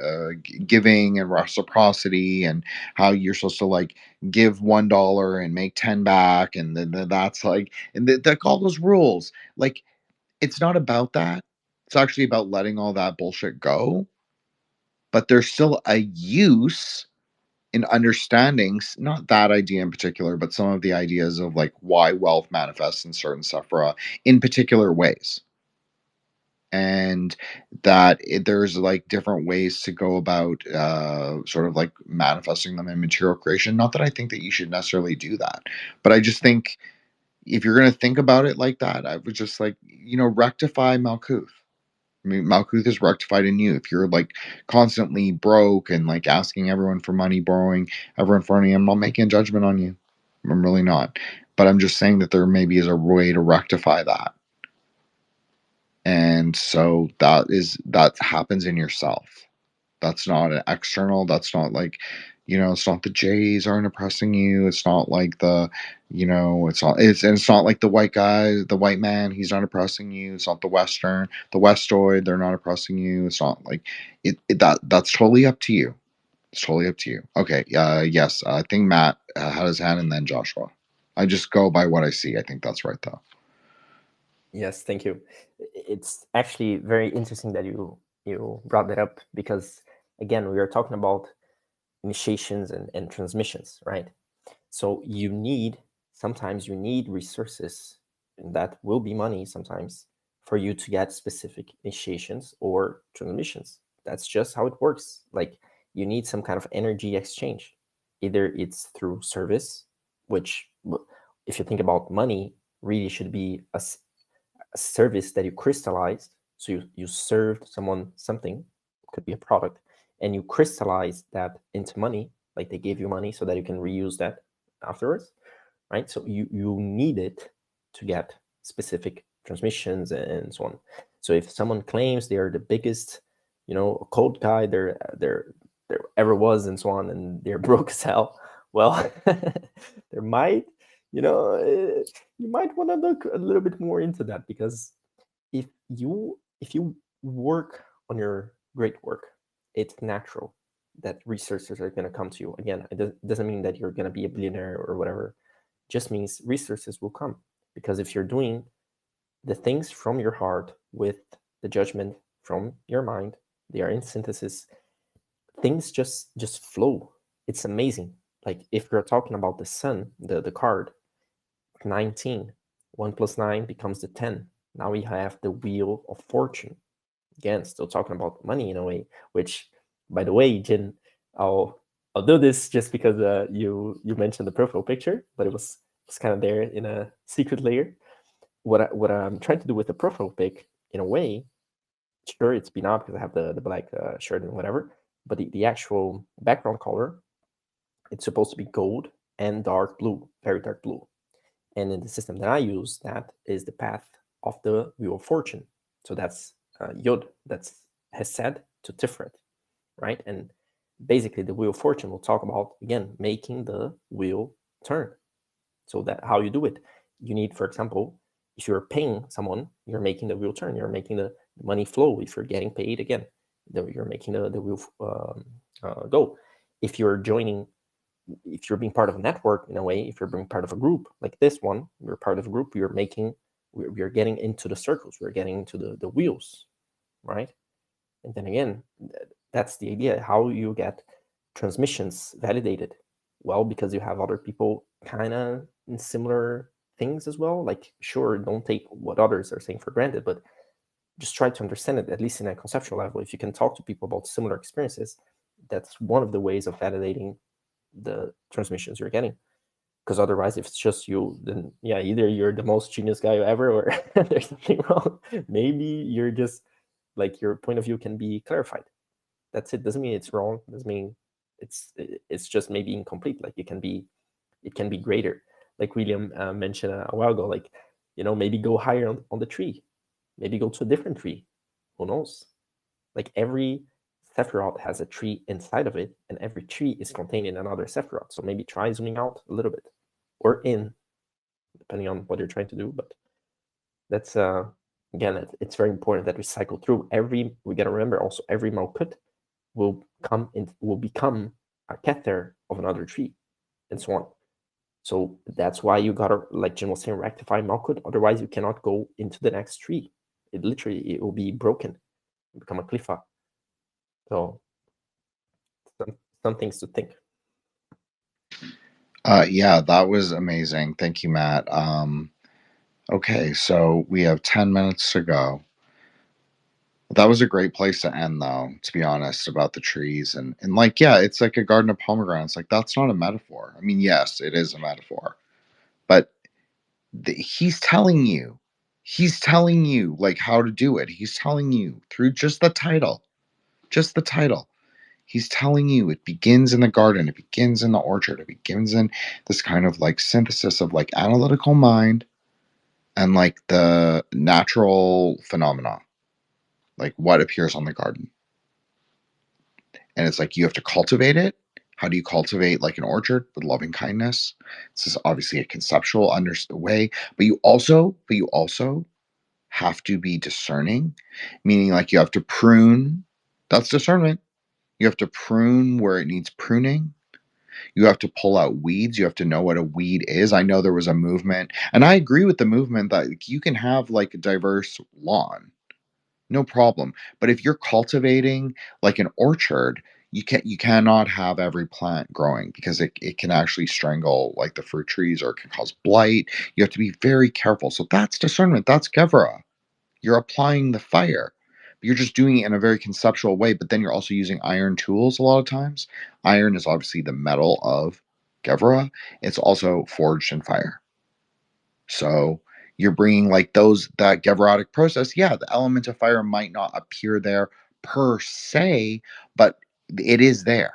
giving and reciprocity, and how you're supposed to like give $1 and make 10 back, and then that's like, and all those rules. Like it's not about that. It's actually about letting all that bullshit go. But there's still a use in understanding not that idea in particular, but some of the ideas of like why wealth manifests in certain sephira in particular ways, and that there's like different ways to go about sort of like manifesting them in material creation. Not that I think that you should necessarily do that, but I just think if you're going to think about it like that, I would just like rectify Malkuth. I mean, Malkuth is rectified in you. If you're like constantly broke and like asking everyone for money, borrowing everyone for money, I'm not making a judgment on you. I'm really not. But I'm just saying that there maybe is a way to rectify that. And so that happens in yourself. That's not an external. That's not like, it's not the Jays aren't oppressing you. It's not like it's not like the white guy, the white man, he's not oppressing you. It's not the Westoid, they're not oppressing you. It's not like that's totally up to you. It's totally up to you. Okay. Yes. I think Matt had his hand and then Joshua. I just go by what I see. I think that's right though. Yes, thank you. It's actually very interesting that you brought that up, because again, we are talking about initiations and transmissions, right? So sometimes you need resources, and that will be money sometimes, for you to get specific initiations or transmissions. That's just how it works. Like, you need some kind of energy exchange. Either it's through service, which, if you think about money, really should be a service that you crystallized. So you served someone something, could be a product, and you crystallize that into money, like they gave you money so that you can reuse that afterwards, right? So you need it to get specific transmissions and so on. So if someone claims they are the biggest, occult guy there ever was and so on, and they're broke as hell, well, there might, you might want to look a little bit more into that, because if you work on your great work, it's natural that resources are going to come to you. Again, it doesn't mean that you're going to be a billionaire or whatever. It just means resources will come, because if you're doing the things from your heart with the judgment from your mind, they are in synthesis, things just flow. It's amazing. Like, if you're talking about the sun, the card 19, 1 plus 9 becomes the 10. Now we have the Wheel of Fortune. Again, still talking about money in a way, which, by the way, Jin, I'll do this just because you mentioned the profile picture, but it was kind of there in a secret layer. What I'm trying to do with the profile pic, in a way, sure, it's been out because I have the black shirt and whatever, but the actual background color, it's supposed to be gold and dark blue, very dark blue. And in the system that I use, that is the path of the Wheel of Fortune. So that's Yod, that's Hesed to Tiferet, right? And basically, the Wheel of Fortune will talk about, again, making the wheel turn. So that how you do it, you need, for example, if you're paying someone, you're making the wheel turn. You're making the money flow. If you're getting paid, again, you're making the wheel go. If you're being part of a network, in a way, if you're being part of a group like this one, you're part of a group, we're getting into the circles, we're getting into the wheels, right? And then again, that's the idea, how you get transmissions validated. Well, because you have other people kind of in similar things as well. Like, sure, don't take what others are saying for granted, but just try to understand it, at least in a conceptual level. If you can talk to people about similar experiences, that's one of the ways of validating the transmissions you're getting. Because otherwise, if it's just you, then yeah, either you're the most genius guy ever, or there's something wrong. Maybe you're just, like, your point of view can be clarified. That's it. Doesn't mean it's wrong. Doesn't mean it's just maybe incomplete. Like, it can be greater. Like William mentioned a while ago, like, maybe go higher on the tree, maybe go to a different tree. Who knows? Like, every Sephiroth has a tree inside of it, and every tree is contained in another Sephiroth. So maybe try zooming out a little bit, or in, depending on what you're trying to do. But that's again, it's very important that we cycle through every. We got to remember also, every Malkut will become a Kether of another tree, and so on. So that's why you gotta, like Jim was saying, rectify Malkut. Otherwise, you cannot go into the next tree. It will be broken, become a Cliffa. So some things to think. Yeah, that was amazing. Thank you, Matt. Okay, so we have 10 minutes to go. That was a great place to end, though, to be honest, about the trees. And like, yeah, it's like a garden of pomegranates. Like, that's not a metaphor. I mean, yes, it is a metaphor. But he's telling you He's telling you like how to do it. He's telling you through just the title. Just the title. He's telling you it begins in the garden, it begins in the orchard, it begins in this kind of like synthesis of like analytical mind and like the natural phenomena, like what appears on the garden. And it's like you have to cultivate it. How do you cultivate like an orchard? With loving kindness. This is obviously a conceptual way, but you also have to be discerning, meaning like you have to prune. That's discernment. You have to prune where it needs pruning. You have to pull out weeds. You have to know what a weed is. I know there was a movement, and I agree with the movement that like, you can have like a diverse lawn, no problem. But if you're cultivating like an orchard, you cannot have every plant growing because it can actually strangle like the fruit trees or it can cause blight. You have to be very careful. So that's discernment. That's Gevra. You're applying the fire. You're just doing it in a very conceptual way, but then you're also using iron tools a lot of times. Iron is obviously the metal of Gevra. It's also forged in fire. So you're bringing like that Gevrotic process. Yeah, the element of fire might not appear there per se, but it is there.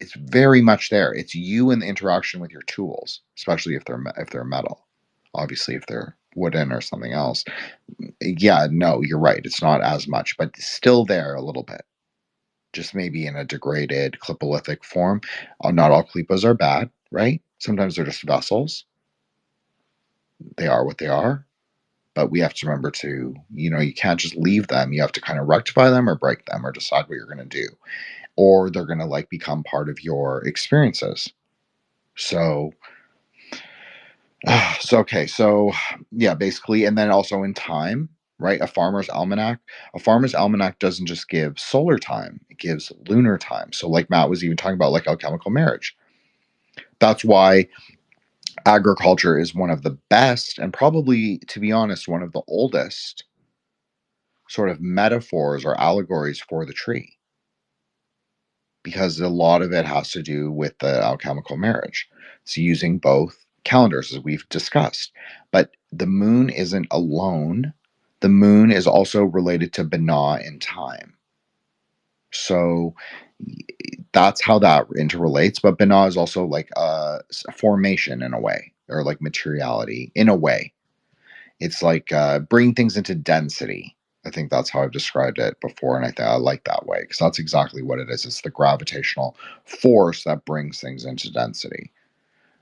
It's very much there. It's you in the interaction with your tools, especially if they're metal. Obviously, if they're wooden or something else, yeah, no, you're right. It's not as much, but it's still there a little bit. Just maybe in a degraded clipolithic form. Not all clipos are bad, right? Sometimes they're just vessels. They are what they are. But we have to remember to, you can't just leave them. You have to kind of rectify them or break them or decide what you're going to do. Or they're going to like become part of your experiences. So okay, so yeah, basically, and then also in time, right? A farmer's almanac doesn't just give solar time; it gives lunar time. So, like Matt was even talking about, like alchemical marriage. That's why agriculture is one of the best, and probably, to be honest, one of the oldest sort of metaphors or allegories for the tree, because a lot of it has to do with the alchemical marriage. It's using both calendars, as we've discussed. But the moon isn't alone. The moon is also related to Binah in time. So that's how that interrelates. But Binah is also like a formation in a way, or like materiality in a way. It's like bringing things into density. I think that's how I've described it before, and I think I like that way because that's exactly what it is. It's the gravitational force that brings things into density.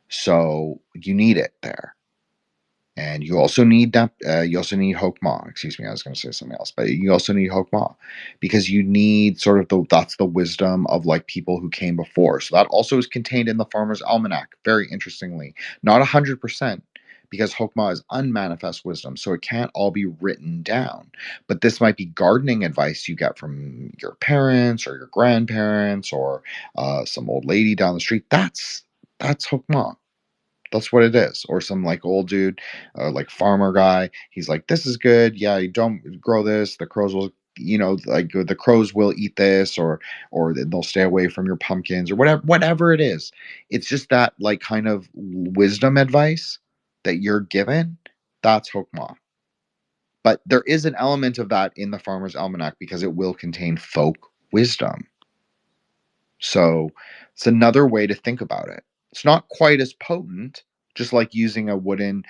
So you need it there, and you also need that. You also need Hokmah. Excuse me, I was going to say something else, but you also need Hokmah because you need sort of that's the wisdom of like people who came before. So that also is contained in the Farmer's Almanac. Very interestingly, not 100%. Because Hokmah is unmanifest wisdom, so it can't all be written down. But this might be gardening advice you get from your parents or your grandparents or some old lady down the street. That's Hokmah. That's what it is. Or some like old dude, like farmer guy. He's like, this is good. Yeah, you don't grow this. The crows will, like the crows will eat this, or they'll stay away from your pumpkins, or whatever it is. It's just that like kind of wisdom advice that you're given. That's Hokmah. But there is an element of that in the Farmer's Almanac because it will contain folk wisdom. So it's another way to think about it. It's not quite as potent, just like using a wooden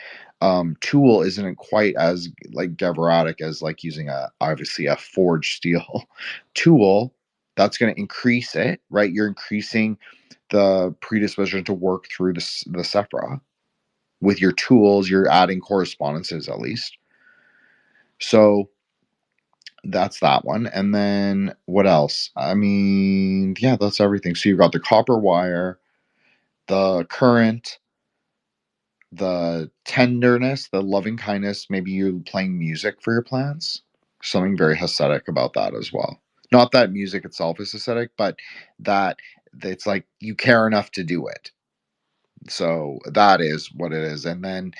tool isn't quite as like Gevrotic as like using obviously a forged steel tool. That's going to increase it, right? You're increasing the predisposition to work through the Sephra. With your tools, you're adding correspondences at least. So that's that one. And then what else? I mean, yeah, that's everything. So you've got the copper wire, the current, the tenderness, the loving kindness. Maybe you're playing music for your plants. Something very Hasidic about that as well. Not that music itself is Hasidic, but that it's like you care enough to do it. So that is what it is. And then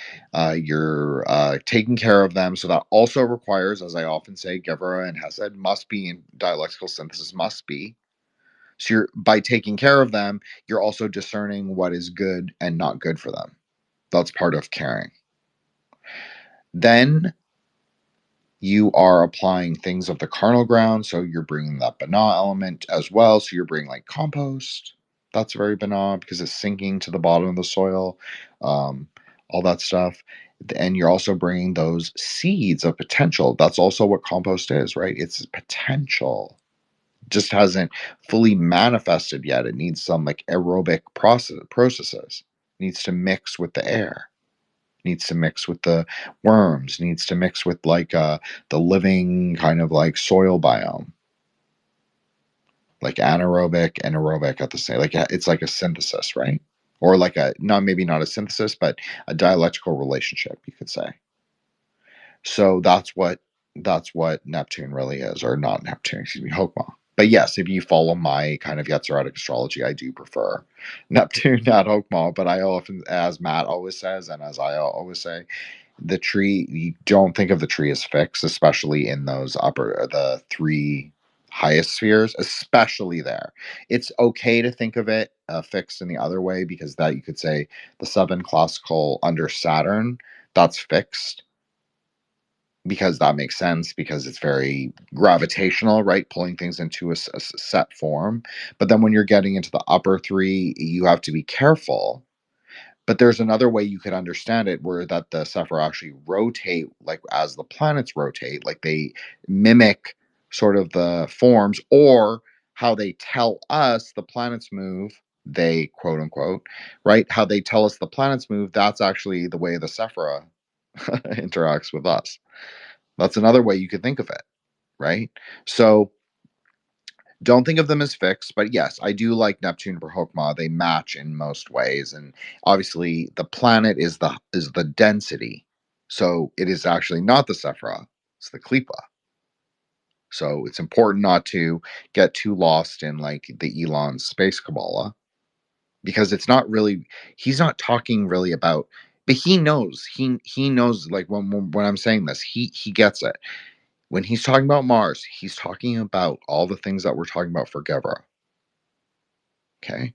you're taking care of them. So that also requires, as I often say, Gevurah and Hesed must be in dialectical synthesis, must be. So by taking care of them, you're also discerning what is good and not good for them. That's part of caring. Then You are applying things of the carnal ground, so you're bringing that banal element as well. So you're bringing like compost. That's very banal because it's sinking to the bottom of the soil, all that stuff. And you're also bringing those seeds of potential. That's also what compost is, right? It's potential. Just hasn't fully manifested yet. It needs some like aerobic processes. It needs to mix with the air. Needs to mix with the worms, needs to mix with like the living kind of like soil biome, like anaerobic and aerobic at the same, like it's like a synthesis, right? Or like a, not maybe not a synthesis, but a dialectical relationship, you could say. So that's what Neptune really is, or not Neptune, excuse me, Hokmah. But yes, if you follow my kind of Yetzerotic astrology, I do prefer Neptune, not Hokmah. But I often, as Matt always says, and as I always say, the tree, you don't think of the tree as fixed, especially in those the three highest spheres, especially there. It's okay to think of it fixed in the other way, because that, you could say the seven classical under Saturn, that's fixed, because that makes sense, because it's very gravitational, right? Pulling things into a set form. But then when you're getting into the upper three, you have to be careful. But there's another way you could understand it, where that the Sephira actually rotate, like as the planets rotate, like they mimic sort of the forms, or how they tell us the planets move. They, quote unquote, right? How they tell us the planets move. That's actually the way the Sephira interacts with us. That's another way you could think of it, right? So don't think of them as fixed, but yes, I do like Neptune for Hokmah. They match in most ways, and obviously the planet is the density, so it is actually not the Sephira, it's the Klipa. So it's important not to get too lost in like the Elon space Kabbalah, because it's not really, he's not talking really about, but he knows, he knows, like when I'm saying this, he gets it. When he's talking about Mars, he's talking about all the things that we're talking about for Gevra. Okay.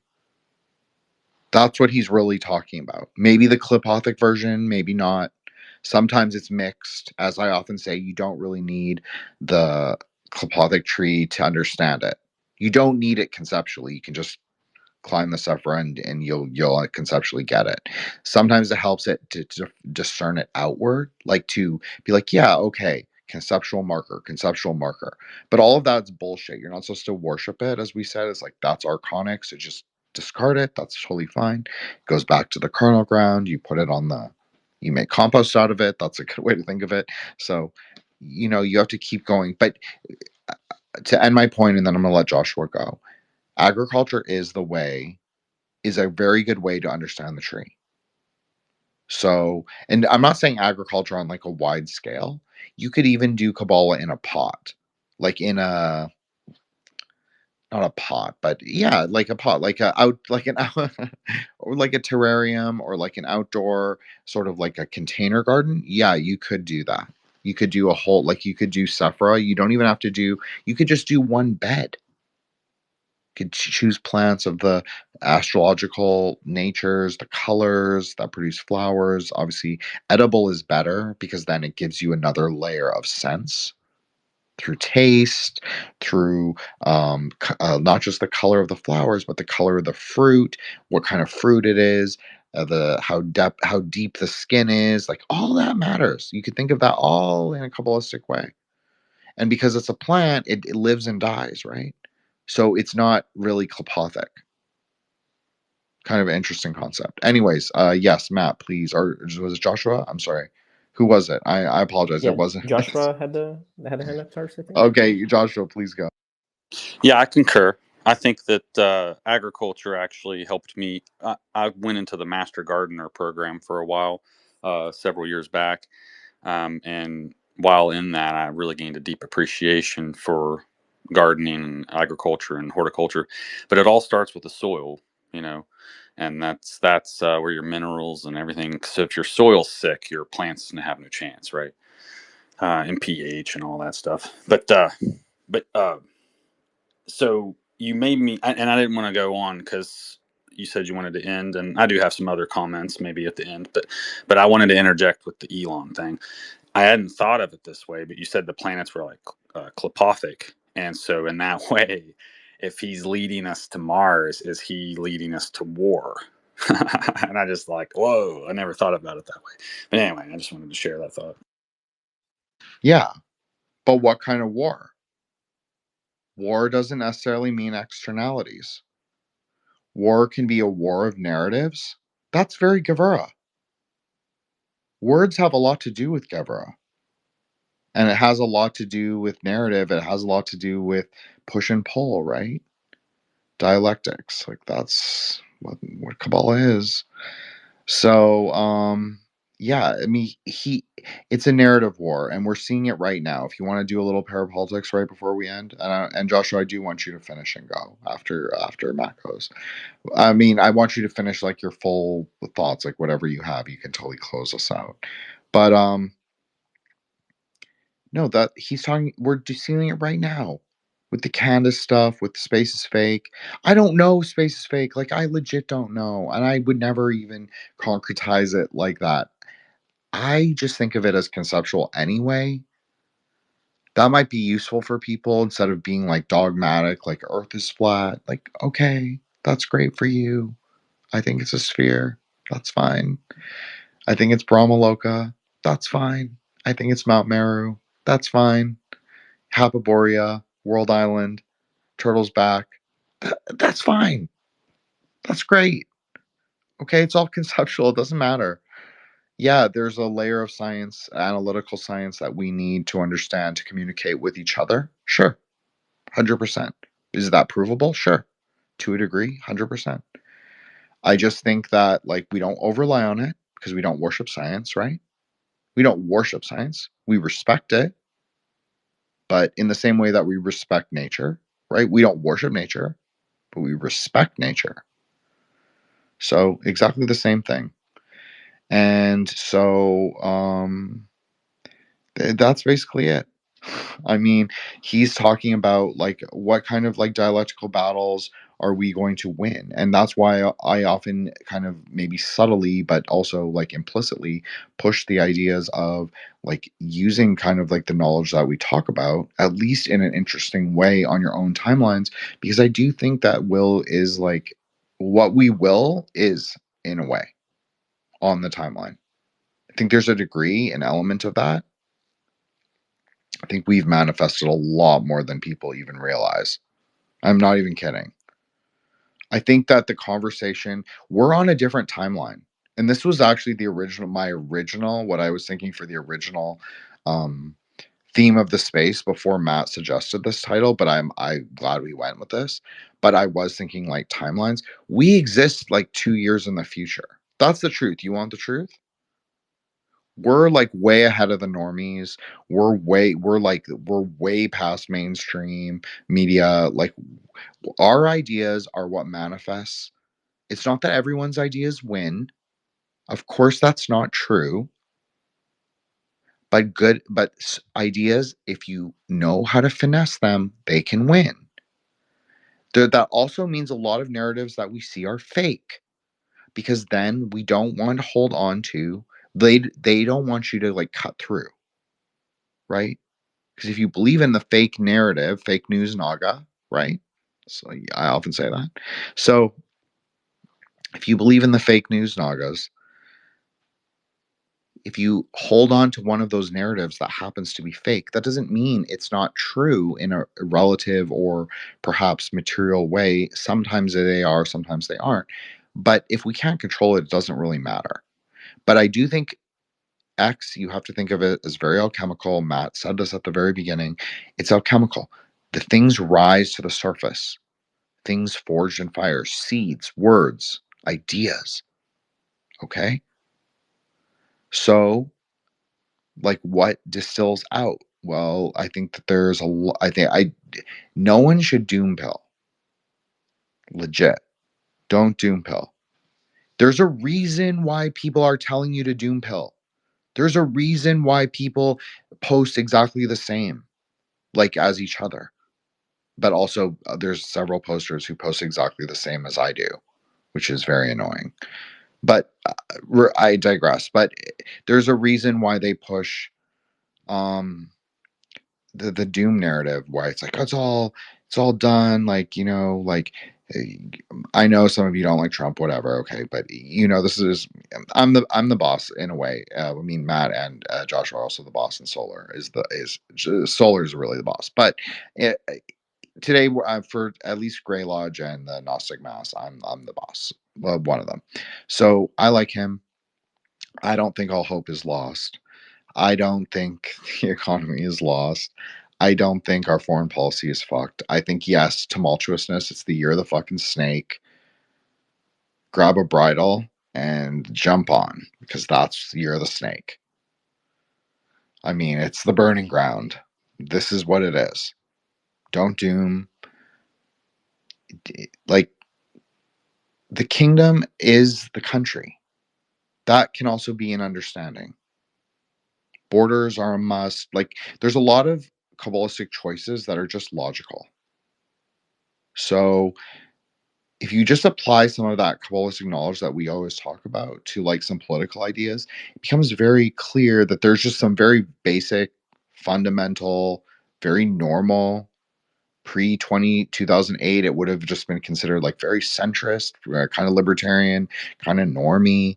That's what he's really talking about. Maybe the Klipothic version, maybe not. Sometimes it's mixed. As I often say, you don't really need the Klipothic tree to understand it. You don't need it conceptually. You can just climb the Sephira and you'll conceptually get it. Sometimes it helps it to discern it outward, like to be like, yeah, okay, conceptual marker. But all of that's bullshit. You're not supposed to worship it, as we said. It's like, that's archonic, so just discard it. That's totally fine. It goes back to the kernel ground. You put it on you make compost out of it. That's a good way to think of it. So, you have to keep going. But to end my point, and then I'm going to let Joshua go. Agriculture is a very good way to understand the tree. So, and I'm not saying agriculture on like a wide scale. You could even do Kabbalah in a pot, like in a, not a pot, but yeah, like a pot, like a out, like an or like a terrarium, or like an outdoor sort of like a container garden. Yeah, you could do that. You could do a whole, like you could do Sephira. You don't even have to do, you could just do one bed. Could choose plants of the astrological natures, the colors that produce flowers. Obviously, edible is better, because then it gives you another layer of sense through taste, through not just the color of the flowers, but the color of the fruit, what kind of fruit it is, the how deep the skin is. Like, all that matters. You could think of that all in a Kabbalistic way. And because it's a plant, it lives and dies, right? So it's not really Klipothic. Kind of an interesting concept. Anyways, yes, Matt, please. Or was it Joshua? I'm sorry. Who was it? I apologize. Yeah, It wasn't. Joshua had the hand up first, I think. Okay, Joshua, please go. Yeah, I concur. I think that agriculture actually helped me. I went into the Master Gardener program for a while, several years back. And while in that, I really gained a deep appreciation for gardening and agriculture and horticulture. But it all starts with the soil, you know, and that's where your minerals and everything. So if your soil's sick, your plant's gonna have no chance, right? And pH and all that stuff. But so you made me, and I didn't want to go on because you said you wanted to end, and I do have some other comments maybe at the end, but I wanted to interject with the Elon thing. I hadn't thought of it this way, but you said the planets were like Klipothic. And so in that way, if he's leading us to Mars, is he leading us to war? And I just like, whoa, I never thought about it that way. But anyway, I just wanted to share that thought. Yeah, but what kind of war? War doesn't necessarily mean externalities. War can be a war of narratives. That's very Gevura. Words have a lot to do with Gevura. And it has a lot to do with narrative. It has a lot to do with push and pull, right? Dialectics. Like that's what Kabbalah is. So, yeah, I mean, it's a narrative war, and we're seeing it right now. If you want to do a little parapolitics right before we end, and Joshua, I do want you to finish and go after Matt goes. I mean, I want you to finish like your full thoughts, like whatever you have, you can totally close us out. But no, that he's talking. We're just seeing it right now with the Candace stuff, with the space is fake. I don't know space is fake. Like I legit don't know, and I would never even concretize it like that. I just think of it as conceptual anyway. That might be useful for people instead of being like dogmatic, like Earth is flat. Like, okay, that's great for you. I think it's a sphere. That's fine. I think it's Brahmaloka. That's fine. I think it's Mount Meru. That's fine. Hyperborea, World Island, Turtle's Back. That's fine. That's great. Okay, it's all conceptual. It doesn't matter. Yeah, there's a layer of science, analytical science that we need to understand to communicate with each other. Sure, 100%. Is that provable? Sure. To a degree, 100%. I just think that like we don't overrely on it because we don't worship science, right? We don't worship science. We respect it, but in the same way that we respect nature, right? We don't worship nature, but we respect nature. So exactly the same thing. And so that's basically it. I mean, he's talking about like what kind of like dialectical battles are we going to win? And that's why I often kind of maybe subtly, but also like implicitly push the ideas of like using kind of like the knowledge that we talk about, at least in an interesting way on your own timelines, because I do think that will is like what we will is in a way on the timeline. I think there's a degree, an element of that. I think we've manifested a lot more than people even realize. I'm not even kidding. I think that the conversation, we're on a different timeline. And this was actually my original, what I was thinking for the original um, theme of the space before Matt suggested this title, but I'm glad we went with this. But I was thinking like timelines. We exist like 2 years in the future. That's the truth. You want the truth? We're like way ahead of the normies. We're way past mainstream media. Like our ideas are what manifests. It's not that everyone's ideas win. Of course that's not true. But ideas, if you know how to finesse them, they can win. That also means a lot of narratives that we see are fake because then we don't want to hold on to they don't want you to like cut through, right? Because if you believe in the fake narrative, fake news naga, right? So I often say that. So if you believe in the fake news nagas, if you hold on to one of those narratives that happens to be fake, that doesn't mean it's not true in a relative or perhaps material way. Sometimes they are, sometimes they aren't. But if we can't control it, it doesn't really matter. But I do think X, you have to think of it as very alchemical. Matt said this at the very beginning. It's alchemical. The things rise to the surface, things forged in fire, seeds, words, ideas. Okay. So, like, what distills out? Well, I think that there's a lot. No one should doom pill. Legit. Don't doom pill. There's a reason why people are telling you to doom pill. There's a reason why people post exactly the same, like as each other. But also, there's several posters who post exactly the same as I do, which is very annoying. But I digress. But there's a reason why they push the doom narrative, where it's like, oh, it's all done, like, you know, like, I know some of you don't like Trump, whatever, okay, but you know, this is, I'm the boss in a way. I mean, Matt and Josh are also the boss, and Solar is Solar is really the boss. But today, for at least Grey Lodge and the Gnostic Mass, I'm the boss, well, one of them. So I like him. I don't think all hope is lost. I don't think the economy is lost. I don't think our foreign policy is fucked. I think, yes, tumultuousness. It's the year of the fucking snake. Grab a bridle and jump on, because that's the year of the snake. I mean, it's the burning ground. This is what it is. Don't doom. Like, the kingdom is the country. That can also be an understanding. Borders are a must. Like, there's a lot of Kabbalistic choices that are just logical. So if you just apply some of that Kabbalistic knowledge that we always talk about to like some political ideas, it becomes very clear that there's just some very basic, fundamental, very normal pre-2008, it would have just been considered like very centrist, kind of libertarian, kind of normie,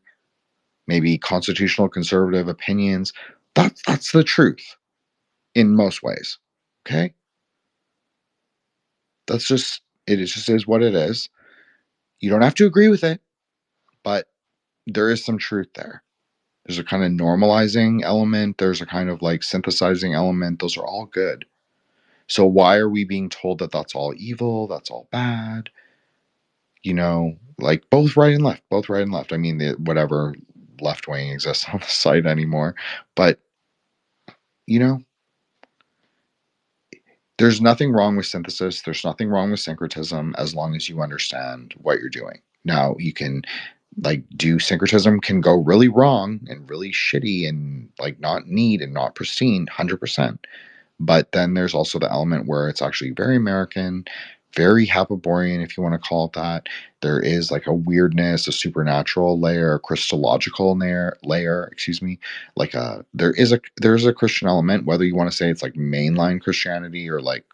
maybe constitutional conservative opinions. That's the truth in most ways. Okay? That's just it. It just is what it is. You don't have to agree with it, but there is some truth there. There's a kind of normalizing element. There's a kind of like synthesizing element. Those are all good. So why are we being told that that's all evil? That's all bad? You know, like both right and left, both right and left. I mean, whatever left wing exists on the site anymore. But, you know, there's nothing wrong with synthesis. There's nothing wrong with syncretism as long as you understand what you're doing. Now, you can like do syncretism can go really wrong and really shitty and like not neat and not pristine 100%. But then there's also the element where it's actually very American, very Hapaborean, if you want to call it that. There is like a weirdness, a supernatural layer, a Christological layer, excuse me. Like there's a Christian element, whether you want to say it's like mainline Christianity or like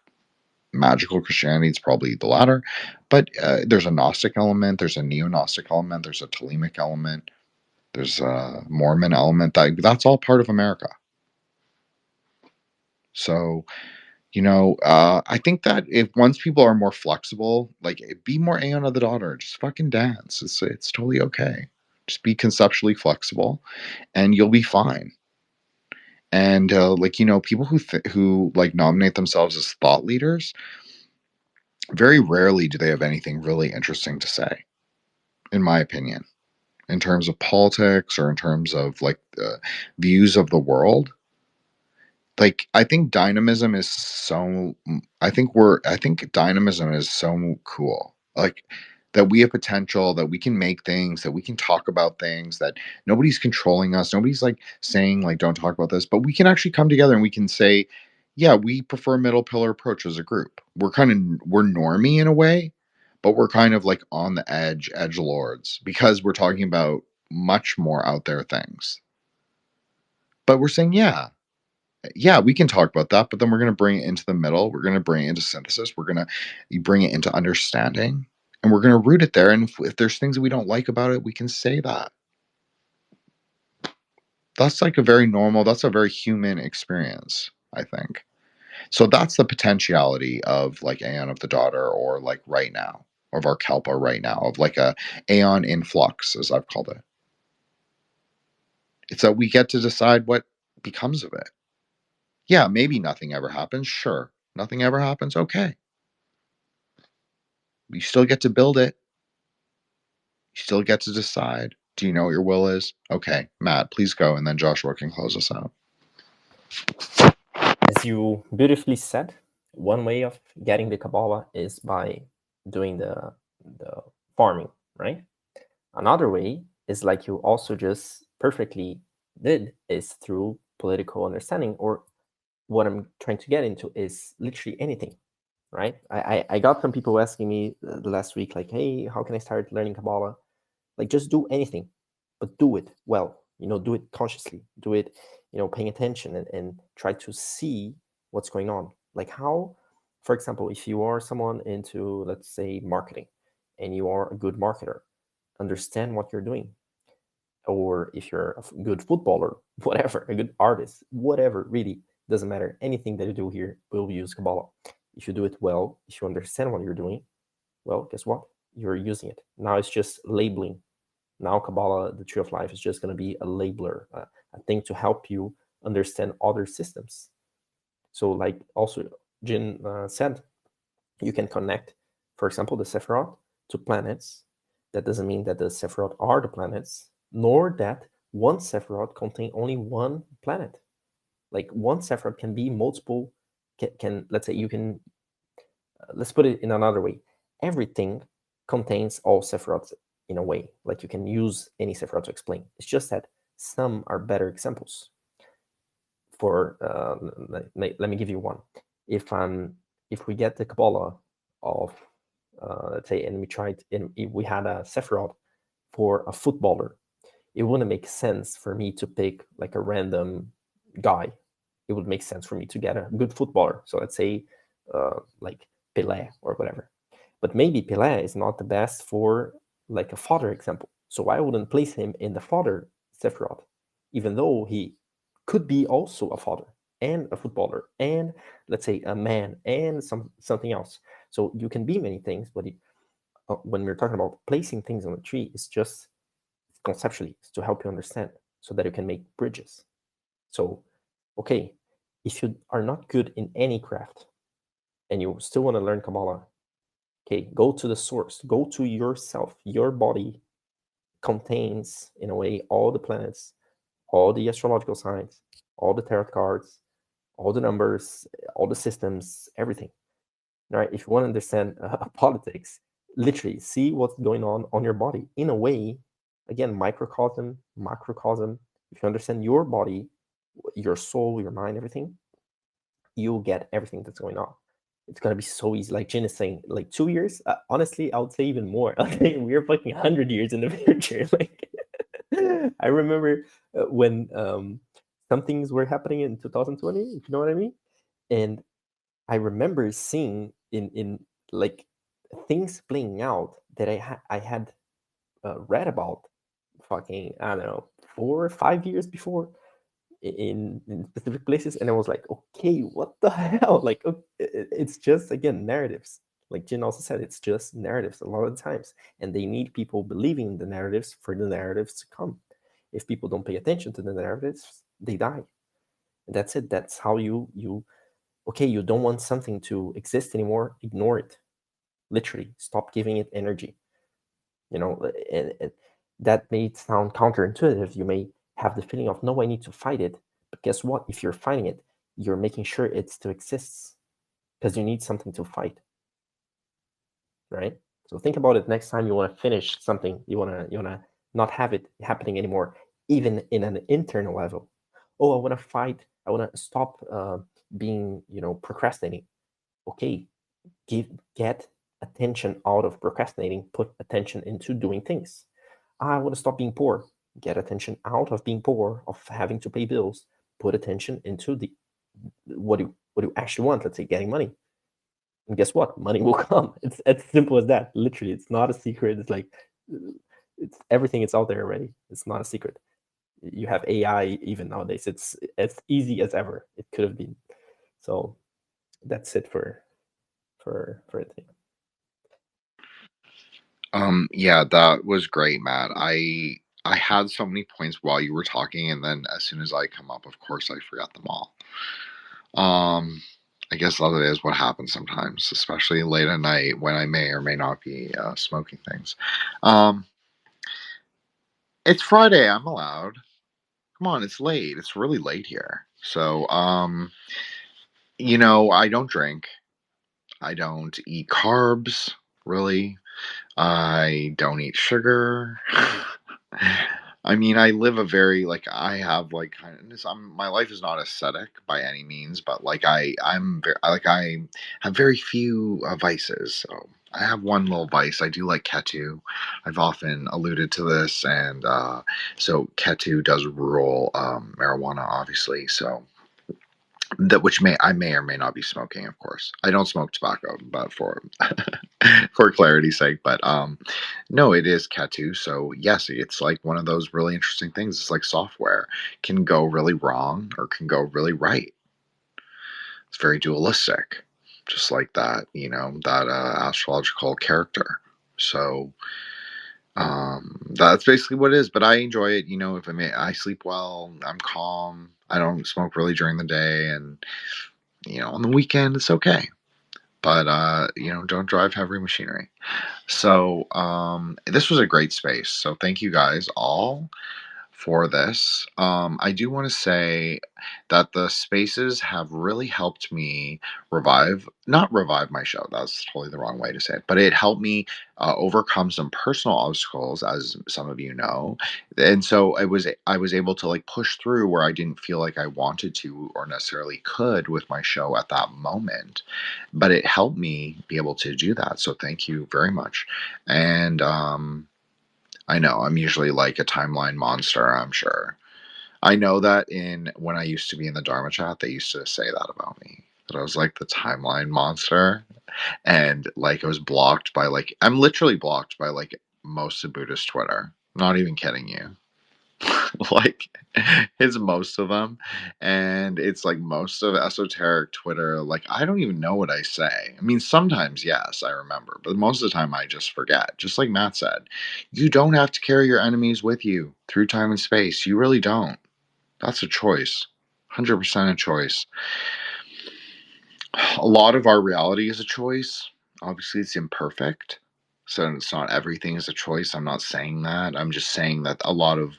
magical Christianity. It's probably the latter. But there's a Gnostic element, there's a neo-Gnostic element, there's a Ptolemaic element, there's a Mormon element. That's all part of America. So, you know, I think that if once people are more flexible, like be more Aeon of the Daughter, just fucking dance. It's totally okay. Just be conceptually flexible, and you'll be fine. And like, you know, people who like nominate themselves as thought leaders, very rarely do they have anything really interesting to say, in my opinion, in terms of politics or in terms of like views of the world. Like, I think dynamism is so I think dynamism is so cool. Like, that we have potential, that we can make things, that we can talk about things, that nobody's controlling us. Nobody's like saying like don't talk about this, but we can actually come together and we can say, yeah, we prefer middle pillar approach as a group. We're normie in a way, but we're kind of like on the edge lords, because we're talking about much more out there things. But we're saying, yeah, we can talk about that, but then we're going to bring it into the middle. We're going to bring it into synthesis. We're going to bring it into understanding, and we're going to root it there. And if there's things that we don't like about it, we can say that. That's like that's a very human experience, I think. So that's the potentiality of like Aeon of the Daughter, or like right now, of our Kalpa right now, of like a Aeon in flux, as I've called it. It's that we get to decide what becomes of it. Yeah, maybe nothing ever happens. Sure. Nothing ever happens. Okay. You still get to build it. You still get to decide. Do you know what your will is? Okay, Matt, please go, and then Joshua can close us out. As you beautifully said, one way of getting the Kabbalah is by doing the farming, right? Another way is, like you also just perfectly did, is through political understanding, or what I'm trying to get into is literally anything, right? I got some people asking me the last week, like, hey, how can I start learning Kabbalah? Like, just do anything, but do it well, do it consciously, do it paying attention and try to see what's going on. Like how, for example, if you are someone into, let's say, marketing, and you are a good marketer, understand what you're doing. Or if you're a good footballer, whatever, a good artist, whatever, really doesn't matter. Anything that you do here will use Kabbalah. If you do it well, if you understand what you're doing, well, guess what? You're using it. Now it's just labeling. Now Kabbalah, the Tree of Life, is just going to be a labeler, a thing to help you understand other systems. So like also Jin said, you can connect, for example, the Sephiroth to planets. That doesn't mean that the Sephiroth are the planets, nor that one Sephiroth contain only one planet. Like one Sephiroth can be multiple, can let's say you can, let's put it in another way. Everything contains all Sephiroths in a way. Like you can use any Sephiroth to explain. It's just that some are better examples. For let me give you one. If we get the Kabbalah of let's say, and we had a Sephiroth for a footballer, it wouldn't make sense for me to pick like a random guy. It would make sense for me to get a good footballer. So let's say like Pelé or whatever. But maybe Pelé is not the best for like a father example. So I wouldn't place him in the father Sephiroth, even though he could be also a father and a footballer and, let's say, a man and something else. So you can be many things, but when we're talking about placing things on the tree, it's just conceptually, it's to help you understand so that you can make bridges. So, okay, if you are not good in any craft and you still want to learn Kabbalah, okay, go to the source, go to yourself. Your body contains, in a way, all the planets, all the astrological signs, all the tarot cards, all the numbers, all the systems, everything. All right, if you want to understand politics, literally see what's going on your body. In a way, again, microcosm, macrocosm. If you understand your body, your soul, your mind, everything, you'll get everything that's going on. It's gonna be so easy. Like Jin is saying, like 2 years. Honestly, I would say even more. We're fucking 100 years in the future. Like, I remember when some things were happening in 2020, if you know what I mean. And I remember seeing in like things playing out that I had read about fucking, I don't know, 4 or 5 years before in specific places, and I was like, okay, what the hell? Like, it's just, again, narratives. Like Jin also said, it's just narratives a lot of the times, and they need people believing in the narratives for the narratives to come. If people don't pay attention to the narratives, they die. And that's it. That's how you okay, you don't want something to exist anymore, ignore it. Literally, stop giving it energy. That may sound counterintuitive. You may have the feeling of, no, I need to fight it. But guess what? If you're fighting it, you're making sure it still exists because you need something to fight, right? So think about it next time you want to finish something. You want to not have it happening anymore, even in an internal level. Oh, I want to fight. I want to stop being, procrastinating. Okay, get attention out of procrastinating. Put attention into doing things. I want to stop being poor. Get attention out of being poor, of having to pay bills. Put attention into what you actually want. Let's say getting money. And guess what? Money will come. It's as simple as that. Literally, it's not a secret. It's like it's everything. It's out there already. It's not a secret. You have AI even nowadays. It's as easy as ever it could have been. So that's it for it. Yeah, that was great, Matt. I had so many points while you were talking, and then as soon as I come up, of course, I forgot them all. I guess that is what happens sometimes, especially late at night when I may or may not be smoking things. It's Friday. I'm allowed. Come on, it's late. It's really late here. So, I don't drink. I don't eat carbs, really. I don't eat sugar. I mean, I live a very I have kind of this. My life is not ascetic by any means, but I'm very I have very few vices. So I have one little vice. I do like Ketu. I've often alluded to this, and so Ketu does rule marijuana, obviously. So that which I may or may not be smoking. Of course, I don't smoke tobacco, but for for clarity's sake. But no, it is Ketu. So yes, it's like one of those really interesting things. It's like software can go really wrong or can go really right. It's very dualistic, just like that, that astrological character. So that's basically what it is. But I enjoy it. If I sleep well, I'm calm. I don't smoke really during the day, and on the weekend it's okay. But don't drive heavy machinery. So this was a great space. So thank you guys all for this. I do want to say that the spaces have really helped me not revive my show. That's totally the wrong way to say it, but it helped me overcome some personal obstacles, as some of you know. And so I was able to like push through where I didn't feel like I wanted to or necessarily could with my show at that moment. But it helped me be able to do that. So thank you very much. And I know I'm usually like a timeline monster, I'm sure. I know that when I used to be in the Dharma chat, they used to say that about me. That I was like the timeline monster. And like I was blocked by I'm literally blocked by like most of Buddhist Twitter. Not even kidding you. Like it's most of them, and it's like most of esoteric Twitter, like I don't even know what I say. I mean, sometimes yes I remember, but most of the time I just forget. Just like Matt said, you don't have to carry your enemies with you through time and space. You really don't. That's a choice. 100% a choice. A lot of our reality is a choice. Obviously it's imperfect, so it's not everything is a choice. I'm not saying that. I'm just saying that a lot of,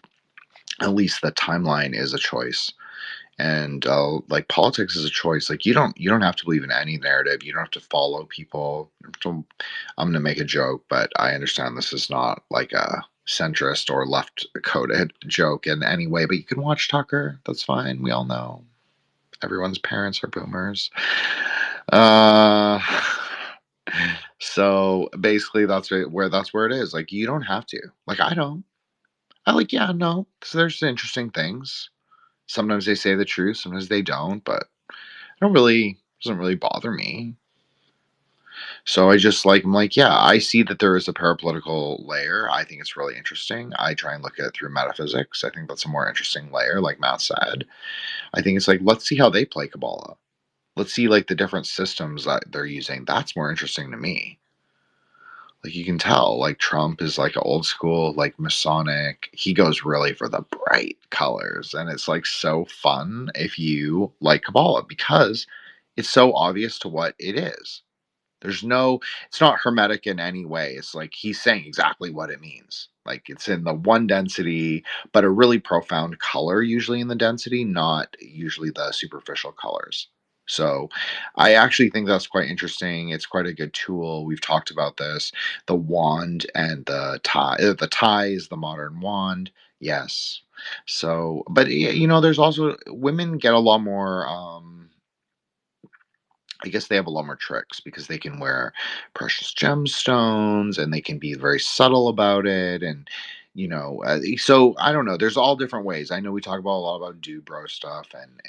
at least the timeline, is a choice. And like politics is a choice. Like you don't have to believe in any narrative. You don't have to follow people. I'm gonna make a joke, but I understand this is not like a centrist or left coded joke in any way. But you can watch Tucker. That's fine. We all know everyone's parents are boomers. uh so basically that's where it is. Like you don't have to. Like I don't. I like, yeah, no, because there's interesting things. Sometimes they say the truth, sometimes they don't, but doesn't really bother me. So I just I'm like, yeah, I see that there is a parapolitical layer. I think it's really interesting. I try and look at it through metaphysics. I think that's a more interesting layer, like Matt said. I think it's like, let's see how they play Kabbalah. Let's see like the different systems that they're using. That's more interesting to me. Like you can tell, like Trump is like old school, like Masonic. He goes really for the bright colors, and it's like so fun if you like Kabbalah because it's so obvious to what it is. It's not hermetic in any way. It's like he's saying exactly what it means. Like it's in the one density, but a really profound color usually in the density, not usually the superficial colors. So I actually think that's quite interesting. It's quite a good tool. We've talked about this. The wand and the tie. The tie is the modern wand. Yes. So, but there's also women get a lot more. I guess they have a lot more tricks because they can wear precious gemstones and they can be very subtle about it. And, so I don't know. There's all different ways. I know we talk about a lot about do bro stuff and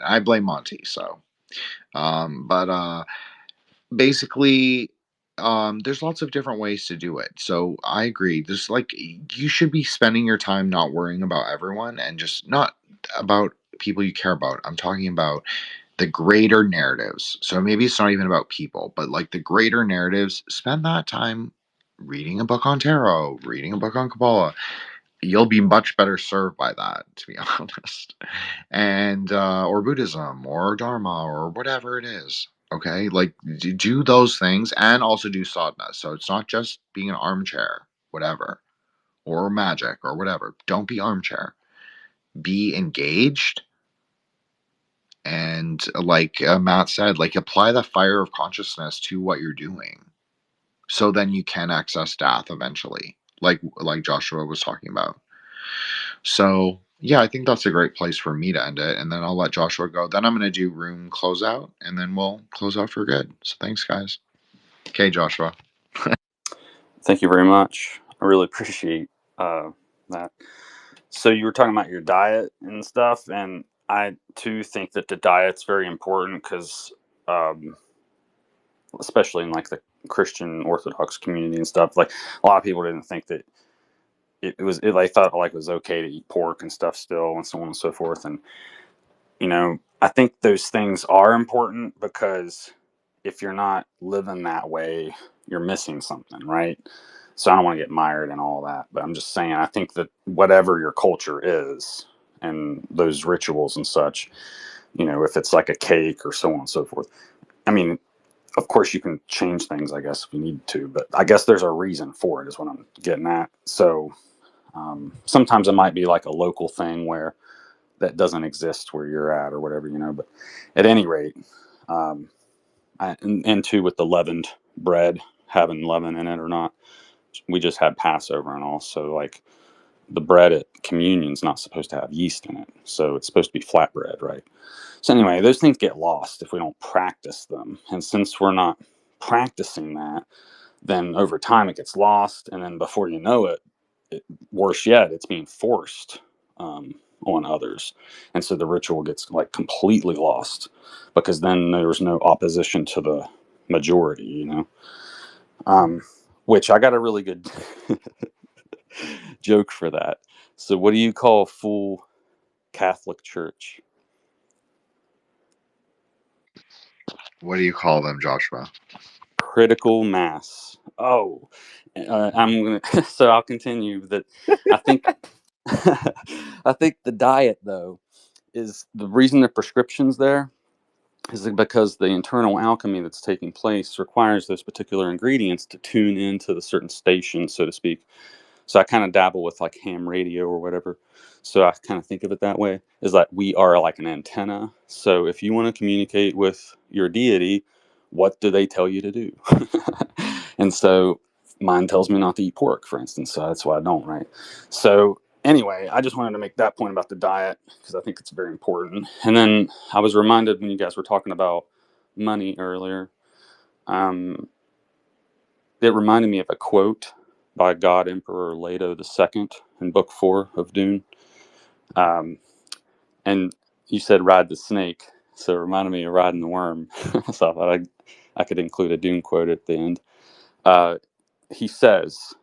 I blame Monty. So, but basically, there's lots of different ways to do it. So I agree. There's like, you should be spending your time not worrying about everyone and just not about people you care about. I'm talking about the greater narratives. So maybe it's not even about people, but like the greater narratives, spend that time reading a book on tarot, reading a book on Kabbalah. You'll be much better served by that, to be honest. And, or Buddhism or Dharma or whatever it is. Okay. Like do those things and also do sadhana. So it's not just being an armchair, whatever, or magic or whatever. Don't be armchair. Be engaged and like Matt said, like apply the fire of consciousness to what you're doing so then you can access death eventually, like Joshua was talking about. So yeah, I think that's a great place for me to end it, and then I'll let Joshua go. Then I'm going to do room closeout, and then we'll close out for good. So thanks guys. Okay, Joshua. Thank you very much. I really appreciate that. So you were talking about your diet and stuff, and I too think that the diet's very important because, especially in like the Christian Orthodox community and stuff, like a lot of people didn't think that they thought like it was okay to eat pork and stuff still, and so on and so forth. And I think those things are important because if you're not living that way, you're missing something, right? So I don't want to get mired in all that, but I'm just saying I think that whatever your culture is and those rituals and such, if it's like a cake or so on and so forth. I mean, of course you can change things, I guess, if you need to, but I guess there's a reason for it is what I'm getting at. So sometimes it might be like a local thing where that doesn't exist where you're at or whatever, but at any rate, and too with the leavened bread, having leaven in it or not, we just had Passover and all. So like the bread at communion's not supposed to have yeast in it. So it's supposed to be flat bread, right? So anyway, those things get lost if we don't practice them. And since we're not practicing that, then over time it gets lost. And then before you know it, worse yet, it's being forced on others. And so the ritual gets like completely lost because then there's no opposition to the majority, which I got a really good joke for that. So what do you call a full Catholic church? What do you call them, Joshua? Critical mass. Oh, I'm gonna. So I'll continue. That I think. I think the diet, though, is the reason the prescription's there is because the internal alchemy that's taking place requires those particular ingredients to tune into the certain station, so to speak. So I kind of dabble with like ham radio or whatever. So I kind of think of it that way, is that we are like an antenna. So if you want to communicate with your deity, what do they tell you to do? And so mine tells me not to eat pork, for instance. So that's why I don't, right? So anyway, I just wanted to make that point about the diet because I think it's very important. And then I was reminded when you guys were talking about money earlier, it reminded me of a quote by God Emperor Leto II in Book 4 of Dune. And you said ride the snake, so it reminded me of riding the worm. So I thought I could include a Dune quote at the end. He says,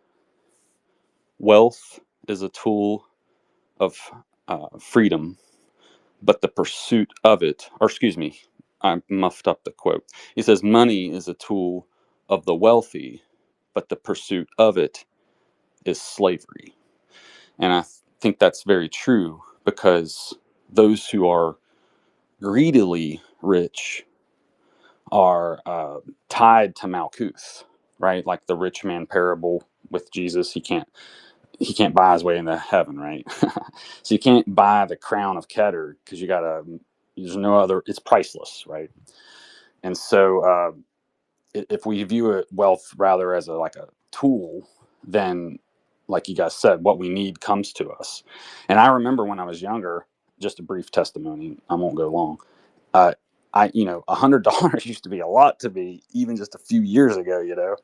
wealth is a tool of freedom, but the pursuit of it, or excuse me, I muffed up the quote. He says, money is a tool of the wealthy, but the pursuit of it is slavery. And I think that's very true because those who are greedily rich are tied to Malkuth, right? Like the rich man parable with Jesus. He can't buy his way into heaven, right? So you can't buy the crown of Keter because there's no other, it's priceless, right? And so if we view wealth rather as like a tool, then like you guys said, what we need comes to us. And I remember when I was younger, just a brief testimony, I won't go long. $100 used to be a lot to me even just a few years ago,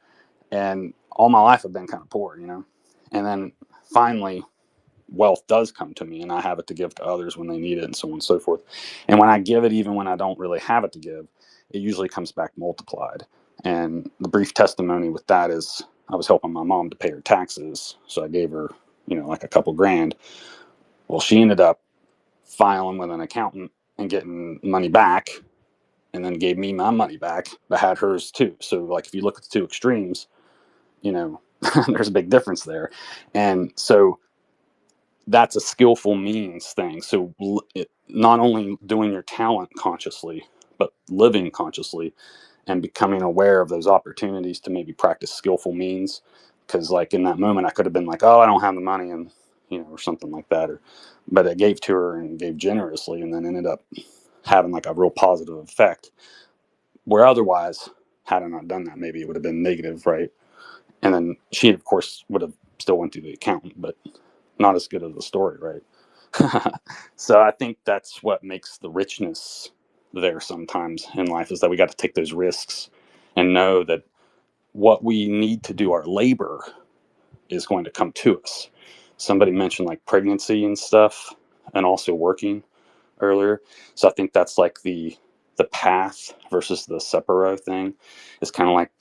and all my life I've been kind of poor, and then finally wealth does come to me and I have it to give to others when they need it and so on and so forth. And when I give it, even when I don't really have it to give, it usually comes back multiplied. And the brief testimony with that is I was helping my mom to pay her taxes. So I gave her, like a couple grand. Well, she ended up filing with an accountant and getting money back and then gave me my money back, but had hers too. So like, if you look at the two extremes, there's a big difference there. And so that's a skillful means thing. So not only doing your talent consciously, but living consciously and becoming aware of those opportunities to maybe practice skillful means. Because like in that moment, I could have been like, oh, I don't have the money, and or something like that. But I gave to her and gave generously, and then ended up having like a real positive effect. Where otherwise, had I not done that, maybe it would have been negative, right? And then she, of course, would have still went through the accountant, but not as good as the story, right? So I think that's what makes the richness there sometimes in life, is that we got to take those risks and know that what we need to do, our labor, is going to come to us. Somebody mentioned like pregnancy and stuff, and also working earlier. So I think that's like the path versus the separo thing. It's kind of like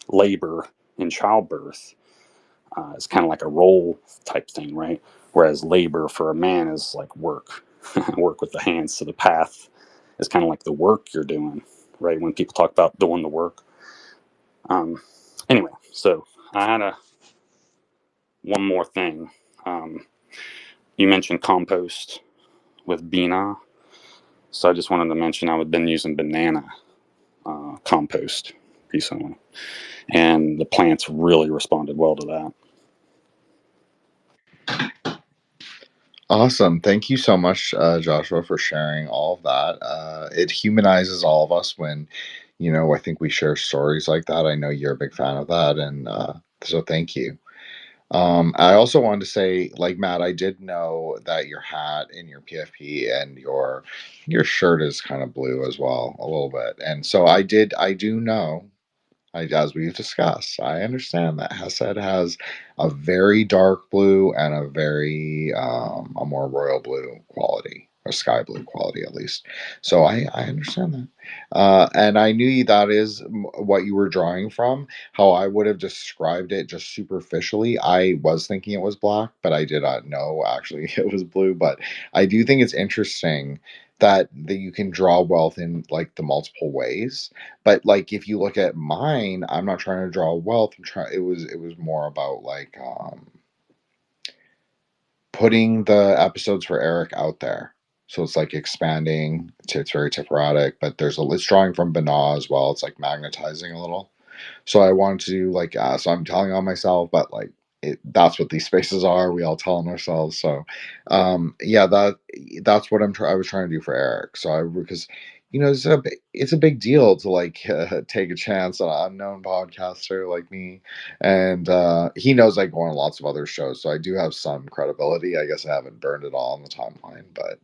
labor in childbirth. It's kind of like a role type thing, right? Whereas labor for a man is like work, work with the hands. So the path is kind of like the work you're doing, right? When people talk about doing the work. Anyway, so I had one more thing. You mentioned compost with Bina. So I just wanted to mention I've been using banana compost recently, and the plants really responded well to that. Awesome. Thank you so much, Joshua, for sharing all of that. It humanizes all of us when, I think we share stories like that. I know you're a big fan of that. And so thank you. I also wanted to say, like Matt, I did know that your hat and your PFP and your shirt is kind of blue as well, a little bit. And so I do know, as we've discussed, I understand that Hesed has a very dark blue and a more royal blue quality, or sky blue quality at least. So I understand that, and I knew that is what you were drawing from. How I would have described it just superficially, I was thinking it was black, but I did not know actually it was blue. But I do think it's interesting that you can draw wealth in like the multiple ways. But like if you look at mine, I'm not trying to draw wealth. It was more about like putting the episodes for Eric out there. So it's like expanding. It's very Tipperatic, but it's drawing from Bana as well. It's like magnetizing a little. So I wanted to do like so I'm telling on myself, but like that's what these spaces are. We all tell on ourselves. So yeah, that's what I was trying to do for Eric. So because it's a big deal to like take a chance on an unknown podcaster like me, and he knows I go on lots of other shows, so I do have some credibility. I guess I haven't burned it all on the timeline, but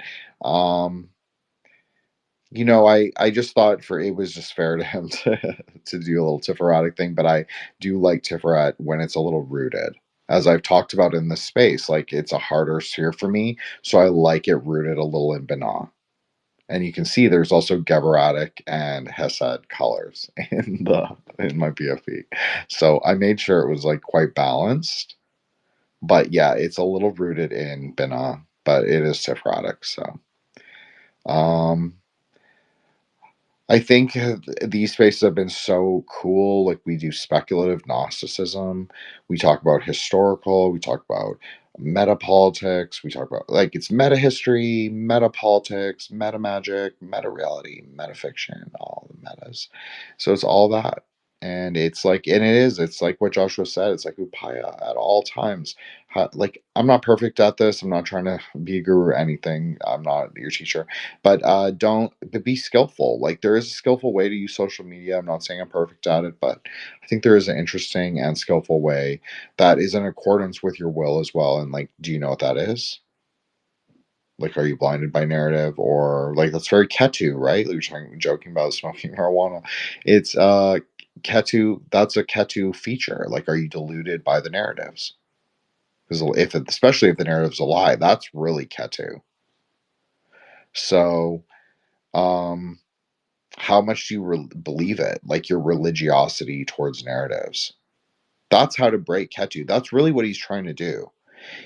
I just thought it was just fair to him to do a little Tiferatic thing, but I do like Tiferet when it's a little rooted. As I've talked about in this space, like it's a harder sphere for me, so I like it rooted a little in Bana. And you can see there's also Geberatic and Hesed colors in my BFE. So I made sure it was like quite balanced. But yeah, it's a little rooted in Bina, but it is Tiferatic. So I think these spaces have been so cool. Like we do speculative Gnosticism, we talk about historical, we talk about metapolitics, we talk about like it's meta history, metapolitics, metamagic, meta reality, metafiction, all the metas. So it's all that. And it's like what Joshua said, it's like upaya at all times. Like I'm not perfect at this. I'm not trying to be a guru or anything. I'm not your teacher, but don't but be skillful. Like there is a skillful way to use social media. I'm not saying I'm perfect at it, but I think there is an interesting and skillful way that is in accordance with your will as well. And like, do you know what that is? Like, are you blinded by narrative, or like that's very Ketu, right? Like you're joking about smoking marijuana. It's Ketu. That's a Ketu feature. Like, are you deluded by the narratives? Because especially if the narrative's a lie, that's really Ketu. So, how much do you believe it? Like your religiosity towards narratives. That's how to break Ketu. That's really what he's trying to do.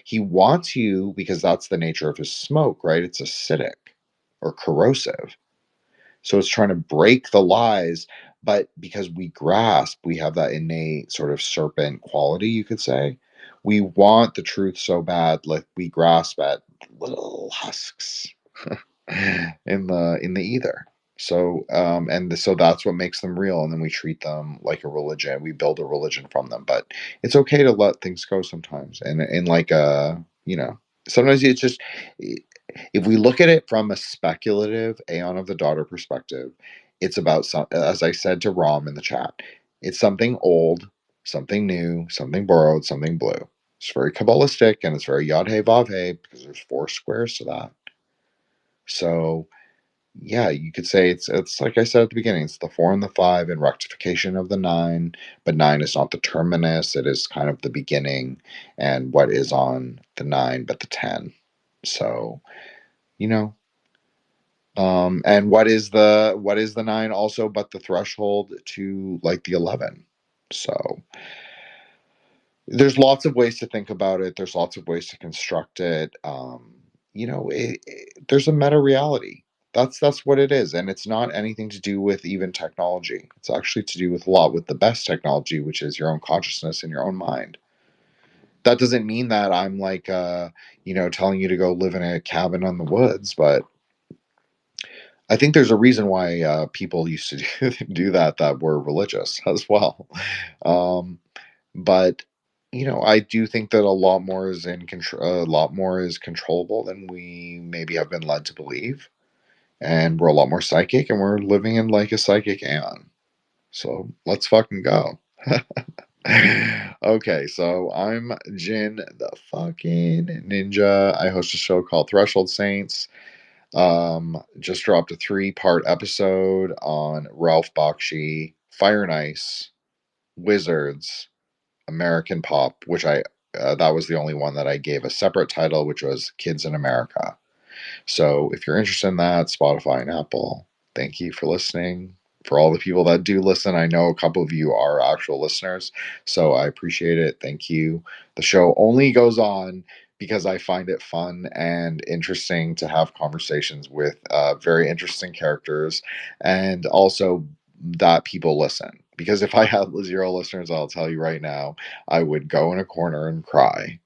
He wants you, because that's the nature of his smoke, right? It's acidic or corrosive. So it's trying to break the lies, but because we grasp, we have that innate sort of serpent quality, you could say. We want the truth so bad, like we grasp at little husks in the ether. So so that's what makes them real, and then we treat them like a religion. We build a religion from them, but it's okay to let things go sometimes. And in like sometimes it's just, if we look at it from a speculative Aeon of the Daughter perspective, it's about some, as I said to Rom in the chat, it's something old, something new, something borrowed, something blue. It's very Kabbalistic and it's very Yod He Vav He, because there's 4 squares to that. So yeah, you could say it's like I said at the beginning, it's the 4 and the 5 and rectification of the 9, but 9 is not the terminus, it is kind of the beginning and what is on the 9 but the 10. So, you know, and what is the 9 also but the threshold to like the 11. So, there's lots of ways to think about it. There's lots of ways to construct it. There's a meta reality. That's what it is, and it's not anything to do with even technology. It's actually to do with a lot with the best technology, which is your own consciousness and your own mind. That doesn't mean that I'm like, telling you to go live in a cabin in the woods, but I think there's a reason why people used to do that were religious as well. Um, but I do think that a lot more is in control. A lot more is controllable than we maybe have been led to believe, and we're a lot more psychic, and we're living in like a psychic aeon. So let's fucking go. Okay, so I'm Jin the fucking Ninja. I host a show called Threshold Saints. Just dropped a 3-part episode on Ralph Bakshi, Fire and Ice, Wizards, American Pop, which that was the only one that I gave a separate title, which was Kids in America. So if you're interested in that, Spotify and Apple, thank you for listening. For all the people that do listen, I know a couple of you are actual listeners, so I appreciate it. Thank you. The show only goes on because I find it fun and interesting to have conversations with very interesting characters, and also that people listen. Because if I had 0 listeners, I'll tell you right now, I would go in a corner and cry.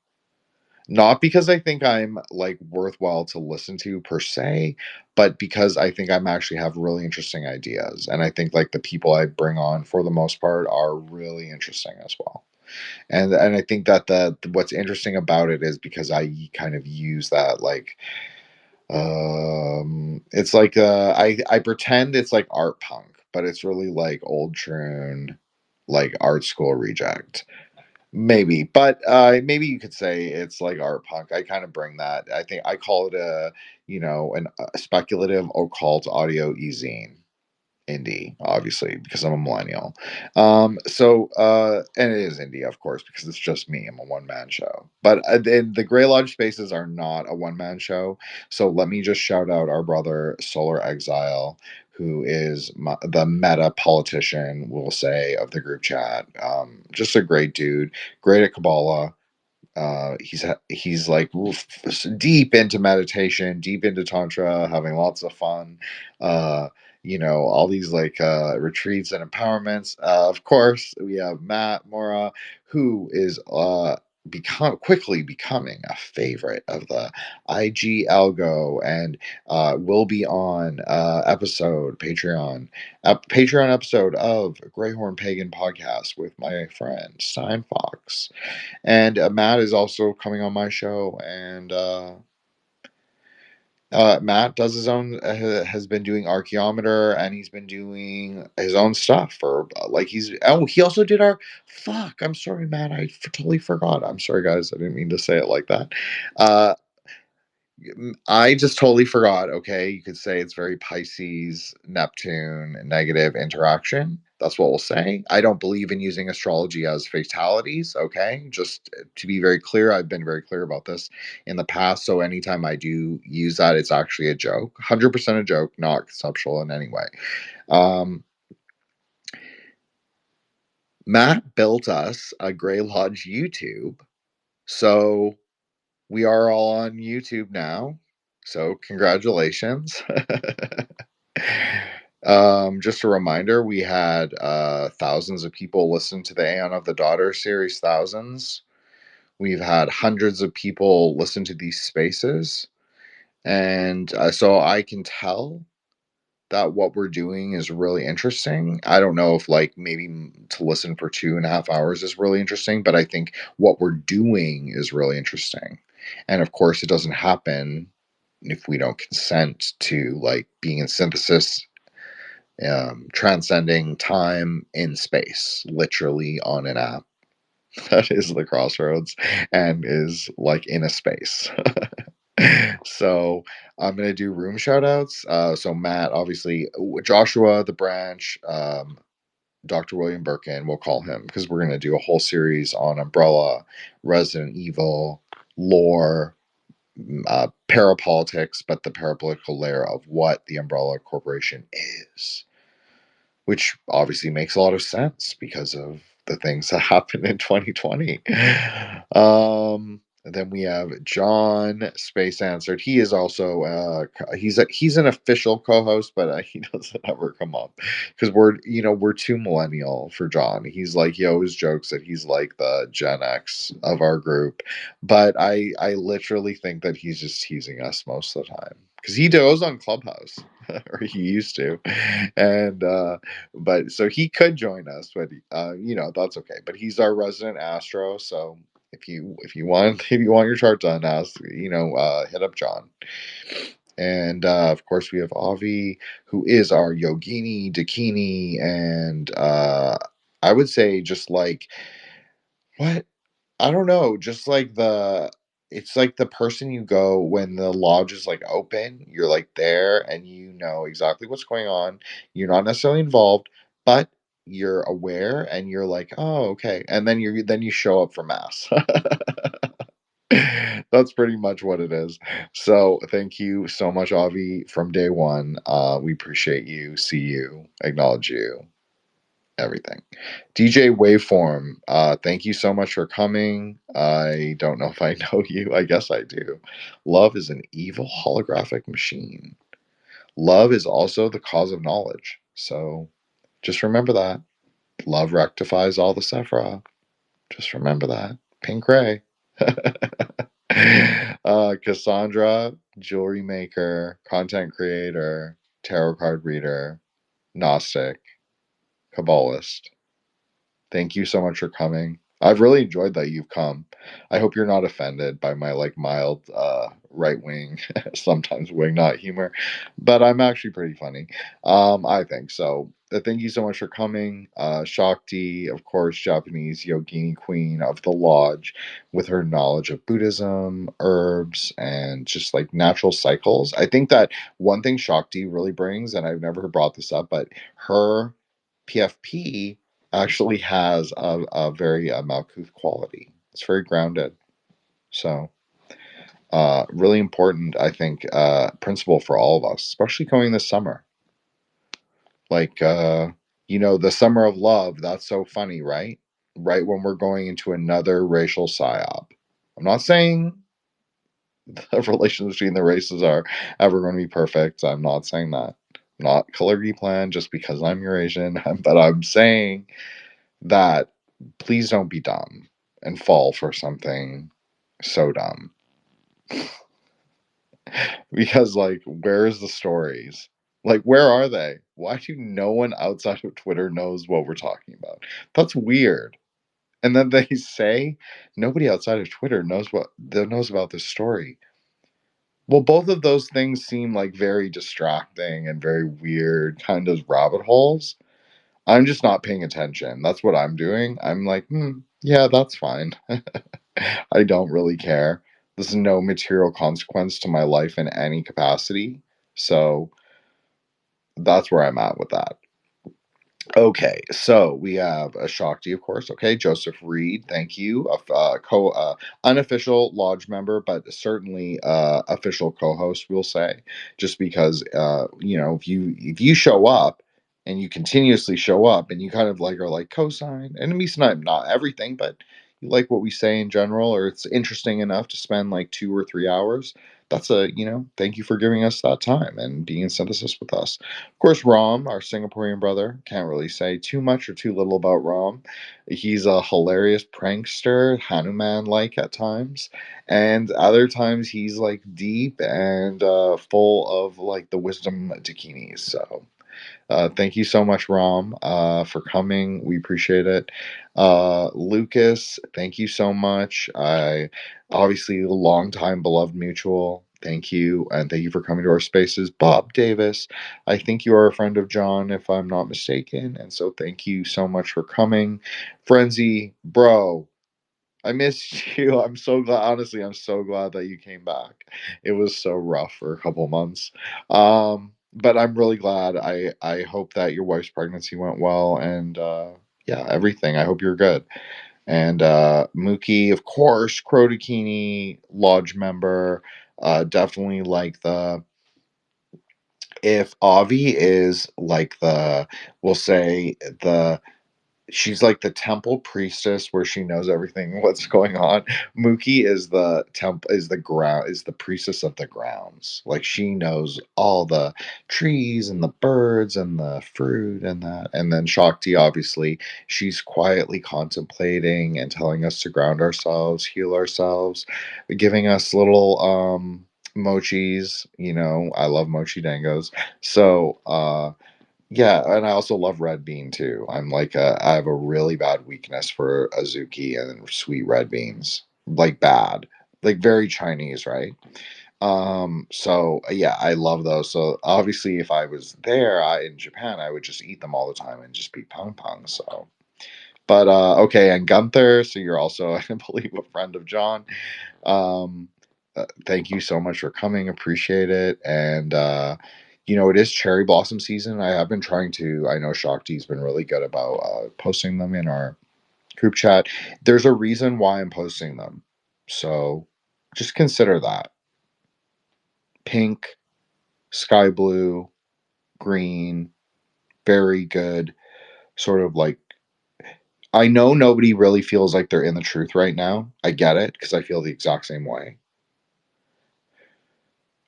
Not because I think I'm like worthwhile to listen to per se, but because I think I'm actually have really interesting ideas. And I think like the people I bring on for the most part are really interesting as well. And I think that the what's interesting about it is because I kind of use that like it's like I pretend it's like art punk, but it's really like old troon, like art school reject. Maybe, but maybe you could say it's like art punk. I kind of bring that. I think I call it a speculative occult audio e-zine indie, obviously, because I'm a millennial. And it is indie, of course, because it's just me. I'm a one-man show. But the Grey Lodge Spaces are not a one-man show. So let me just shout out our brother Solar Exile, who is the meta politician, we'll say, of the group chat. Just a great dude, great at Kabbalah. He's like deep into meditation, deep into tantra, having lots of fun. All these like retreats and empowerments. Of course, we have Matt Mora, who is quickly becoming a favorite of the IG Algo, and will be on Patreon episode of Greyhorn Pagan Podcast with my friend Stein Fox. And Matt is also coming on my show, and Matt does his own, has been doing Archaeometer, and he's been doing his own stuff for he also did I'm sorry, Matt, totally forgot. I'm sorry, guys, I didn't mean to say it like that. I just totally forgot. Okay, you could say it's very Pisces, Neptune, negative interaction. That's what we'll say. I don't believe in using astrology as fatalities. Okay, just to be very clear, I've been very clear about this in the past. So anytime I do use that, it's actually a joke, 100% a joke, not conceptual in any way. Matt built us a Grey Lodge YouTube, so we are all on YouTube now. So congratulations. Just a reminder, we had thousands of people listen to the Aeon of the Daughter series, thousands. We've had hundreds of people listen to these spaces. And so I can tell that what we're doing is really interesting. I don't know if like maybe to listen for 2.5 hours is really interesting, but I think what we're doing is really interesting. And of course, it doesn't happen if we don't consent to like being in synthesis, transcending time in space, literally on an app that is the Crossroads and is like in a space. So I'm gonna do room shout outs. So Matt, obviously, Joshua, the branch, Dr. William Birkin, we'll call him, because we're gonna do a whole series on Umbrella, Resident Evil, lore, parapolitics, but the parapolitical layer of what the Umbrella Corporation is, which obviously makes a lot of sense because of the things that happened in 2020. And then we have John Space Answered. He is also he's an official co-host, but he doesn't ever come up because we're too millennial for John. He's like, he always jokes that he's like the Gen X of our group, but I literally think that he's just teasing us most of the time because he goes on Clubhouse or he used to, and but so he could join us, but that's okay. But he's our resident Astro, so if you want your chart done, ask hit up John. And of course we have Avi, who is our Yogini Dakini, and I would say just like what I don't know, just like it's like the person you go when the lodge is like open, you're like there and you know exactly what's going on. You're not necessarily involved, but you're aware and you're like, oh, okay. And then you show up for mass. That's pretty much what it is. So thank you so much, Avi, from day one. We appreciate you, see you, acknowledge you, everything. DJ Waveform, thank you so much for coming. I don't know if I know you. I guess I do. Love is an evil holographic machine. Love is also the cause of knowledge. So just remember that. Love rectifies all the Sephiroth. Just remember that. Pink Ray. Cassandra, jewelry maker, content creator, tarot card reader, Gnostic, Kabbalist. Thank you so much for coming. I've really enjoyed that you've come. I hope you're not offended by my like mild right wing, sometimes wing not humor, but I'm actually pretty funny. I think so. Thank you so much for coming. Shakti, of course, Japanese yogini queen of the lodge, with her knowledge of Buddhism, herbs, and just like natural cycles. I think that one thing Shakti really brings, and I've never brought this up, but her PFP actually has a very Malkuth quality. It's very grounded. So, really important, I think, principle for all of us, especially coming this summer. Like, the summer of love, that's so funny, right? Right when we're going into another racial psyop. I'm not saying the relations between the races are ever going to be perfect. I'm not saying that. Not Kalergi plan just because I'm Eurasian, but I'm saying that please don't be dumb and fall for something so dumb. Because, like, where's the stories? Like, where are they? Why do no one outside of Twitter knows what we're talking about? That's weird. And then they say nobody outside of Twitter knows about this story. Well, both of those things seem like very distracting and very weird kind of rabbit holes. I'm just not paying attention. That's what I'm doing. I'm like, yeah, that's fine. I don't really care. There's no material consequence to my life in any capacity. So that's where I'm at with that. Okay, so we have a Shakti, of course. Okay, Joseph Reed, thank you. Unofficial lodge member, but certainly official co-host. We'll say, just because if you show up and you continuously show up and you kind of like are like cosign, and at least not everything, but you like what we say in general, or it's interesting enough to spend like 2 or 3 hours. That's thank you for giving us that time and being in synthesis with us. Of course, Rom, our Singaporean brother, can't really say too much or too little about Rom. He's a hilarious prankster, Hanuman like at times, and other times he's like deep and full of like the wisdom dakinis. So, thank you so much, Rom, for coming. We appreciate it. Lucas, thank you so much. I obviously a long time beloved mutual. Thank you, and thank you for coming to our spaces. Bob Davis, I think you are a friend of John, if I'm not mistaken, and so thank you so much for coming. Frenzy, bro, I missed you. I'm so glad. Honestly, I'm so glad that you came back. It was so rough for a couple months. But I'm really glad. I hope that your wife's pregnancy went well, and yeah, everything. I hope you're good. And Mookie, of course, Crotokini, Lodge member. Definitely like the, if Avi is like the, we'll say the, she's like the temple priestess where she knows everything what's going on. Mookie is the ground, is the priestess of the grounds. Like she knows all the trees and the birds and the fruit and that. And then Shakti, obviously, she's quietly contemplating and telling us to ground ourselves, heal ourselves, giving us little mochis. You know, I love mochi dangos. So yeah, and I also love red bean too. I have a really bad weakness for azuki and sweet red beans. Like bad. Like very Chinese, right? So yeah, I love those. So obviously if I was there in Japan, I would just eat them all the time and just be pong pong. So but okay, and Gunther, so you're also I believe a friend of John. Um, thank you so much for coming. Appreciate it. And, it is cherry blossom season. I have been trying to, I know Shakti's been really good about posting them in our group chat. There's a reason why I'm posting them. So just consider that. Pink, sky blue, green, very good. Sort of like, I know nobody really feels like they're in the truth right now. I get it because I feel the exact same way.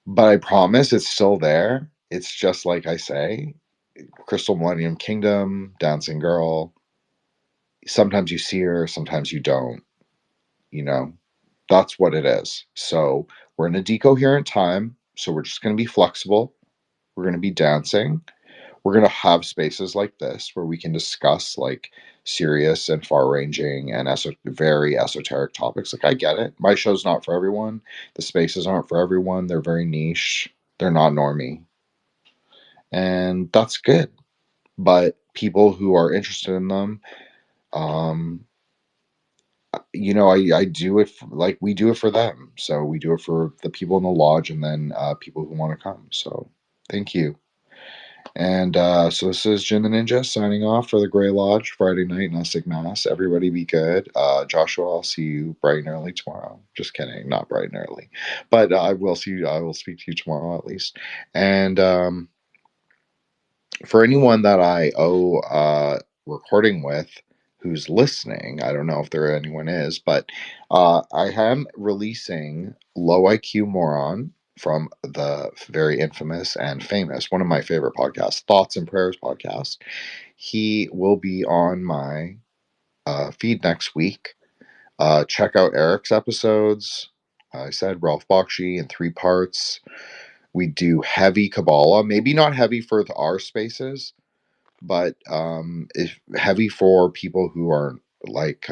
But I promise it's still there. It's just like I say, Crystal Millennium Kingdom, Dancing Girl. Sometimes you see her, sometimes you don't. You know, that's what it is. So we're in a decoherent time. So we're just going to be flexible. We're going to be dancing. We're going to have spaces like this where we can discuss like serious and far ranging and very esoteric topics. Like, I get it. My show's not for everyone. The spaces aren't for everyone. They're very niche. They're not normie. And that's good. But people who are interested in them, um, I do it like we do it for them. So we do it for the people in the lodge and then people who want to come. So thank you. And so this is Jin the Ninja signing off for the Grey Lodge Friday night Gnostic Mass. Everybody be good. Joshua, I'll see you bright and early tomorrow. Just kidding, not bright and early, but I will see you. I will speak to you tomorrow at least. And for anyone that I owe recording with who's listening, I don't know if there anyone is, but I am releasing Low IQ Moron from the very infamous and famous, one of my favorite podcasts, Thoughts and Prayers podcast. He will be on my feed next week. Check out Eric's episodes. I said Ralph Bakshi in 3 parts. We do heavy Kabbalah, maybe not heavy for our spaces, but it's heavy for people who are like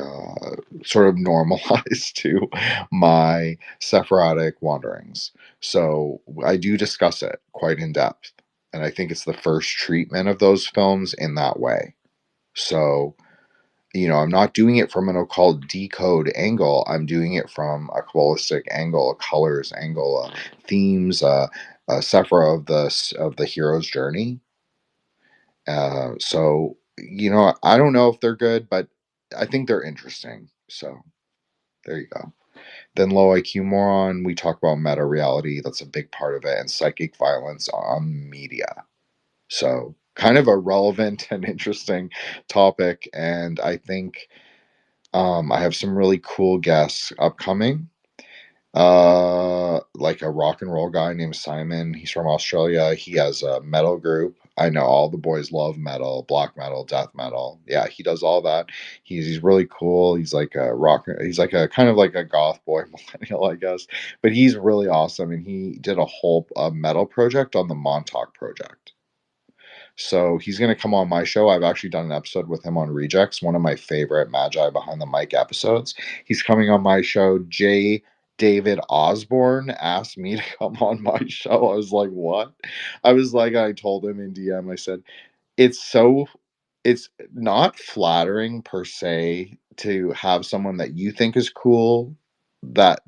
sort of normalized to my Sephirotic wanderings. So I do discuss it quite in depth. And I think it's the first treatment of those films in that way. So, I'm not doing it from an occult decode angle. I'm doing it from a Kabbalistic angle, a colors angle, themes, a Sephira of the hero's journey. So, I don't know if they're good, but I think they're interesting. So there you go. Then Low IQ Moron, we talk about meta reality. That's a big part of it, and psychic violence on media. So kind of a relevant and interesting topic. And I think I have some really cool guests upcoming. Like a rock and roll guy named Simon. He's from Australia. He has a metal group. I know all the boys love metal, black metal, death metal. Yeah, he does all that. He's really cool. He's like a rock. He's like a kind of like a goth boy millennial, I guess. But he's really awesome, and he did a whole metal project on the Montauk project. So he's going to come on my show. I've actually done an episode with him on Rejects, one of my favorite Magi Behind the Mic episodes. He's coming on my show. David Osborne asked me to come on my show. I was like, what? I told him in DM, I said, it's not flattering per se to have someone that you think is cool, that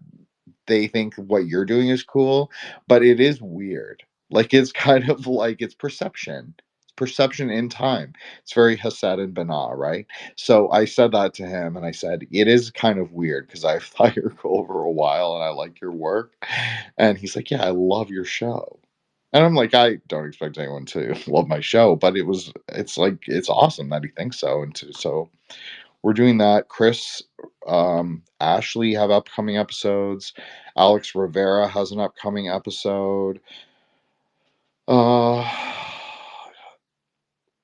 they think what you're doing is cool, but it is weird. Like, it's kind of like it's perception. It's perception in time. It's very Hassad and Banah, right? So I said that to him, and I said, it is kind of weird because I've thought you're cool for a while and I like your work. And he's like, yeah, I love your show. And I'm like, I don't expect anyone to love my show, but it's like, it's awesome that he thinks so. So we're doing that. Chris, Ashley have upcoming episodes. Alex Rivera has an upcoming episode. Uh,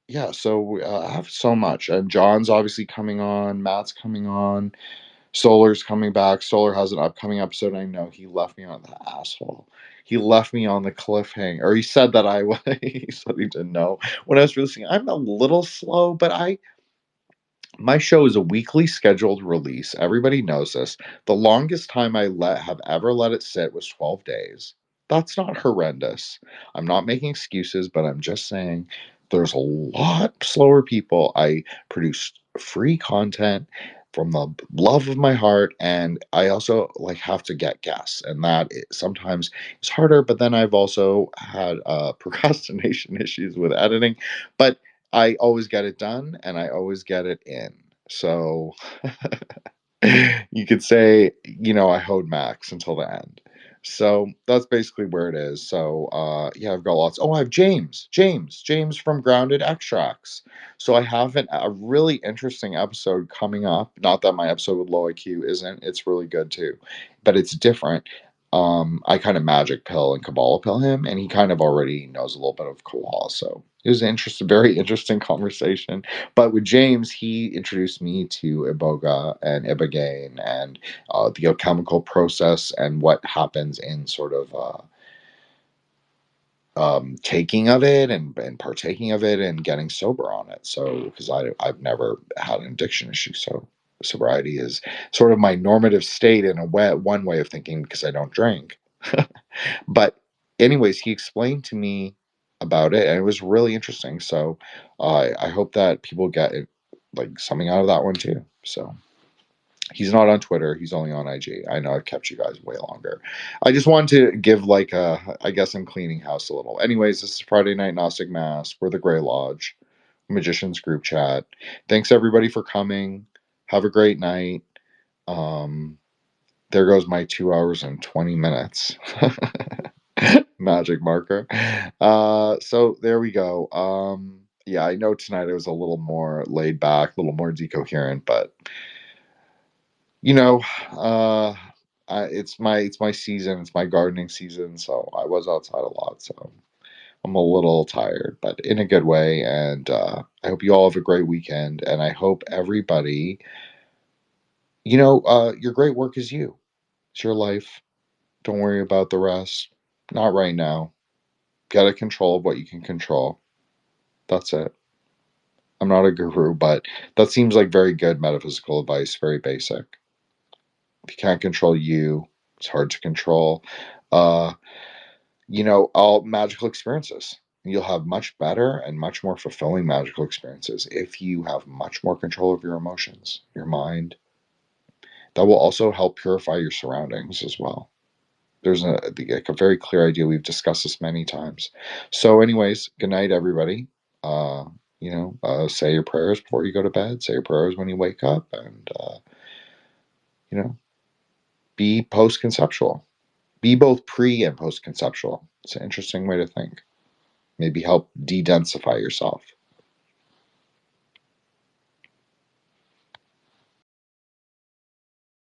yeah, so I have so much. And John's obviously coming on. Matt's coming on. Solar's coming back. Solar has an upcoming episode. I know he left me on the asshole. He left me on the cliffhanger. Or he said that he said he didn't know. When I was releasing, I'm a little slow, but my show is a weekly scheduled release. Everybody knows this. The longest time I have ever let it sit was 12 days. That's not horrendous. I'm not making excuses, but I'm just saying there's a lot slower people. I produce free content from the love of my heart, and I also like have to get guests, and sometimes is harder. But then I've also had procrastination issues with editing, but I always get it done and I always get it in. So you could say, I hoed Max until the end. So that's basically where it is. So yeah, I've got lots. Oh, I have James from Grounded Extracts. So I have a really interesting episode coming up. Not that my episode with Low IQ isn't. It's really good too, but it's different. I kind of magic pill and Kabbalah pill him, and he kind of already knows a little bit of Kabbalah. So it was very interesting conversation. But with James, he introduced me to Iboga and Ibogaine and the alchemical process and what happens in sort of taking of it and partaking of it and getting sober on it. So, because I've never had an addiction issue, so sobriety is sort of my normative state in one way of thinking because I don't drink. But anyways, he explained to me about it, and it was really interesting. So I hope that people get it, like something out of that one too. So he's not on Twitter; he's only on IG. I know I've kept you guys way longer. I just wanted to give I guess I'm cleaning house a little. Anyways, this is Friday Night Gnostic Mass. We're the Grey Lodge, Magicians group chat. Thanks everybody for coming. Have a great night. There goes my 2 hours and 20 minutes. Magic marker. So there we go. Yeah, I know tonight it was a little more laid back, a little more decoherent, but you know, uh, it's my season. It's my gardening season, so I was outside a lot, so I'm a little tired, but in a good way. And I hope you all have a great weekend, and I hope everybody, your great work is you. It's your life. Don't worry about the rest. Not right now. Get a control of what you can control. That's it. I'm not a guru, but that seems like very good metaphysical advice, very basic. If you can't control you, it's hard to control, uh, all magical experiences. You'll have much better and much more fulfilling magical experiences if you have much more control of your emotions, your mind. That will also help purify your surroundings as well. There's a very clear idea. We've discussed this many times. So, anyways, good night, everybody. Say your prayers before you go to bed. Say your prayers when you wake up, and be post-conceptual. Be both pre and post-conceptual. It's an interesting way to think. Maybe help de-densify yourself.